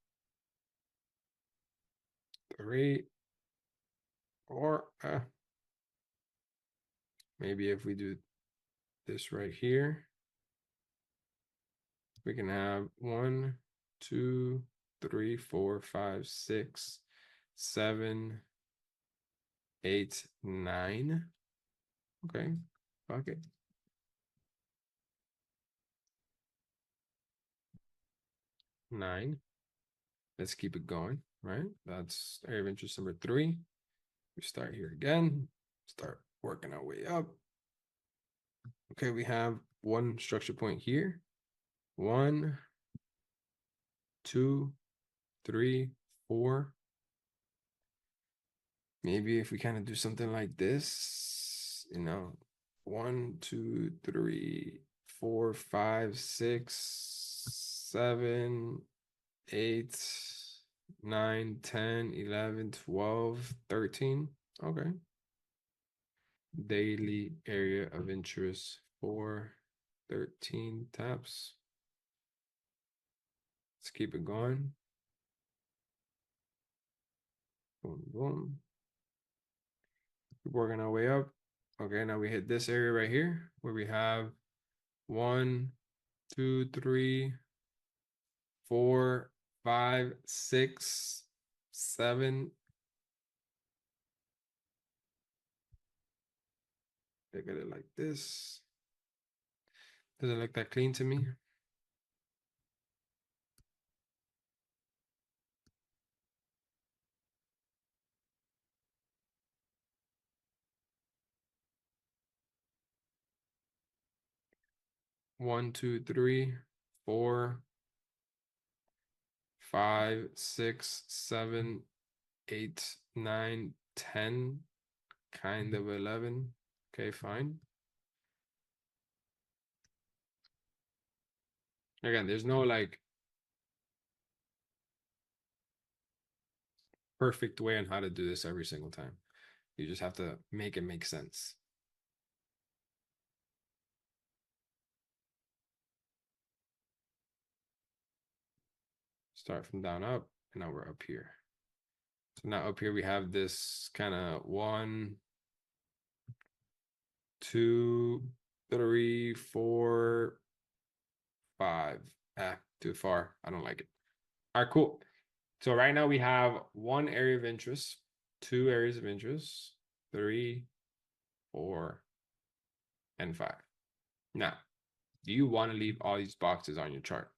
3, 4. Maybe if we do this right here, we can have 1, 2, 3, 4, 5, 6, 7, 8, 9. Okay, fuck it. 9. Let's keep it going, right? That's area of interest number 3. We start here again, start working our way up. Okay, we have 1 structure point here. 1, 2, 3, 4. Maybe if we kind of do something like this, 1, 2, 3, 4, 5, 6, 7, 8, 9, 10, 11, 12, 13. Okay. Daily area of interest for 13 taps. Let's keep it going. Boom, boom. Keep working our way up. Okay, now we hit this area right here where we have 1, 2, 3, 4, 5, 6, 7. Look at it like this. Does it look that clean to me? One, two, three, 4, 5, 6, 7, 8, 9, 10, kind of 11. Okay, fine. Again, there's no like perfect way on how to do this every single time. You just have to make it make sense. Start from down up, and now we're up here. So now up here we have this kind of 1, 2, 3, 4, 5. Ah, too far. I don't like it. All right, cool. So right now we have 1 area of interest, 2 areas of interest, 3, 4, and 5. Now, do you want to leave all these boxes on your chart?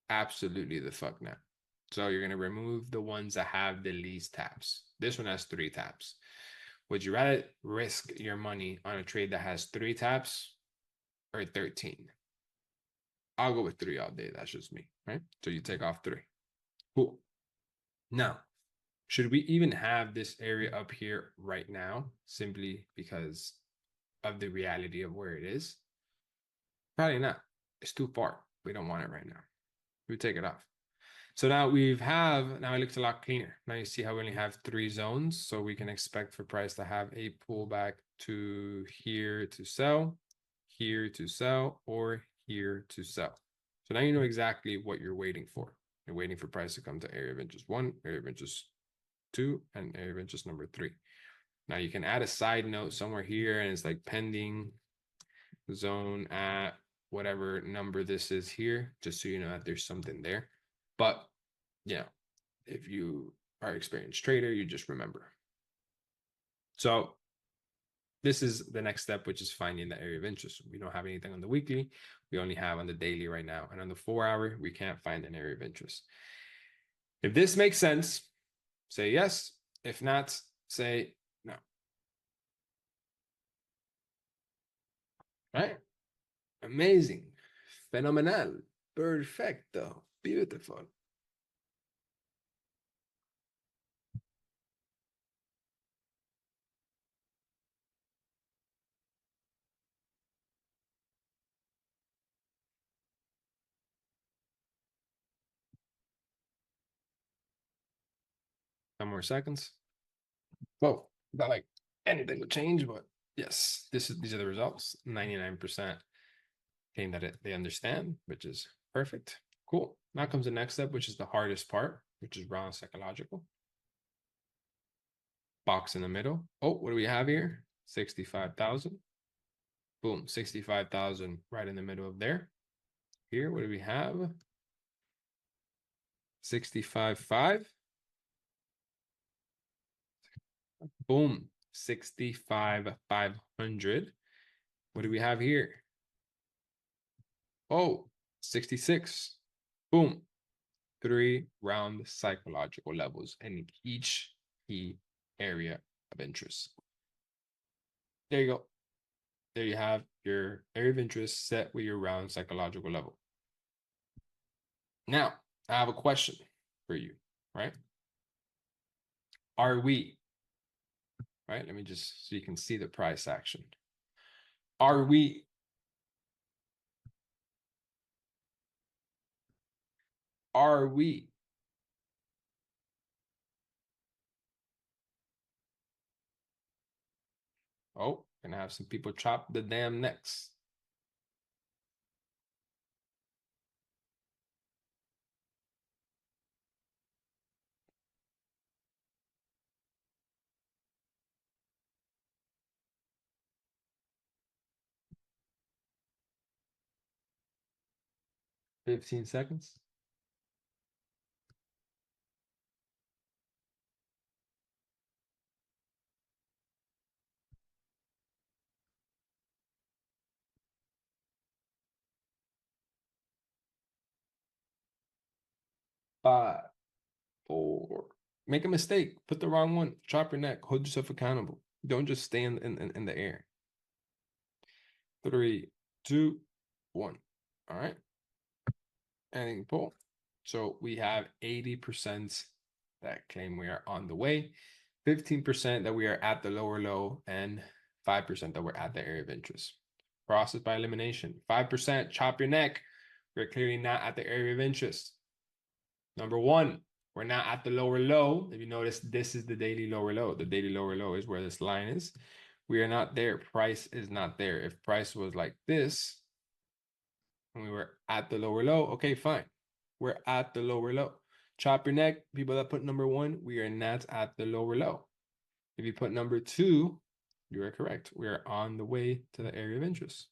Absolutely the fuck not. So you're going to remove the ones that have the least taps. This one has 3 taps. Would you rather risk your money on a trade that has 3 taps or 13? I'll go with 3 all day. That's just me, right? So you take off 3. Cool. Now, should we even have this area up here right now simply because of the reality of where it is? Probably not. It's too far. We don't want it right now. We take it off. So now now it looks a lot cleaner. Now you see how we only have 3 zones. So we can expect for price to have a pullback to here to sell, here to sell, or here to sell. So now you know exactly what you're waiting for. You're waiting for price to come to area of interest 1, area of interest 2, and area of interest number 3. Now you can add a side note somewhere here and it's like pending zone at whatever number this is here, just so you know that there's something there. But yeah, if you are an experienced trader, you just remember. So this is the next step, which is finding the area of interest. We don't have anything on the weekly. We only have on the daily right now. And on the 4-hour, we can't find an area of interest. If this makes sense, say yes. If not, say no. Right? Amazing. Phenomenal. Perfecto. Beautiful. Some more seconds. Whoa, not like anything would change, but yes, these are the results. 99% saying that they understand, which is perfect. Cool. Now comes the next step, which is the hardest part, which is round psychological. Box in the middle. Oh, what do we have here? 65,000. Boom, 65,000 right in the middle of there. Here, what do we have? 65.5. Boom, 65,500. What do we have here? Oh, 66. Boom. 3 round psychological levels in each key area of interest. There you go. There you have your area of interest set with your round psychological level. Now, I have a question for you, right? Are we, right? Let me just, so you can see the price action. Are we oh, gonna have some people chop the damn necks. 15 seconds. Five, four. Make a mistake. Put the wrong one. Chop your neck. Hold yourself accountable. Don't just stay in the air. 3, 2, 1. All right. And pull. So we have 80% that claim we are on the way, 15% that we are at the lower low, and 5% that we're at the area of interest. Process by elimination. 5%, chop your neck. We're clearly not at the area of interest. Number one, we're not at the lower low. If you notice, this is the daily lower low. The daily lower low is where this line is. We are not there. Price is not there. If price was like this, and we were at the lower low, okay, fine. We're at the lower low. Chop your neck, people that put number one, we are not at the lower low. If you put number two, you are correct. We are on the way to the area of interest.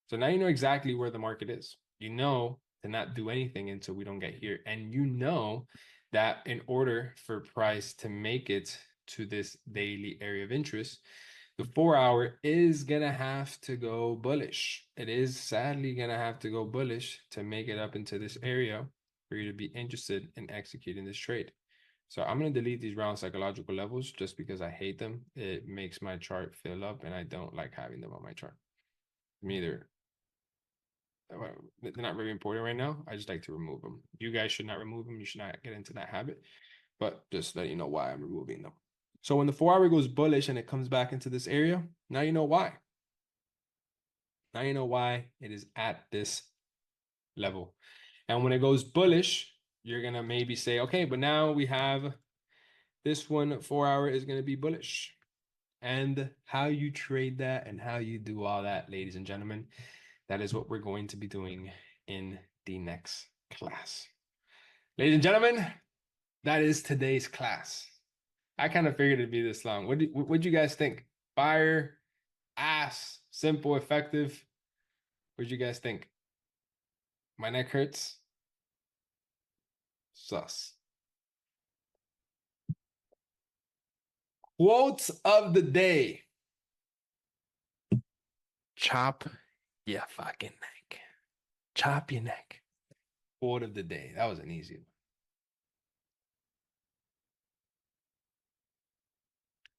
So now you know exactly where the market is. You know to not do anything until we don't get here. And you know that in order for price to make it to this daily area of interest, the 4-hour is gonna have to go bullish. It is sadly gonna have to go bullish to make it up into this area for you to be interested in executing this trade. So I'm gonna delete these round psychological levels just because I hate them. It makes my chart fill up and I don't like having them on my chart. Me either. They're not very important right now. I just like to remove them. You guys should not remove them. You should not get into that habit, but just let you know why I'm removing them. So when the 4-hour goes bullish and it comes back into this area, now you know why. Now you know why it is at this level. And when it goes bullish, you're going to maybe say, okay, but now we have this one 4-hour is going to be bullish. And how you trade that and how you do all that, ladies and gentlemen, that is what we're going to be doing in the next class. Ladies and gentlemen, that is today's class. I kind of figured it'd be this long. What'd you guys think? Fire, ass, simple, effective. What'd you guys think? My neck hurts. Sus. Quotes of the day. Chop your fucking neck. Chop your neck. Quote of the day. That was an easy one.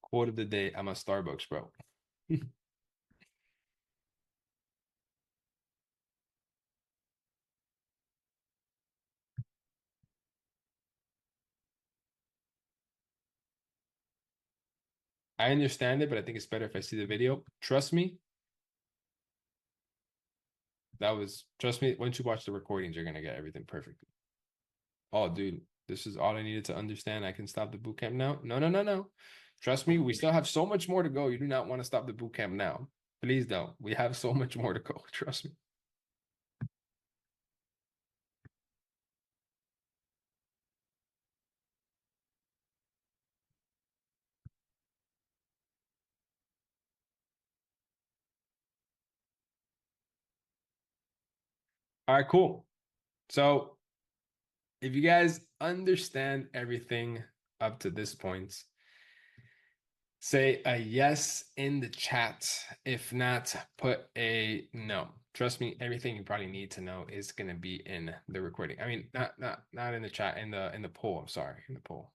Quote of the day. I'm a Starbucks, bro. I understand it, but I think it's better if I see the video. Trust me. Trust me, once you watch the recordings, you're going to get everything perfect. Oh, dude, this is all I needed to understand. I can stop the boot camp now. No, no, no, no. Trust me, we still have so much more to go. You do not want to stop the boot camp now. Please don't. We have so much more to go. Trust me. All right, cool. So if you guys understand everything up to this point, say a yes in the chat. If not, put a no. Trust me, everything you probably need to know is going to be in the recording. I mean, not in the chat, in the poll. I'm sorry, in the poll.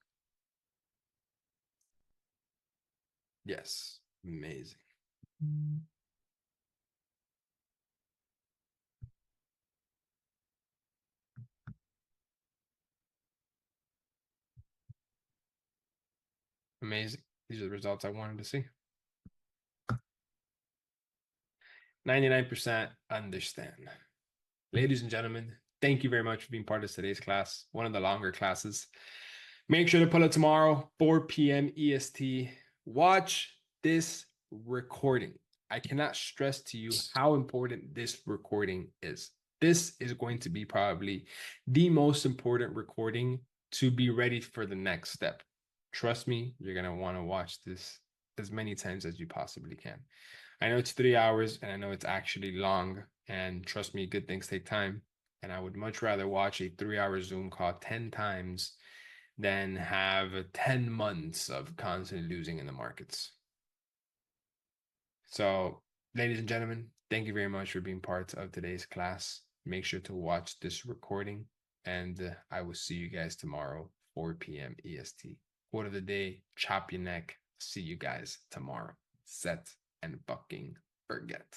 Yes, amazing. Amazing. These are the results I wanted to see. 99% understand. Ladies and gentlemen, thank you very much for being part of today's class, one of the longer classes. Make sure to pull it tomorrow, 4 p.m. EST. Watch this recording. I cannot stress to you how important this recording is. This is going to be probably the most important recording to be ready for the next step. Trust me, you're going to want to watch this as many times as you possibly can. I know it's 3 hours and I know it's actually long. And trust me, good things take time. And I would much rather watch a 3 hour Zoom call 10 times than have 10 months of constantly losing in the markets. So, ladies and gentlemen, thank you very much for being part of today's class. Make sure to watch this recording, and I will see you guys tomorrow, 4 p.m. EST. Quote of the day, chop your neck. See you guys tomorrow. Set and fucking forget.